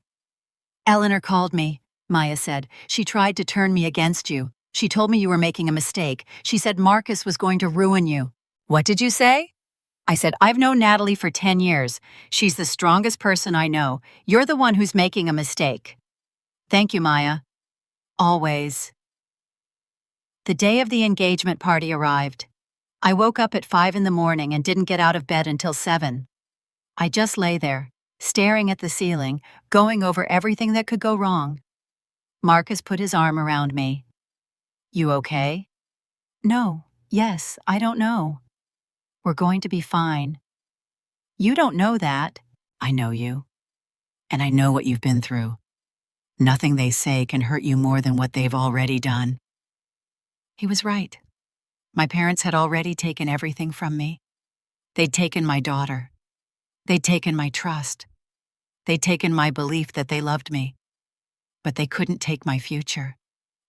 "Eleanor called me," Maya said. "She tried to turn me against you. She told me you were making a mistake. She said Marcus was going to ruin you." "What did you say?" I said, "I've known Natalie for 10 years. She's the strongest person I know. You're the one who's making a mistake." "Thank you, Maya." "Always." The day of the engagement party arrived. I woke up at 5 in the morning and didn't get out of bed until 7. I just lay there, staring at the ceiling, going over everything that could go wrong. Marcus put his arm around me. "You okay?" "No, yes, I don't know." "We're going to be fine." "You don't know that." "I know you. And I know what you've been through. Nothing they say can hurt you more than what they've already done." He was right. My parents had already taken everything from me. They'd taken my daughter. They'd taken my trust. They'd taken my belief that they loved me. But they couldn't take my future.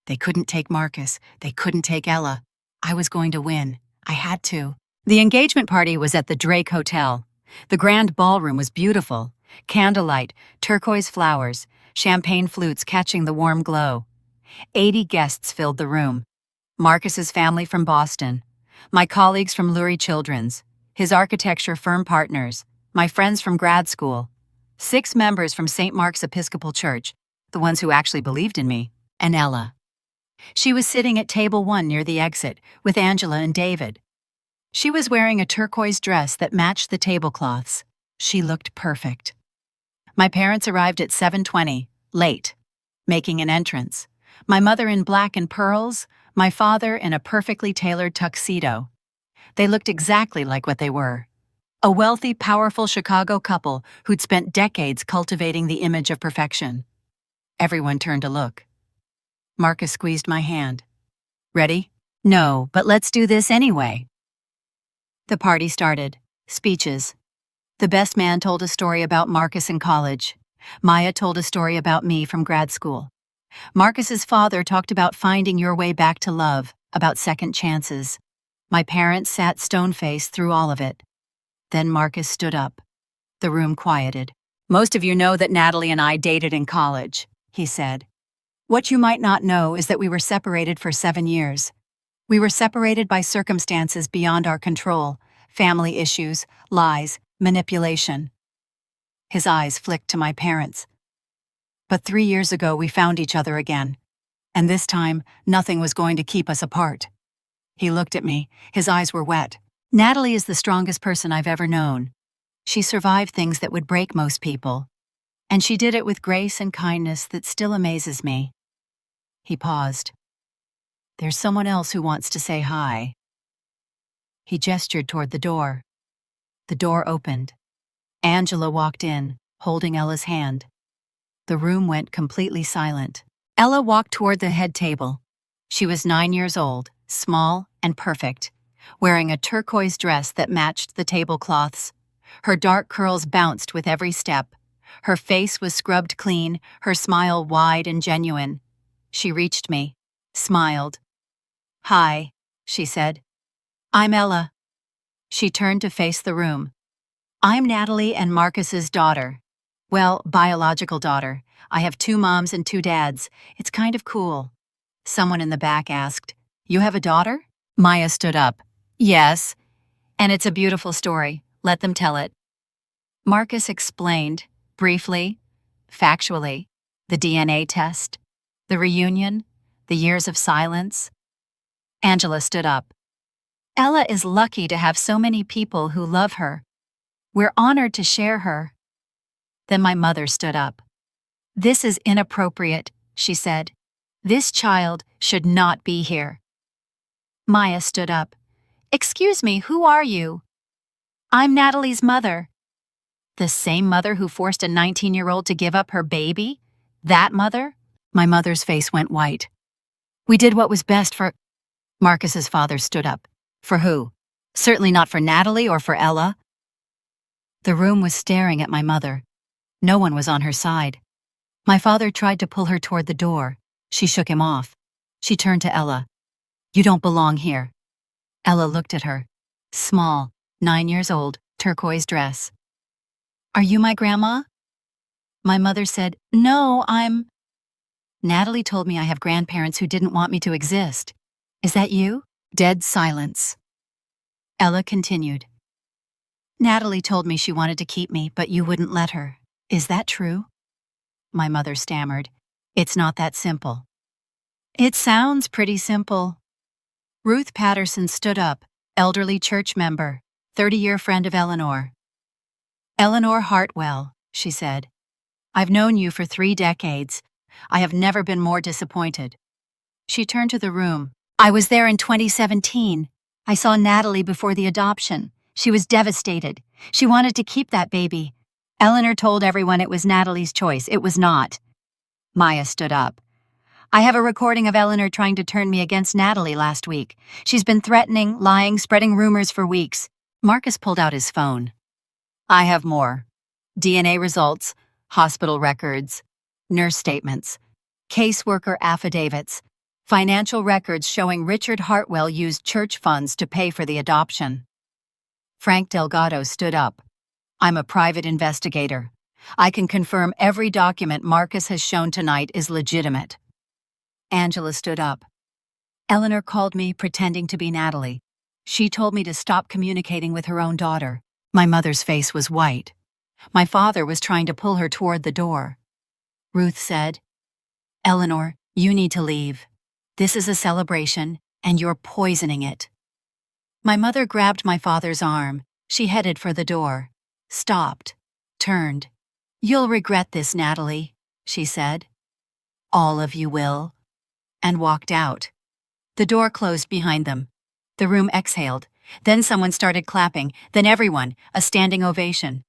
They couldn't take Marcus. They couldn't take Ella. I was going to win. I had to. The engagement party was at the Drake Hotel. The grand ballroom was beautiful. Candlelight, turquoise flowers, champagne flutes catching the warm glow. 80 guests filled the room. Marcus's family from Boston, my colleagues from Lurie Children's, his architecture firm partners, my friends from grad school, 6 members from St. Mark's Episcopal Church, the ones who actually believed in me, and Ella. She was sitting at table 1 near the exit with Angela and David. She was wearing a turquoise dress that matched the tablecloths. She looked perfect. My parents arrived at 7:20, late, making an entrance. My mother in black and pearls, my father in a perfectly tailored tuxedo. They looked exactly like what they were. A wealthy, powerful Chicago couple who'd spent decades cultivating the image of perfection. Everyone turned to look. Marcus squeezed my hand. "Ready?" "No, but let's do this anyway." The party started. Speeches. The best man told a story about Marcus in college. Maya told a story about me from grad school. Marcus's father talked about finding your way back to love, about second chances. My parents sat stone-faced through all of it. Then Marcus stood up. The room quieted. "Most of you know that Natalie and I dated in college," he said. "What you might not know is that we were separated for 7 years. We were separated by circumstances beyond our control, family issues, lies, manipulation." His eyes flicked to my parents. "But 3 years ago we found each other again. And this time, nothing was going to keep us apart." He looked at me. His eyes were wet. "Natalie is the strongest person I've ever known. She survived things that would break most people. And she did it with grace and kindness that still amazes me." He paused. "There's someone else who wants to say hi." He gestured toward the door. The door opened. Angela walked in, holding Ella's hand. The room went completely silent. Ella walked toward the head table. She was 9 years old, small and perfect, wearing a turquoise dress that matched the tablecloths. Her dark curls bounced with every step. Her face was scrubbed clean, her smile wide and genuine. She reached me, smiled. "Hi," she said. "I'm Ella." She turned to face the room. "I'm Natalie and Marcus's daughter. Well, biological daughter. I have 2 moms and 2 dads. It's kind of cool." Someone in the back asked, "You have a daughter?" Maya stood up. "Yes, and it's a beautiful story. Let them tell it." Marcus explained, briefly, factually, the DNA test, the reunion, the years of silence. Angela stood up. "Ella is lucky to have so many people who love her. We're honored to share her." Then my mother stood up. "This is inappropriate," she said. "This child should not be here." Maya stood up. "Excuse me, who are you?" "I'm Natalie's mother." The same mother who forced a 19-year-old to give up her baby? That mother? My mother's face went white. We did what was best for... Marcus's father stood up. For who? Certainly not for Natalie or for Ella. The room was staring at my mother. No one was on her side. My father tried to pull her toward the door. She shook him off. She turned to Ella. You don't belong here. Ella looked at her. Small, 9 years old, turquoise dress. Are you my grandma? My mother said, No, I'm... Natalie told me I have grandparents who didn't want me to exist. Is that you? Dead silence. Ella continued. Natalie told me she wanted to keep me, but you wouldn't let her. Is that true? My mother stammered. It's not that simple. It sounds pretty simple. Ruth Patterson stood up, elderly church member, 30-year friend of Eleanor. Eleanor Hartwell, she said. I've known you for 3 decades. I have never been more disappointed. She turned to the room. I was there in 2017. I saw Natalie before the adoption. She was devastated. She wanted to keep that baby. Eleanor told everyone it was Natalie's choice. It was not. Maya stood up. I have a recording of Eleanor trying to turn me against Natalie last week. She's been threatening, lying, spreading rumors for weeks. Marcus pulled out his phone. I have more. DNA results, hospital records, nurse statements, caseworker affidavits, financial records showing Richard Hartwell used church funds to pay for the adoption. Frank Delgado stood up. I'm a private investigator. I can confirm every document Marcus has shown tonight is legitimate. Angela stood up. Eleanor called me pretending to be Natalie. She told me to stop communicating with her own daughter. My mother's face was white. My father was trying to pull her toward the door. Ruth said, Eleanor, you need to leave. This is a celebration, and you're poisoning it. My mother grabbed my father's arm. She headed for the door. Stopped. Turned. You'll regret this, Natalie, she said. All of you will. And walked out. The door closed behind them. The room exhaled. Then someone started clapping. Then everyone, a standing ovation.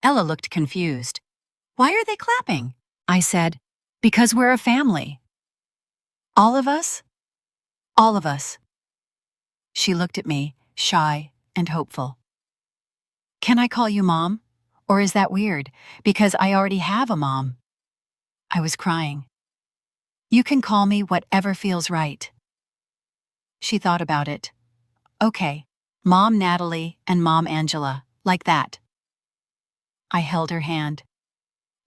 Ella looked confused. Why are they clapping? I said, because we're a family. All of us? All of us. She looked at me, shy and hopeful. Can I call you Mom? Or is that weird, because I already have a mom? I was crying. You can call me whatever feels right. She thought about it. Okay, Mom Natalie and Mom Angela, like that. I held her hand.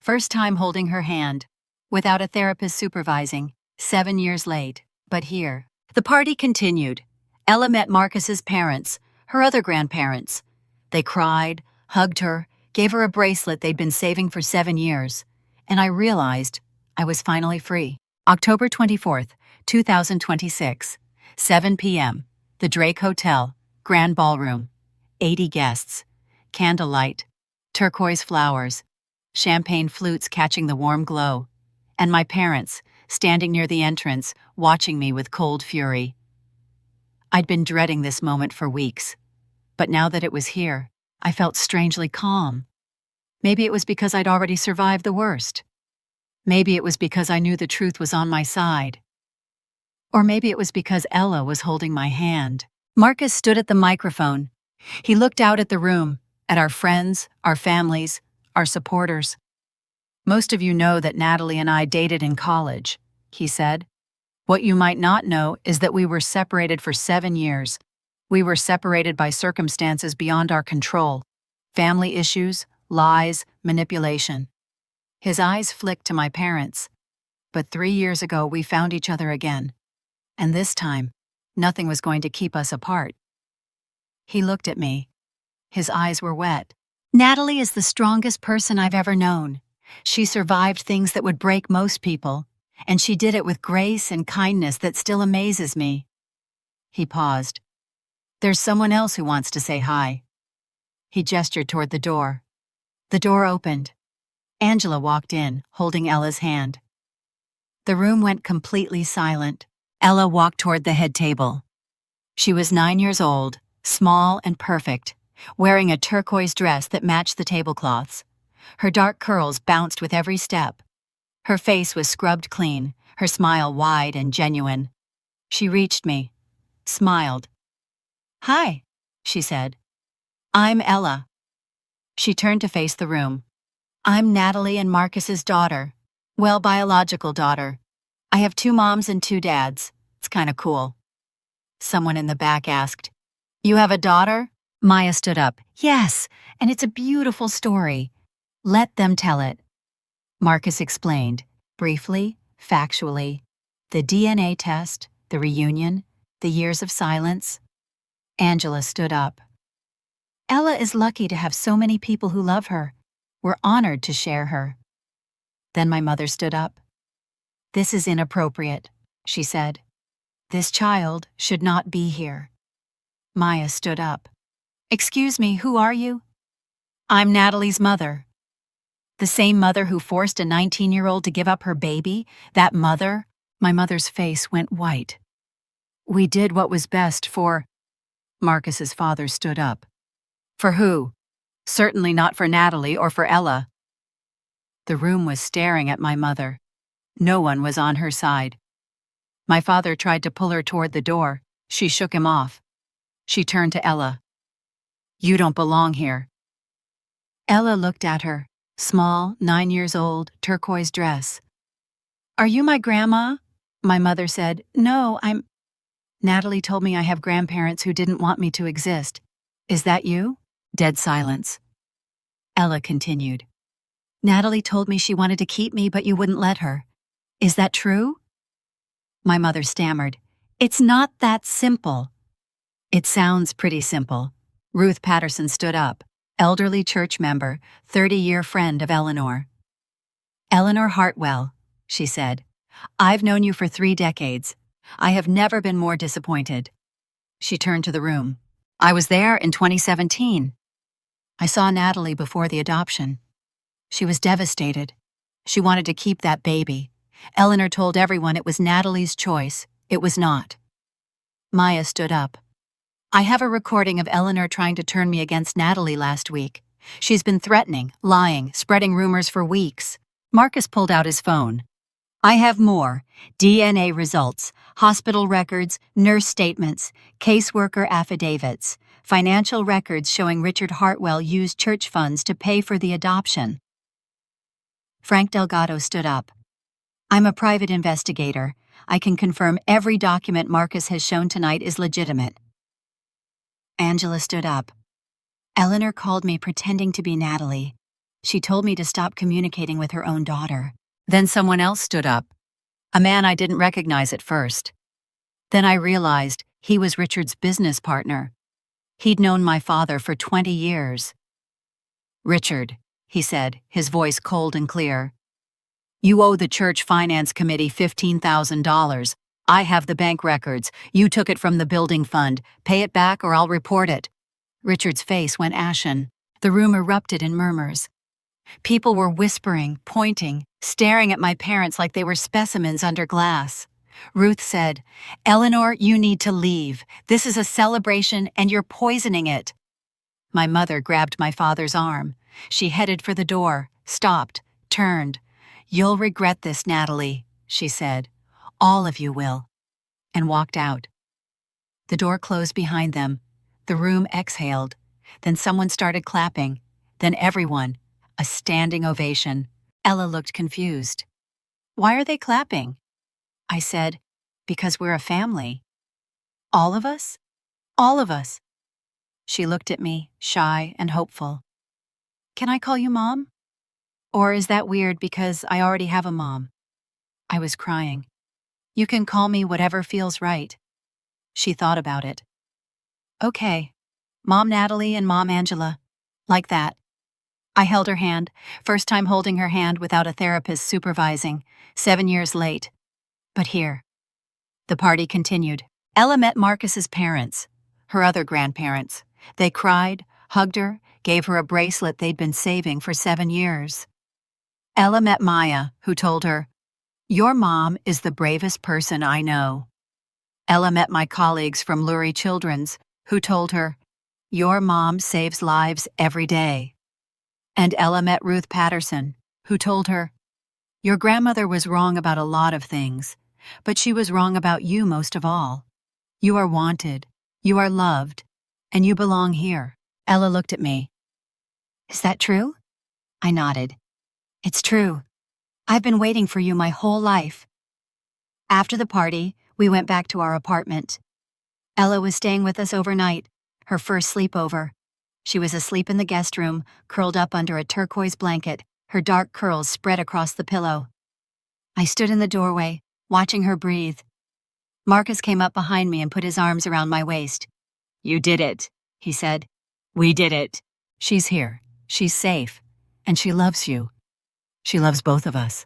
First time holding her hand, without a therapist supervising, 7 years late, but here. The party continued. Ella met Marcus's parents, her other grandparents. They cried, hugged her, gave her a bracelet they'd been saving for 7 years, and I realized I was finally free. October 24th, 2026, 7 p.m., the Drake Hotel, Grand Ballroom, 80 guests, candlelight, turquoise flowers, champagne flutes catching the warm glow, and my parents standing near the entrance, watching me with cold fury. I'd been dreading this moment for weeks, but now that it was here, I felt strangely calm. Maybe it was because I'd already survived the worst. Maybe it was because I knew the truth was on my side. Or maybe it was because Ella was holding my hand. Marcus stood at the microphone. He looked out at the room, at our friends, our families, our supporters. Most of you know that Natalie and I dated in college, he said. What you might not know is that we were separated for 7 years. We were separated by circumstances beyond our control. Family issues, lies, manipulation. His eyes flicked to my parents. But 3 years ago, we found each other again. And this time, nothing was going to keep us apart. He looked at me. His eyes were wet. Natalie is the strongest person I've ever known. She survived things that would break most people, and she did it with grace and kindness that still amazes me. He paused. There's someone else who wants to say hi. He gestured toward the door. The door opened. Angela walked in, holding Ella's hand. The room went completely silent. Ella walked toward the head table. She was 9 years old, small and perfect, wearing a turquoise dress that matched the tablecloths. Her dark curls bounced with every step. Her face was scrubbed clean, her smile wide and genuine. She reached me, smiled. "Hi," she said. "I'm Ella." She turned to face the room. "I'm Natalie and Marcus's daughter. Well, biological daughter. I have 2 moms and 2 dads. It's kind of cool." Someone in the back asked, "You have a daughter?" Maya stood up. "Yes, and it's a beautiful story. Let them tell it." Marcus explained, briefly, factually, the DNA test, the reunion, the years of silence. Angela stood up. "Ella is lucky to have so many people who love her. We're honored to share her." Then my mother stood up. "This is inappropriate," she said. "This child should not be here." Maya stood up. "Excuse me, who are you?" "I'm Natalie's mother." "The same mother who forced a 19-year-old to give up her baby? That mother?" My mother's face went white. "We did what was best for—" Marcus's father stood up. "For who? Certainly not for Natalie or for Ella." The room was staring at my mother. No one was on her side. My father tried to pull her toward the door. She shook him off. She turned to Ella. "You don't belong here." Ella looked at her, small, 9 years old, turquoise dress. "Are you my grandma?" My mother said. "No, I'm—" "Natalie told me I have grandparents who didn't want me to exist. Is that you?" Dead silence. Ella continued. "Natalie told me she wanted to keep me, but you wouldn't let her. Is that true?" My mother stammered. "It's not that simple." "It sounds pretty simple." Ruth Patterson stood up, elderly church member, 30-year friend of Eleanor. "Eleanor Hartwell," she said. "I've known you for 3 decades. I have never been more disappointed." She turned to the room. "I was there in 2017. I saw Natalie before the adoption. She was devastated. She wanted to keep that baby. Eleanor told everyone it was Natalie's choice. It was not." Maya stood up. "I have a recording of Eleanor trying to turn me against Natalie last week. She's been threatening, lying, spreading rumors for weeks." Marcus pulled out his phone. "I have more. DNA results, hospital records, nurse statements, caseworker affidavits, financial records showing Richard Hartwell used church funds to pay for the adoption." Frank Delgado stood up. "I'm a private investigator. I can confirm every document Marcus has shown tonight is legitimate." Angela stood up. "Eleanor called me pretending to be Natalie. She told me to stop communicating with her own daughter." Then someone else stood up. A man I didn't recognize at first. Then I realized he was Richard's business partner. He'd known my father for 20 years. "Richard," he said, his voice cold and clear. "You owe the church finance committee $15,000. I have the bank records. You took it from the building fund. Pay it back or I'll report it." Richard's face went ashen. The room erupted in murmurs. People were whispering, pointing, staring at my parents like they were specimens under glass. Ruth said, "Eleanor, you need to leave. This is a celebration and you're poisoning it." My mother grabbed my father's arm. She headed for the door, stopped, turned. "You'll regret this, Natalie," she said. "All of you will," and walked out. The door closed behind them. The room exhaled. Then someone started clapping. Then everyone. A standing ovation. Ella looked confused. "Why are they clapping?" I said, "Because we're a family." "All of us?" "All of us." She looked at me, shy and hopeful. "Can I call you Mom? Or is that weird because I already have a mom?" I was crying. "You can call me whatever feels right." She thought about it. "Okay, Mom Natalie and Mom Angela. Like that." I held her hand, first time holding her hand without a therapist supervising, 7 years late. But here. The party continued. Ella met Marcus's parents, her other grandparents. They cried, hugged her, gave her a bracelet they'd been saving for 7 years. Ella met Maya, who told her, "Your mom is the bravest person I know." Ella met my colleagues from Lurie Children's, who told her, Your mom saves lives every day. And Ella met Ruth Patterson, who told her, your grandmother was wrong about a lot of things, but she was wrong about you most of all. You are wanted, you are loved, and you belong here. Ella looked at me. Is that true? I nodded. It's true. I've been waiting for you my whole life. After the party, we went back to our apartment. Ella was staying with us overnight, her first sleepover. She was asleep in the guest room, curled up under a turquoise blanket, her dark curls spread across the pillow. I stood in the doorway, watching her breathe. Marcus came up behind me and put his arms around my waist. You did it, he said. We did it. She's here. She's safe. And she loves you. She loves both of us.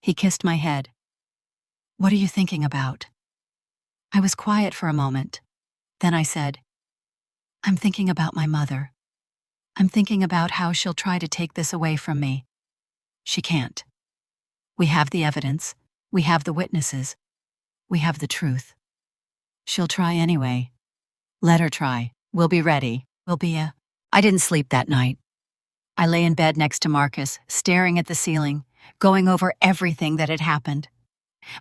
He kissed my head. What are you thinking about? I was quiet for a moment. Then I said, I'm thinking about my mother. I'm thinking about how she'll try to take this away from me. She can't. We have the evidence. We have the witnesses. We have the truth. She'll try anyway. Let her try. We'll be ready. I didn't sleep that night. I lay in bed next to Marcus, staring at the ceiling, going over everything that had happened.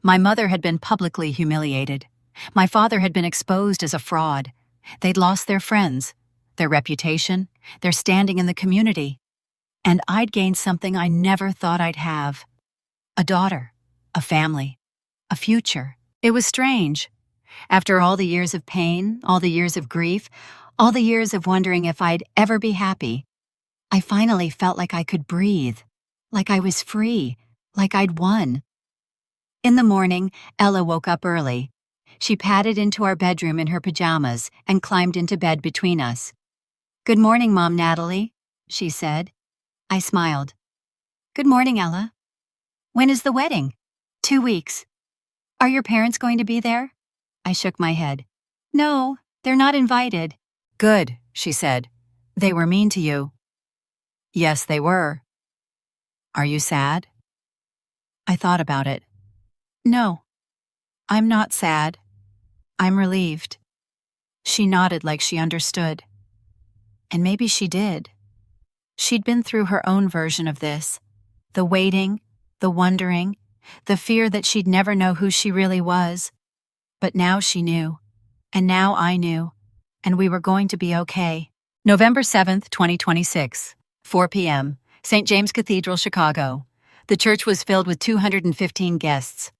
My mother had been publicly humiliated. My father had been exposed as a fraud. They'd lost their friends, their reputation, their standing in the community. And I'd gained something I never thought I'd have. A daughter, a family, a future. It was strange. After all the years of pain, all the years of grief, all the years of wondering if I'd ever be happy, I finally felt like I could breathe, like I was free, like I'd won. In the morning, Ella woke up early. She padded into our bedroom in her pajamas and climbed into bed between us. Good morning, Mom Natalie, she said. I smiled. Good morning, Ella. When is the wedding? 2 weeks. Are your parents going to be there? I shook my head. No, they're not invited. Good, she said. They were mean to you. Yes, they were. Are you sad? I thought about it. No, I'm not sad. I'm relieved. She nodded like she understood. And maybe she did. She'd been through her own version of this. The waiting, the wondering, the fear that she'd never know who she really was. But now she knew. And now I knew. And we were going to be okay. November 7th, 2026, 4 p.m., St. James Cathedral, Chicago. The church was filled with 215 guests.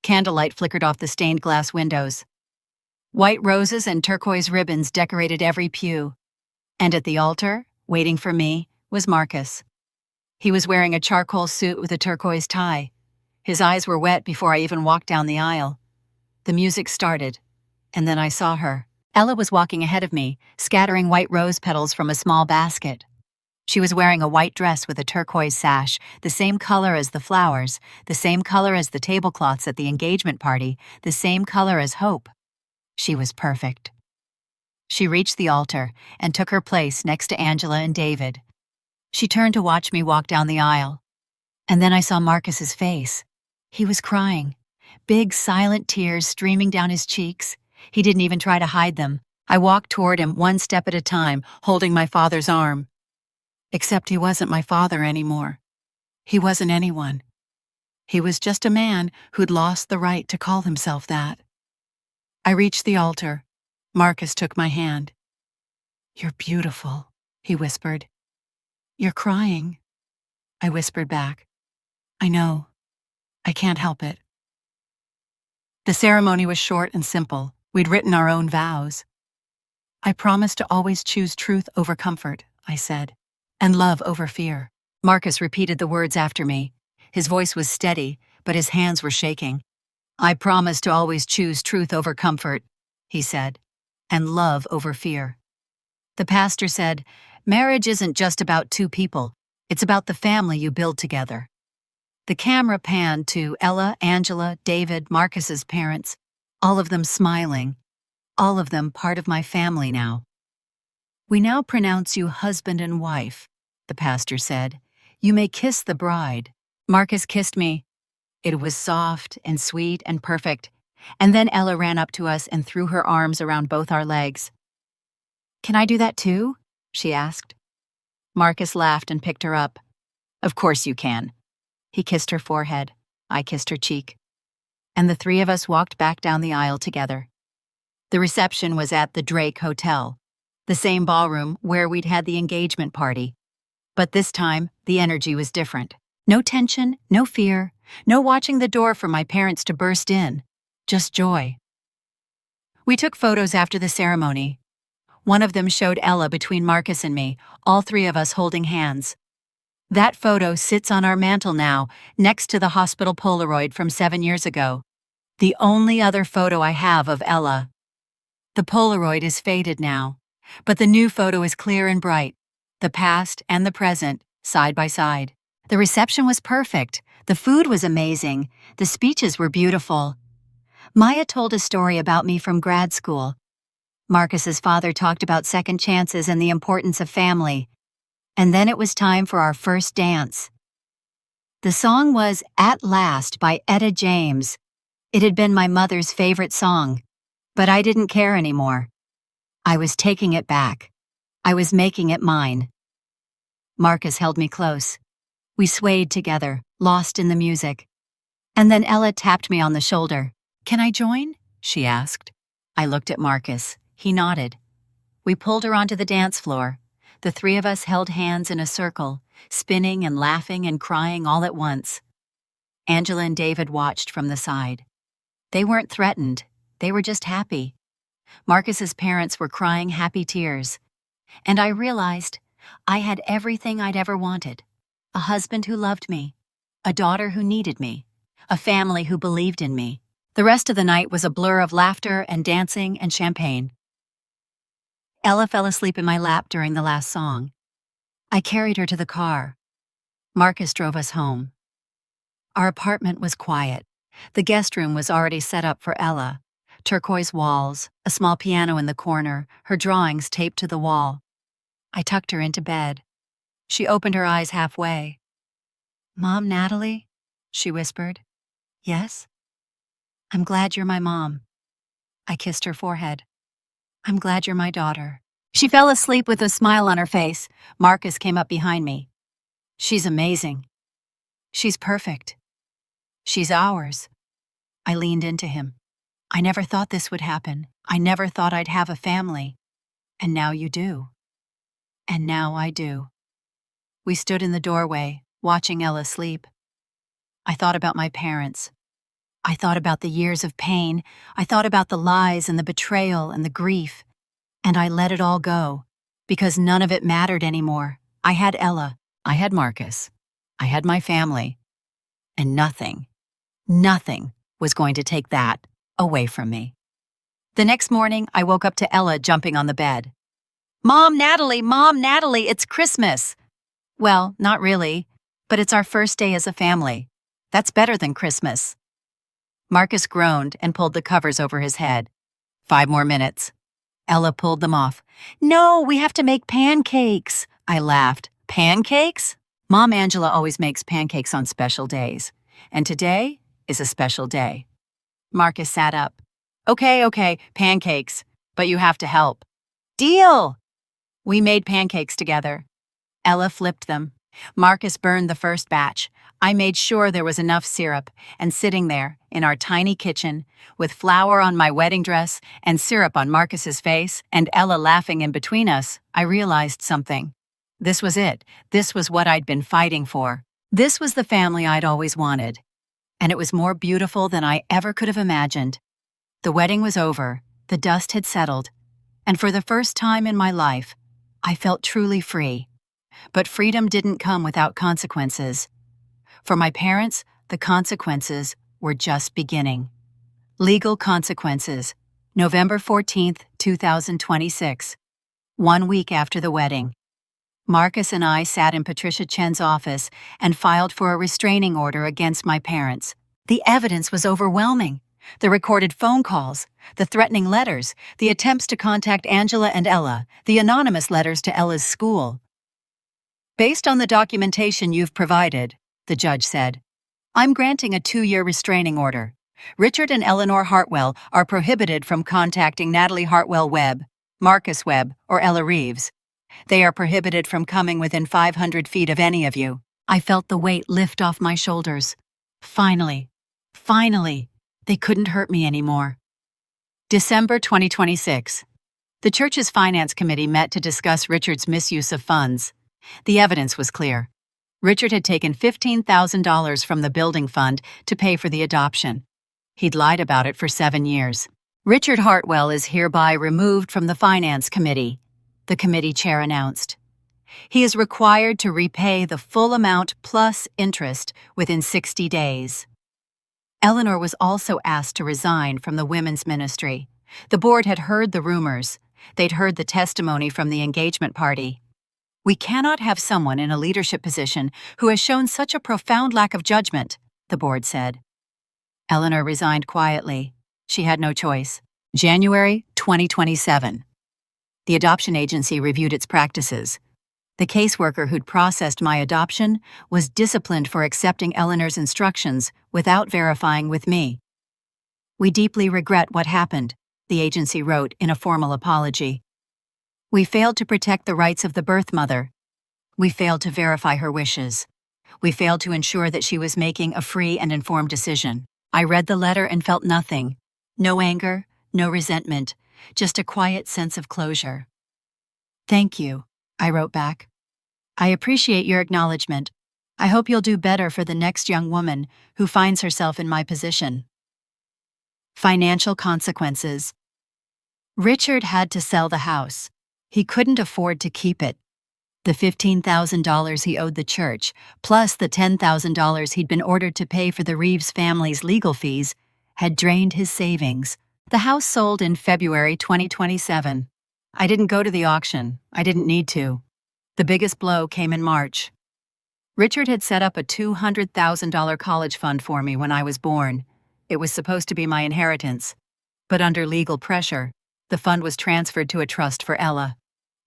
Candlelight flickered off the stained glass windows. White roses and turquoise ribbons decorated every pew. And at the altar, waiting for me, was Marcus. He was wearing a charcoal suit with a turquoise tie. His eyes were wet before I even walked down the aisle. The music started, and then I saw her. Ella was walking ahead of me, scattering white rose petals from a small basket. She was wearing a white dress with a turquoise sash, the same color as the flowers, the same color as the tablecloths at the engagement party, the same color as hope. She was perfect. She reached the altar and took her place next to Angela and David. She turned to watch me walk down the aisle. And then I saw Marcus's face. He was crying, big silent tears streaming down his cheeks. He didn't even try to hide them. I walked toward him one step at a time, holding my father's arm. Except he wasn't my father anymore. He wasn't anyone. He was just a man who'd lost the right to call himself that. I reached the altar. Marcus took my hand. You're beautiful, he whispered. You're crying. I whispered back. I know. I can't help it. The ceremony was short and simple. We'd written our own vows. I promised to always choose truth over comfort, I said, and love over fear. Marcus repeated the words after me. His voice was steady, but his hands were shaking. I promise to always choose truth over comfort, he said, and love over fear. The pastor said, marriage isn't just about two people. It's about the family you build together. The camera panned to Ella, Angela, David, Marcus's parents, all of them smiling, all of them part of my family now. We now pronounce you husband and wife, the pastor said. You may kiss the bride. Marcus kissed me. It was soft and sweet and perfect. And then Ella ran up to us and threw her arms around both our legs. "Can I do that too?" she asked. Marcus laughed and picked her up. "Of course you can." He kissed her forehead. I kissed her cheek. And the three of us walked back down the aisle together. The reception was at the Drake Hotel, the same ballroom where we'd had the engagement party. But this time, the energy was different. No tension, no fear, no watching the door for my parents to burst in. Just joy. We took photos after the ceremony. One of them showed Ella between Marcus and me, all three of us holding hands. That photo sits on our mantle now, next to the hospital Polaroid from 7 years ago. The only other photo I have of Ella. The Polaroid is faded now, but the new photo is clear and bright, the past and the present, side by side. The reception was perfect, the food was amazing, the speeches were beautiful. Maya told a story about me from grad school. Marcus's father talked about second chances and the importance of family. And then it was time for our first dance. The song was At Last by Etta James. It had been my mother's favorite song, but I didn't care anymore. I was taking it back. I was making it mine. Marcus held me close. We swayed together, lost in the music. And then Ella tapped me on the shoulder. "Can I join?" she asked. I looked at Marcus. He nodded. We pulled her onto the dance floor. The three of us held hands in a circle, spinning and laughing and crying all at once. Angela and David watched from the side. They weren't threatened. They were just happy. Marcus's parents were crying happy tears. And I realized I had everything I'd ever wanted. A husband who loved me, a daughter who needed me, a family who believed in me. The rest of the night was a blur of laughter and dancing and champagne. Ella fell asleep in my lap during the last song. I carried her to the car. Marcus drove us home. Our apartment was quiet. The guest room was already set up for Ella. Turquoise walls, a small piano in the corner, her drawings taped to the wall. I tucked her into bed. She opened her eyes halfway. "Mom, Natalie?" she whispered. "Yes?" "I'm glad you're my mom." I kissed her forehead. "I'm glad you're my daughter." She fell asleep with a smile on her face. Marcus came up behind me. "She's amazing. She's perfect. She's ours." I leaned into him. "I never thought this would happen. I never thought I'd have a family. And now you do. And now I do." We stood in the doorway, watching Ella sleep. I thought about my parents. I thought about the years of pain. I thought about the lies and the betrayal and the grief. And I let it all go, because none of it mattered anymore. I had Ella. I had Marcus. I had my family. And nothing was going to take that away from me. The next morning, I woke up to Ella jumping on the bed. Mom, Natalie, it's Christmas." "Well, not really, but it's our first day as a family. That's better than Christmas." Marcus groaned and pulled the covers over his head. 5 more minutes. Ella pulled them off. "No, we have to make pancakes." I laughed. "Pancakes?" Mom Angela always makes pancakes on special days. And today is a special day. Marcus sat up. Okay, pancakes, but you have to help." "Deal!" We made pancakes together. Ella flipped them. Marcus burned the first batch. I made sure there was enough syrup, and sitting there, in our tiny kitchen, with flour on my wedding dress and syrup on Marcus's face, and Ella laughing in between us, I realized something. This was it. This was what I'd been fighting for. This was the family I'd always wanted. And it was more beautiful than I ever could have imagined. The wedding was over, the dust had settled, and for the first time in my life, I felt truly free. But freedom didn't come without consequences. For my parents, the consequences were just beginning. Legal consequences. November 14th, 2026. 1 week after the wedding. Marcus and I sat in Patricia Chen's office and filed for a restraining order against my parents. The evidence was overwhelming. The recorded phone calls, the threatening letters, the attempts to contact Angela and Ella, the anonymous letters to Ella's school. "Based on the documentation you've provided," the judge said, "I'm granting a 2-year restraining order. Richard and Eleanor Hartwell are prohibited from contacting Natalie Hartwell Webb. Marcus Webb or Ella Reeves. They are prohibited from coming within 500 feet of any of you. I felt the weight lift off my shoulders. Finally, they couldn't hurt me anymore. December 2026. The church's finance committee met to discuss Richard's misuse of funds. The evidence was clear. Richard had taken $15,000 from the building fund to pay for the adoption. He'd lied about it for 7 years. Richard Hartwell is hereby removed from the finance committee, the committee chair announced. He is required to repay the full amount plus interest within 60 days. Eleanor was also asked to resign from the women's ministry. The board had heard the rumors. They'd heard the testimony from the engagement party. We cannot have someone in a leadership position who has shown such a profound lack of judgment, the board said. Eleanor resigned quietly. She had no choice. January 2027. The adoption agency reviewed its practices. The caseworker who'd processed my adoption was disciplined for accepting Eleanor's instructions without verifying with me. We deeply regret what happened, the agency wrote in a formal apology. We failed to protect the rights of the birth mother. We failed to verify her wishes. We failed to ensure that she was making a free and informed decision. I read the letter and felt nothing. No anger, no resentment, just a quiet sense of closure. Thank you, I wrote back. I appreciate your acknowledgement. I hope you'll do better for the next young woman who finds herself in my position. Financial consequences. Richard had to sell the house. He couldn't afford to keep it. The $15,000 he owed the church, plus the $10,000 he'd been ordered to pay for the Reeves family's legal fees, had drained his savings. The house sold in February 2027. I didn't go to the auction. I didn't need to. The biggest blow came in March. Richard had set up a $200,000 college fund for me when I was born. It was supposed to be my inheritance. But under legal pressure, the fund was transferred to a trust for Ella.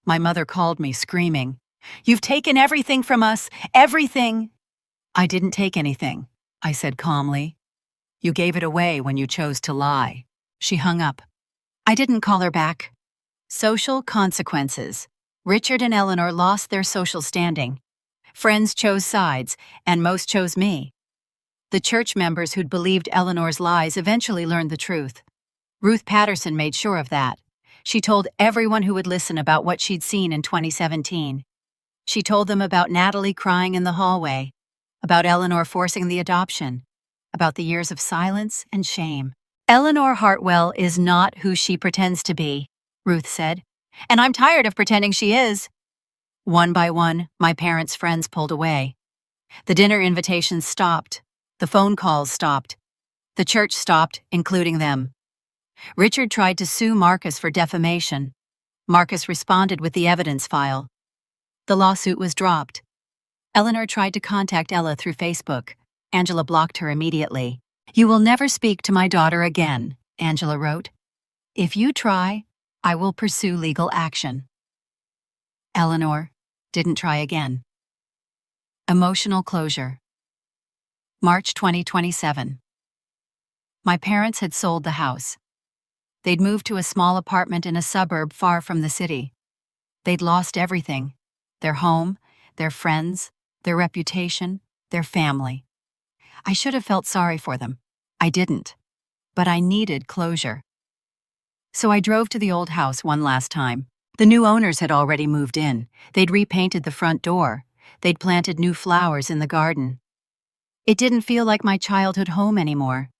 My mother called me, screaming, "You've taken everything from us, everything!" I didn't take anything, I said calmly. You gave it away when you chose to lie. She hung up. I didn't call her back. Social consequences. Richard and Eleanor lost their social standing. Friends chose sides, and most chose me. The church members who'd believed Eleanor's lies eventually learned the truth. Ruth Patterson made sure of that. She told everyone who would listen about what she'd seen in 2017. She told them about Natalie crying in the hallway, about Eleanor forcing the adoption, about the years of silence and shame. Eleanor Hartwell is not who she pretends to be, Ruth said, and I'm tired of pretending she is. One by one, my parents' friends pulled away. The dinner invitations stopped. The phone calls stopped. The church stopped, including them. Richard tried to sue Marcus for defamation. Marcus responded with the evidence file. The lawsuit was dropped. Eleanor tried to contact Ella through Facebook. Angela blocked her immediately. You will never speak to my daughter again, Angela wrote. If you try, I will pursue legal action. Eleanor didn't try again. Emotional closure. March 2027. My parents had sold the house. They'd moved to a small apartment in a suburb far from the city. They'd lost everything: their home, their friends, their reputation, their family. I should have felt sorry for them. I didn't. But I needed closure. So I drove to the old house one last time. The new owners had already moved in. They'd repainted the front door. They'd planted new flowers in the garden. It didn't feel like my childhood home anymore.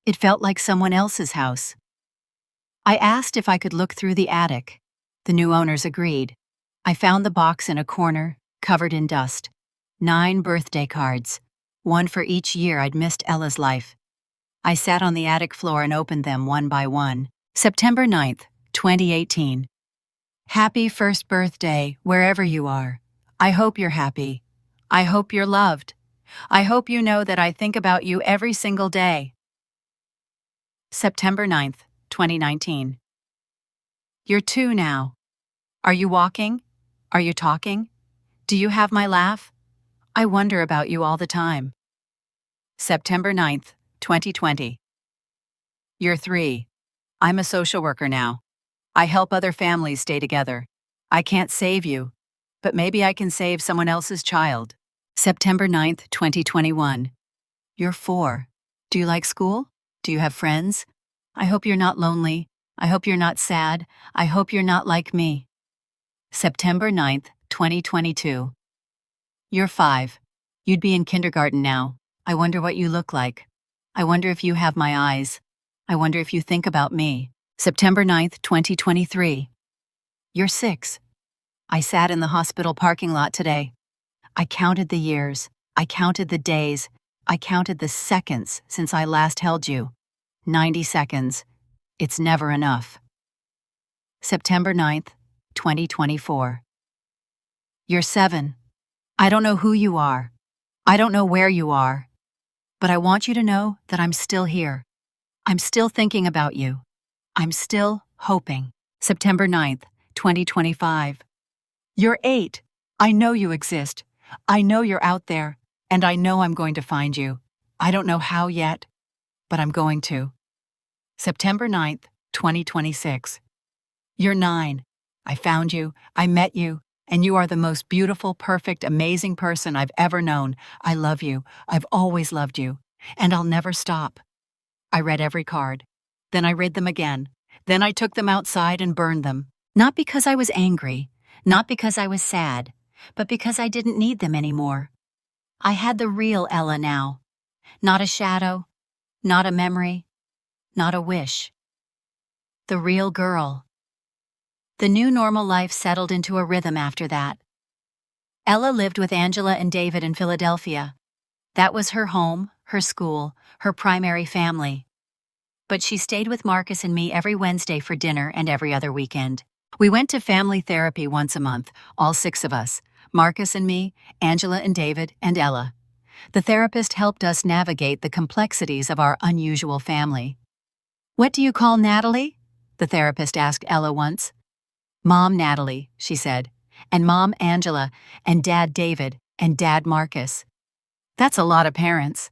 It felt like someone else's house. I asked if I could look through the attic. The new owners agreed. I found the box in a corner, covered in dust. 9 birthday cards, one for each year I'd missed Ella's life. I sat on the attic floor and opened them one by one. September 9th, 2018. Happy first birthday, wherever you are. I hope you're happy. I hope you're loved. I hope you know that I think about you every single day. September 9th, 2019. You're 2 now. Are you walking? Are you talking? Do you have my laugh? I wonder about you all the time. September 9th, 2020. You're 3. I'm a social worker now. I help other families stay together. I can't save you, but maybe I can save someone else's child. September 9th, 2021. You're 4. Do you like school? Do you have friends? I hope you're not lonely. I hope you're not sad. I hope you're not like me. September 9th, 2022. You're 5. You'd be in kindergarten now. I wonder what you look like. I wonder if you have my eyes. I wonder if you think about me. September 9th, 2023. You're 6. I sat in the hospital parking lot today. I counted the years. I counted the days. I counted the seconds since I last held you. 90 seconds. It's never enough. September 9th, 2024. You're 7. I don't know who you are. I don't know where you are. But I want you to know that I'm still here. I'm still thinking about you. I'm still hoping. September 9th, 2025. You're 8. I know you exist. I know you're out there, and I know I'm going to find you. I don't know how yet, but I'm going to. September 9th, 2026. You're 9. I found you, I met you, and you are the most beautiful, perfect, amazing person I've ever known. I love you. I've always loved you, and I'll never stop. I read every card. Then I read them again. Then I took them outside and burned them. Not because I was angry, not because I was sad, but because I didn't need them anymore. I had the real Ella now. Not a shadow, not a memory, not a wish. The real girl. The new normal life settled into a rhythm after that. Ella lived with Angela and David in Philadelphia. That was her home, her school, her primary family. But she stayed with Marcus and me every Wednesday for dinner and every other weekend. We went to family therapy once a month, all 6 of us, Marcus and me, Angela and David, and Ella. The therapist helped us navigate the complexities of our unusual family. "What do you call Natalie?" the therapist asked Ella once. "Mom Natalie," she said, "and Mom Angela, and Dad David, and Dad Marcus." "That's a lot of parents."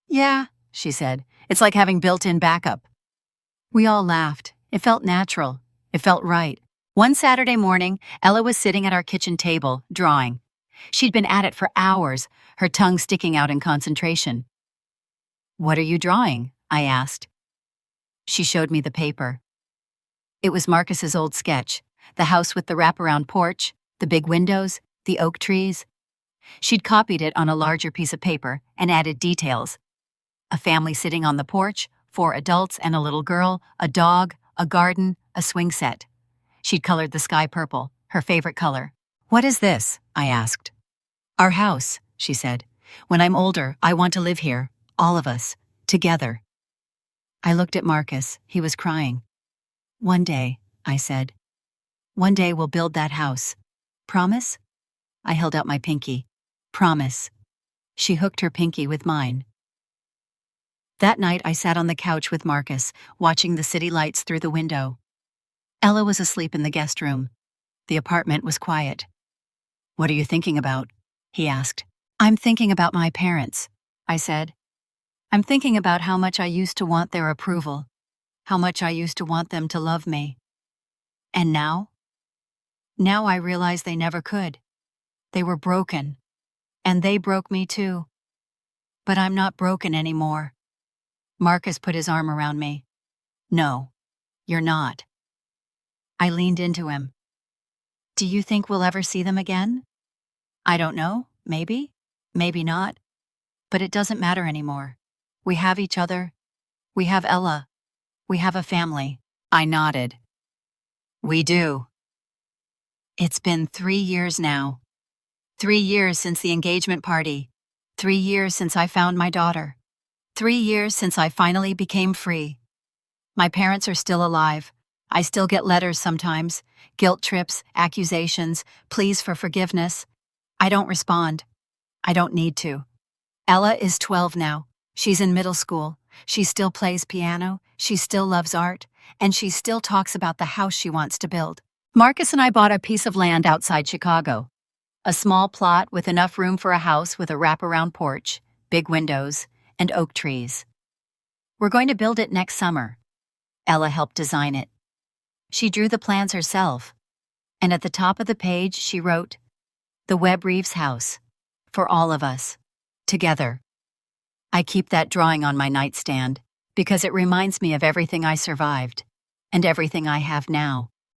"Yeah," she said, "it's like having built-in backup." We all laughed. It felt natural. It felt right. One Saturday morning, Ella was sitting at our kitchen table, drawing. She'd been at it for hours, her tongue sticking out in concentration. "What are you drawing?" I asked. She showed me the paper. It was Marcus's old sketch, the house with the wraparound porch, the big windows, the oak trees. She'd copied it on a larger piece of paper and added details. A family sitting on the porch, 4 adults and a little girl, a dog, a garden, a swing set. She'd colored the sky purple, her favorite color. "What is this?" I asked. "Our house," she said. "When I'm older, I want to live here, all of us, together." I looked at Marcus. He was crying. "One day," I said. "One day we'll build that house. Promise?" I held out my pinky. "Promise." She hooked her pinky with mine. That night I sat on the couch with Marcus, watching the city lights through the window. Ella was asleep in the guest room. The apartment was quiet. "What are you thinking about?" he asked. "I'm thinking about my parents," I said. "I'm thinking about how much I used to want their approval, how much I used to want them to love me. And now? Now I realize they never could. They were broken. And they broke me too. But I'm not broken anymore." Marcus put his arm around me. "No, you're not." I leaned into him. "Do you think we'll ever see them again?" "I don't know. Maybe. Maybe not. But it doesn't matter anymore. We have each other. We have Ella. We have a family." I nodded. "We do." It's been 3 years now. 3 years since the engagement party. 3 years since I found my daughter. 3 years since I finally became free. My parents are still alive. I still get letters sometimes, guilt trips, accusations, pleas for forgiveness. I don't respond. I don't need to. Ella is 12 now. She's in middle school. She still plays piano, she still loves art, and she still talks about the house she wants to build. Marcus and I bought a piece of land outside Chicago. A small plot with enough room for a house with a wraparound porch, big windows, and oak trees. We're going to build it next summer. Ella helped design it. She drew the plans herself, and at the top of the page she wrote, "The Webb Reeves house. For all of us. Together." I keep that drawing on my nightstand because it reminds me of everything I survived and everything I have now.